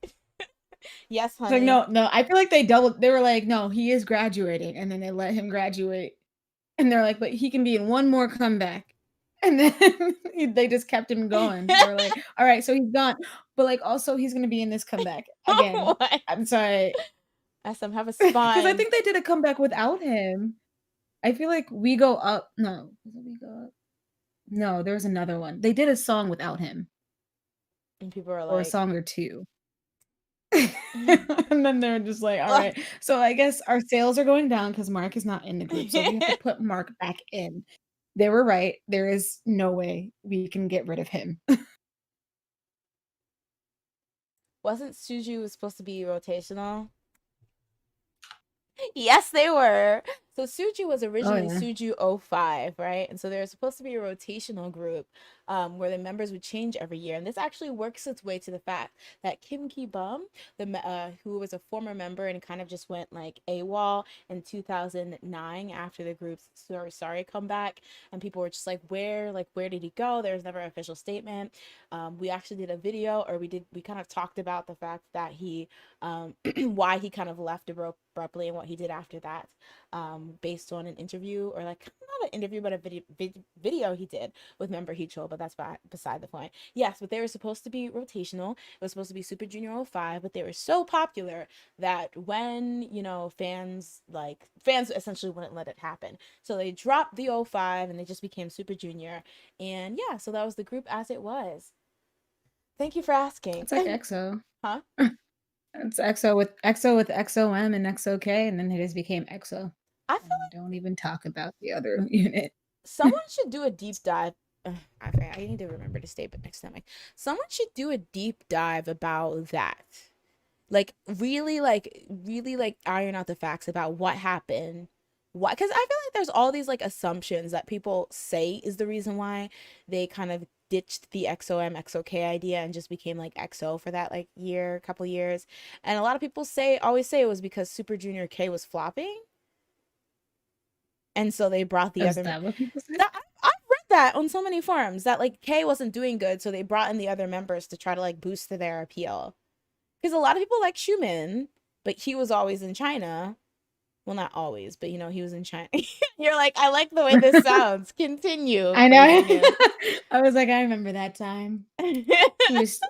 Yes, It's like, honey. "No, no," I feel like they were like, "No, he is graduating," and then they let him graduate, and they're like, "But he can be in one more comeback." And then they just kept him going. They were like, "Alright, so he's gone, but, like, also he's gonna be in this comeback again." What? I'm sorry, SM, have a because I spine. think they did a comeback without him. I feel like We Go Up no, was it We Go Up? No, there was another one. They did a song without him, And people are or a like, song or 2. And then they're just like, "Alright, so I guess our sales are going down because Mark is not in the group, so we have to put Mark back in." They were right, there is no way we can get rid of him. wasn't Suju was supposed to be rotational? Yes, they were. So Suju was Oh, originally yeah. Suju 05, right? And so they were supposed to be a rotational group where the members would change every year. And this actually works its way to the fact that Kim Ki Bum, who was a former member and kind of just went like AWOL in 2009 after the group's Sorry comeback, and people were just like, where did he go? There was never an official statement. We actually did a video, or we kind of talked about the fact that why he kind of left abruptly and what he did after that, based on an interview, or like not an interview, but a video he did with member Hicho, but that's beside the point. Yes, but they were supposed to be rotational. It was supposed to be Super Junior 05, but they were so popular that when, fans essentially wouldn't let it happen. So they dropped the 05 and they just became Super Junior. And yeah, so that was the group as it was. Thank you for asking. It's like EXO. Huh? It's EXO with XOM and XOK, and then they just became EXO, I feel and don't even talk about the other unit. someone should do a deep dive. I need to remember to stay next time. Someone should do a deep dive about that. Really, like iron out the facts about what happened. Why? Because I feel like there's all these like assumptions that people say is the reason why they kind of ditched the XOM XOK idea and just became like EXO for that like couple years. And a lot of people always say it was because Super Junior K was flopping, and so they brought the Is other. that what people say? I've read that on so many forums that like K wasn't doing good, so they brought in the other members to try to like boost their appeal. Because a lot of people like Schumann, but he was always in China. Well, not always, but he was in China. You're like, I like the way this sounds. Continue, I know. praising him. I was like, "I remember that time." He was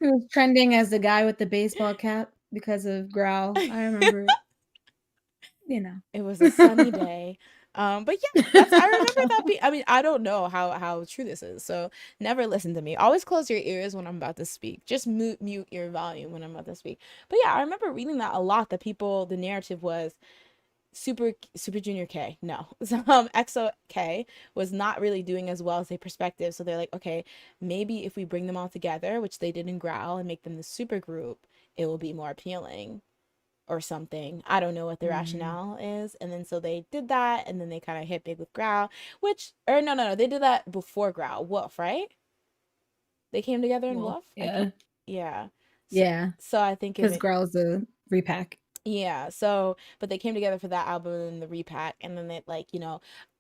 he was trending as the guy with the baseball cap because of Growl. I remember it, you know. It was a sunny day. But yeah, I remember that I mean, I don't know how true this is. So never listen to me. Always close your ears when I'm about to speak. Just mute your volume when I'm about to speak. But yeah, I remember reading that a lot, that the narrative was Super Junior K. No. EXO K was not really doing as well as a perspective. So they're like, okay, maybe if we bring them all together, which they did in Growl, and make them the super group, it will be more appealing. or something. I don't know what the Mm. rationale is. And then so they did that, and then they kind of hit big with Growl, which, or no, they did that before Growl. Wolf, right? They came together in Well, Wolf. I can't. yeah. Yeah. So, Yeah. so I think Because Growl's a repack. yeah. So, but they came together for that album and the repack, and then they like,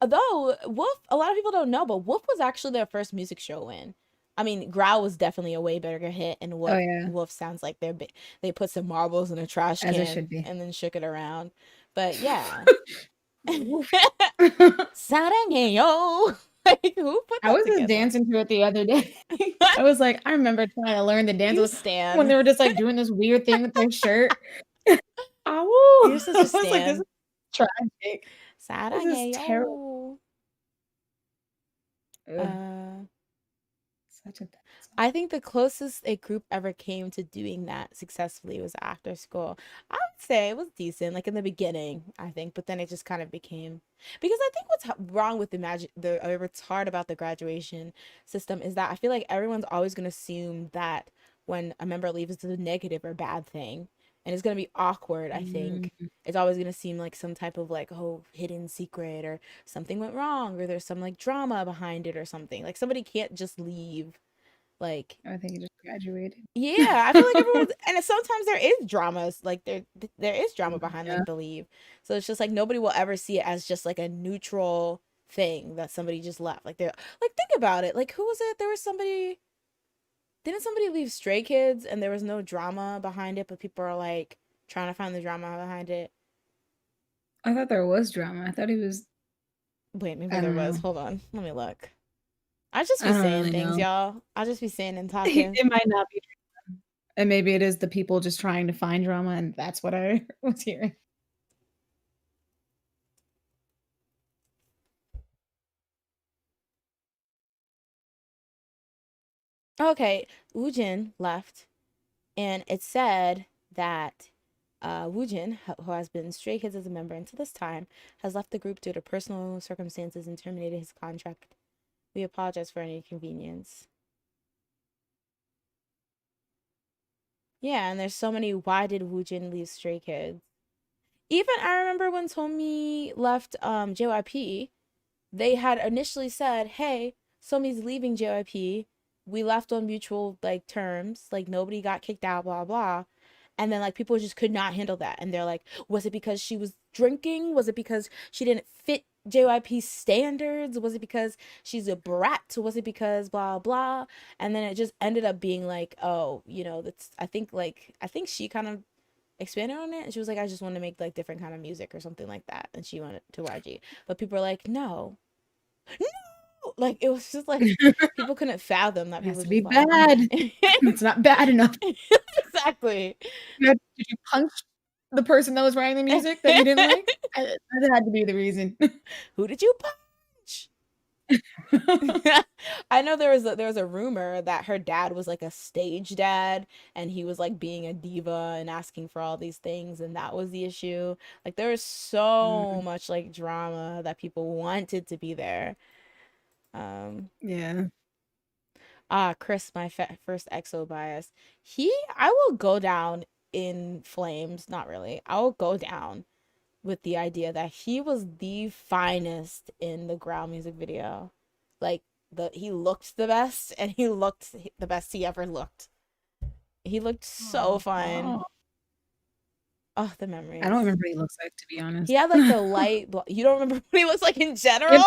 although Wolf, a lot of people don't know, but Wolf was actually their first music show win. I mean, Growl was definitely a way better hit, and Oh Wolf yeah. Wolf sounds like they put some marbles in a trash As it can should be. and then shook it around. But yeah. Oof. 사랑해요. Like, who put I that was just together? dancing to it the other day. I was like, I remember trying to learn the dance You when they stan. were just like doing this weird thing with their shirt. Oh, You're such a I was like, this is stan. tragic. This is terrible. 사랑해요. Ugh, Uh, such a bad song. I think the closest a group ever came to doing that successfully was After School. I would say it was decent, like in the beginning, I think, but then it just kind of became, because I think what's wrong with or what's hard about the graduation system is that I feel like everyone's always going to assume that when a member leaves, it's a negative or bad thing, and it's going to be awkward. I think Mm, it's always going to seem like some type of like, oh, hidden secret, or something went wrong, or there's some like drama behind it or something. Like somebody can't just leave, like, I think he just graduated. yeah, I feel like everyone's, and sometimes there is dramas, like there is drama behind Yeah, like the leave. So it's just like nobody will ever see it as just like a neutral thing that somebody just left. Like they're like, think about it. Like, who was it? There was somebody, didn't somebody leave Stray Kids and there was no drama behind it, but people are like trying to find the drama behind it. I thought there was drama. I thought he was. Wait, maybe I there don't was. know. Hold on. Let me look. I just I be don't saying really things, know. y'all. I'll just be saying and talking. It might not be, and maybe it is the people just trying to find drama, and that's what I was hearing. Okay, Woojin left, and it said that Woojin, who has been Stray Kids as a member until this time, has left the group due to personal circumstances and terminated his contract. We apologize for any inconvenience. Yeah, and there's so many why did Woojin leave Stray Kids? Even I remember when Tommy left JYP, they had initially said, "Hey, Somi's leaving JYP. We left on mutual like terms. Like nobody got kicked out, blah blah." And then like people just could not handle that, and they're like, "Was it because she was drinking? Was it because she didn't fit JYP's standards? Was it because she's a brat? Was it because blah blah?" And then it just ended up being like, "Oh, that's." I think she kind of expanded on it, and she was like, "I just want to make like different kind of music or something like that," and she went to YG. But people are like, "No, no!" Like it was just like people couldn't fathom that It has people to be just left. bad. It's not bad enough. Exactly. Did you punch the person that was writing the music that you didn't like? That had to be the reason. Who did you punch? I know there was a rumor that her dad was like a stage dad, and he was like being a diva and asking for all these things, and that was the issue. Like there was so Mm, much like drama that people wanted to be there. Um yeah. Chris, my first EXO bias. I will go down in flames. Not really. I will go down with the idea that he was the finest in the Growl music video. Like he looked the best, and he looked the best he ever looked. He looked so Oh, fine. wow. Oh, the I don't memories. remember what he looks like, to be He honest. had like the light. You don't remember what he looks like in general, Yep.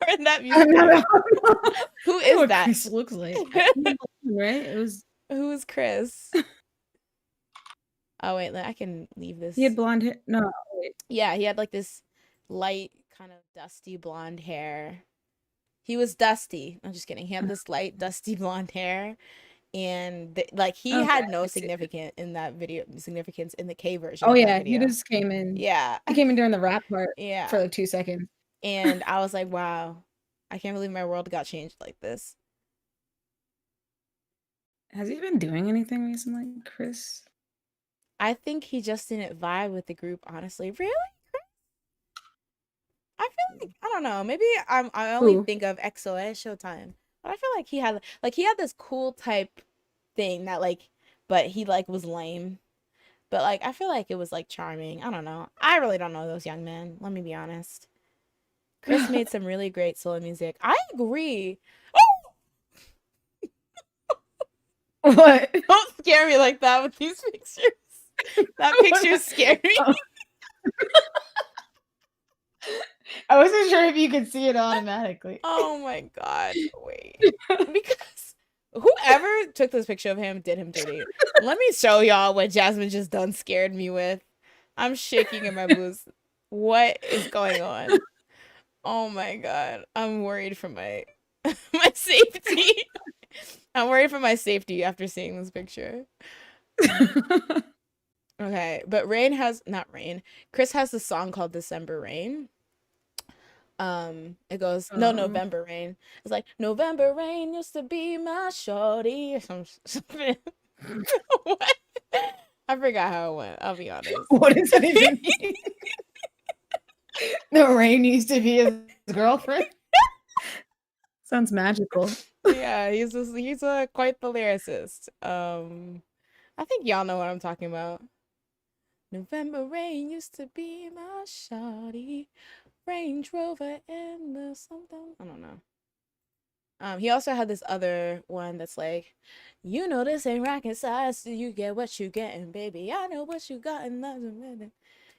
or in that I music don't video? know. Who I know is what that? Chris looks like. Right? It was. Who is Chris? Oh wait, I can leave He had this. blonde hair. No, wait. Yeah, he had like this light, kind of dusty blonde hair. He was dusty. I'm just kidding. He had this light, dusty blonde hair, and like he Okay, had I no see it. significance in the K version Oh of that yeah, he video. just came in. Yeah, He came in during the rap part for yeah. like 2 seconds. And I was like, wow, I can't believe my world got changed like this. Has he been doing anything recently, Chris? I think he just didn't vibe with the group, honestly. Really? I feel like I don't know. Maybe I only Who? think of EXO as Showtime, but I feel like he had this cool type thing that like, but he like was lame. But like I feel like it was like charming. I don't know. I really don't know those young men. Let me be honest. Chris made some really great solo music. I agree. What? Don't scare me like that with these pictures. That picture's scary. Oh. I wasn't sure if you could see it automatically. Oh my god. Wait. Because whoever took this picture of him did him dirty. Let me show y'all what Jasmine just done scared me with. I'm shaking in my boots. What is going on? Oh my god. I'm worried for my my safety. I'm worried for my safety after seeing this picture. Okay, but Chris has a song called December Rain. It goes, no, November Rain. It's like, November Rain used to be my shorty, or something. What? I forgot how it went, I'll be honest. What does that even mean? The rain used to be his girlfriend? Sounds magical. Yeah, he's quite the lyricist. I think y'all know what I'm talking about. November rain used to be my shawty, Range Rover and the something. I don't know. He also had this other one that's like, you know this ain't rocket science, so you get what you getting, baby. I know what you got and that's a minute.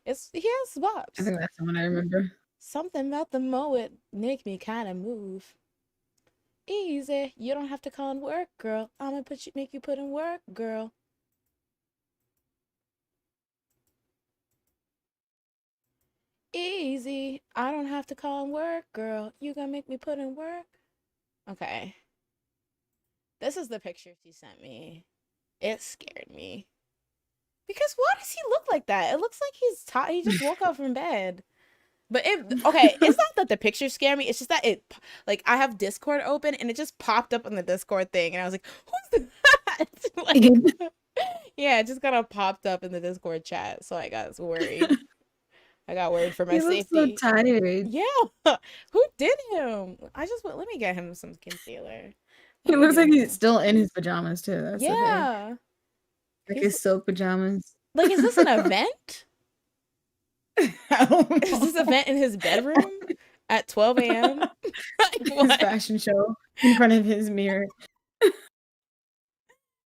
He has bops. I think that's the one I remember. Something about the Moet make me kind of move. Easy, you don't have to call and work, girl. I'ma make you put in work, girl. Easy, I don't have to call and work, girl. You gonna make me put in work? Okay. This is the picture she sent me. It scared me. Because why does he look like that? It looks like he's he just woke up from bed. But it's not that the pictures scare me. It's just that like, I have Discord open and it just popped up on the Discord thing. And I was like, who's that? Like, yeah, it just kind of popped up in the Discord chat. So I got worried. I got worried for my safety. He looks so tired. Yeah. Who did him? Let me get him some concealer. He looks like he's still in his pajamas too. That's yeah. Like his silk pajamas. Like, is this an event? I don't know. Is this event in his bedroom at 12 a.m.? His fashion show in front of his mirror.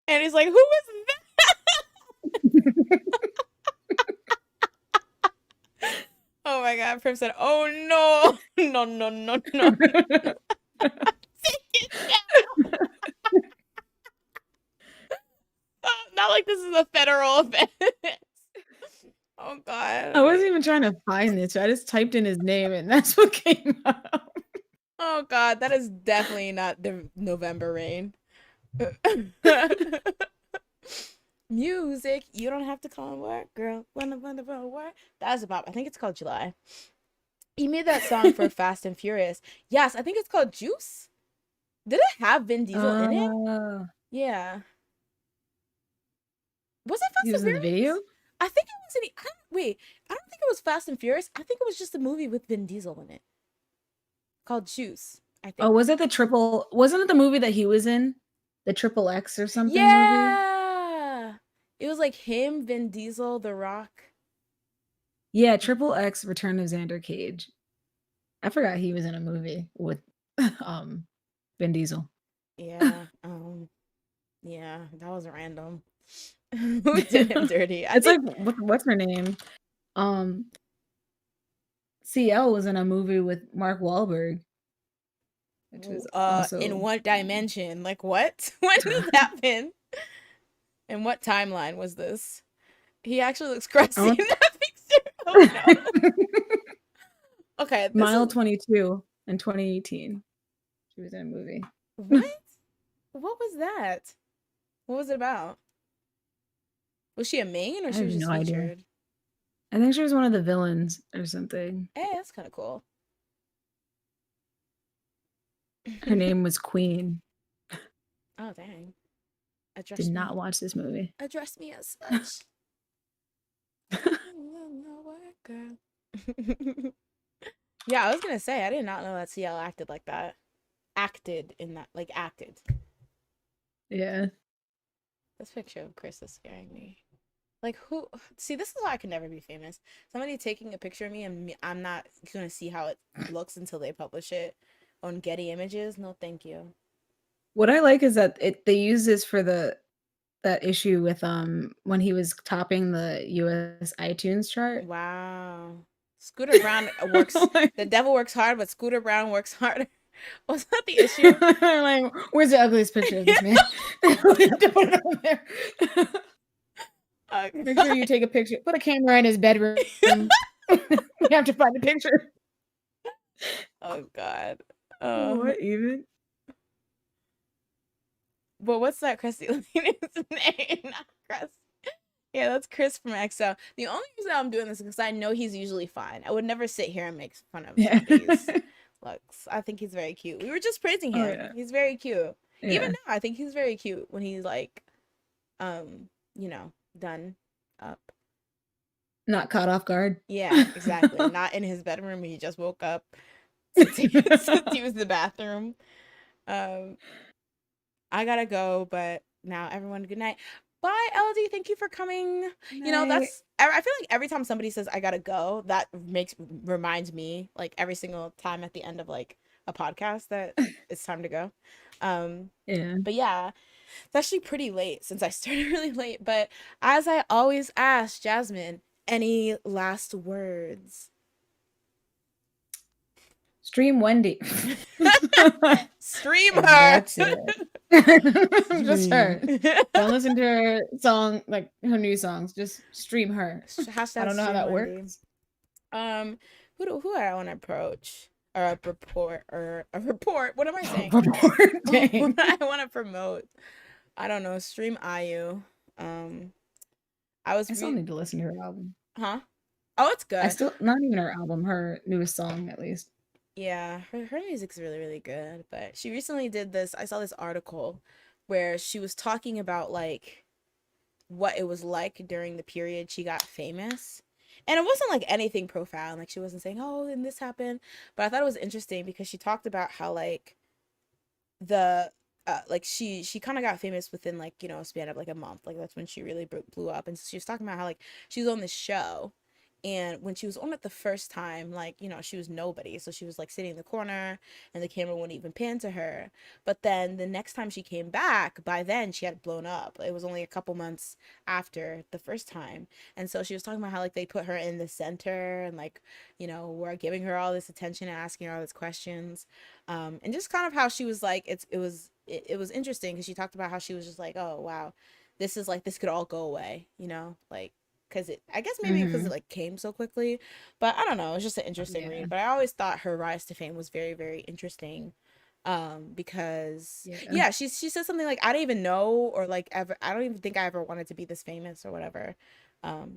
And he's like, who is that? Oh my god, Prim said, oh no. No, no, no, no. Take it down. Not like this is a federal offense. Oh god. I wasn't even trying to find this. I just typed in his name and that's what came up. Oh god, that is definitely not the November Rain. Music, you don't have to call and work, girl. Wonderful work. That's about, I think it's called July. He made that song for Fast and Furious. Yes, I think it's called Juice. Did it have Vin Diesel in it? Yeah. Was it Fast and Furious? In the video? I think it was I don't think it was Fast and Furious. I think it was just a movie with Vin Diesel in it. Called Juice, I think. Oh, wasn't it the movie that he was in? The Triple X or something Yeah. Movie? It was like him, Vin Diesel, The Rock. Yeah, Triple X Return of Xander Cage. I forgot he was in a movie with Vin Diesel. Yeah. Yeah, that was random. Who did him dirty? It's like what's her name? CL was in a movie with Mark Wahlberg. Which was also in what dimension? Like what? When did that happen? And what timeline was this? He actually looks crusty in that picture. Oh no. Okay. Mile 22 in 2018. She was in a movie. What? What was that? What was it about? Was she a main or she was just featured? Idea. I think she was one of the villains or something. Hey, that's kind of cool. Her name was Queen. Oh, dang. Did not watch this movie. Address me as such. Yeah, I was going to say, I did not know that CL acted like that. Acted. Yeah. This picture of Chris is scaring me. Like who? See, this is why I could never be famous. Somebody taking a picture of me and I'm not gonna see how it looks until they publish it on Getty Images. No, thank you. What I like is that they use this for that issue with when he was topping the US iTunes chart. Wow. Scooter Brown works. The devil works hard, but Scooter Brown works harder. Was that the issue? Like, where's the ugliest picture of this man? We have to put it on there. Make sure you take a picture. Put a camera in his bedroom. We have to find a picture. Oh God. What even? But what's that Chrissy Lena's name? Not Chris. Yeah, that's Chris from EXO. The only reason I'm doing this is because I know he's usually fine. I would never sit here and make fun of somebody's looks. I think he's very cute. We were just praising him. Yeah. He's very cute. Yeah. Even now, I think he's very cute when he's like, done up. Not caught off guard. Yeah, exactly. Not in his bedroom. He just woke up since he was in the bathroom. I gotta go, but now everyone, good night. Bye, LD. Thank you for coming. Night. I feel like every time somebody says I gotta go, that reminds me, like every single time at the end of like a podcast, that it's time to go. Yeah. But yeah, it's actually pretty late since I started really late. But as I always ask, Jasmine, any last words? Stream Wendy. Stream her. That's it. Just her. Don't listen to her song, like her new songs. Just stream her. I don't know how that works. Who do I want to approach? Or a report. What am I saying? Report. What I want to promote. I don't know. Stream IU. I still need to listen to her album. Huh? Oh, it's good. Not even her album, her newest song at least. Yeah, her music's really, really good. But she recently did this. I saw this article where she was talking about like what it was like during the period she got famous. And it wasn't like anything profound. Like she wasn't saying, oh, and this happened. But I thought it was interesting because she talked about how like like she kind of got famous within like, a span of like a month. Like that's when she really blew up. And so she was talking about how like she was on this show. And when she was on it the first time, like, she was nobody. So she was like sitting in the corner and the camera wouldn't even pan to her. But then the next time she came back, by then she had blown up. It was only a couple months after the first time. And so she was talking about how like they put her in the center and like, were giving her all this attention and asking her all these questions. And just kind of how she was like, it was interesting because she talked about how she was just like, oh, wow, this could all go away, like. Because I guess maybe because it like came so quickly, but I don't know. It's just an interesting read. But I always thought her rise to fame was very, very interesting, because she said something like I don't even know, or like ever I don't even think I ever wanted to be this famous or whatever.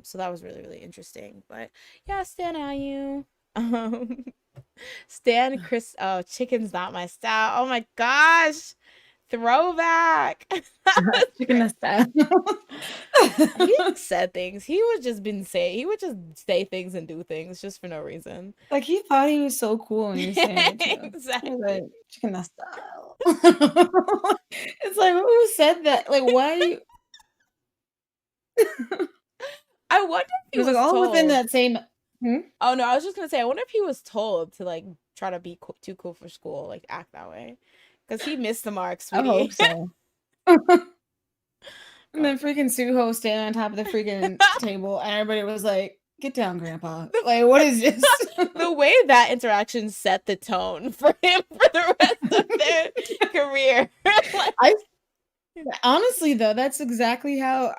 So that was really, really interesting. But yeah, Stan IU, Stan Chris. Oh, chicken's not my style. Oh my gosh. Throwback. Chicken style. He said things. He would just say things and do things just for no reason. Like he thought he was so cool when he was saying it. Exactly. Like, chicken style. It's like, who said that? Like, why? I wonder if he was like all told. Within that same. Oh no, I was just gonna say, I wonder if he was told to like try to be too cool for school, like act that way. Because he missed the mark, sweetie. I hope so. And then freaking Suho standing on top of the freaking table, and everybody was like, "Get down, Grandpa!" Like, what is this? The way that interaction set the tone for him for the rest of their career. Honestly, though, that's exactly how.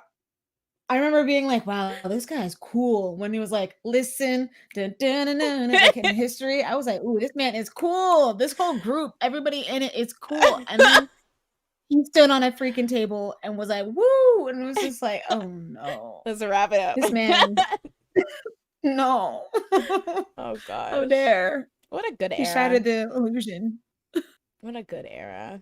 I remember being like, wow, this guy's cool. When he was like, listen, like in history, I was like, ooh, this man is cool. This whole group, everybody in it is cool. And then he stood on a freaking table and was like, woo. And it was just like, oh no. Let's wrap it up. This man. No. Oh gosh. Oh dare. What a good era. He shattered the illusion. What a good era.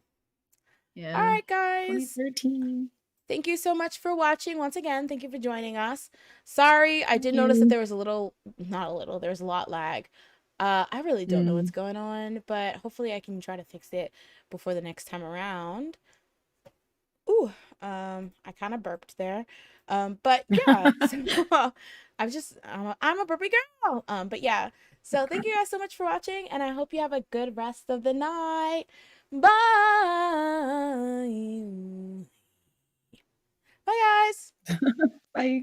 Yeah. All right, guys. 2013. Thank you so much for watching. Once again, thank you for joining us. Sorry, I did notice that there was there was a lot lag. I really don't know what's going on, but hopefully I can try to fix it before the next time around. Ooh. Whew. I kind of burped there. But yeah, so I'm a burpy girl. But yeah. So thank you guys so much for watching, and I hope you have a good rest of the night. Bye. Bye guys. Bye.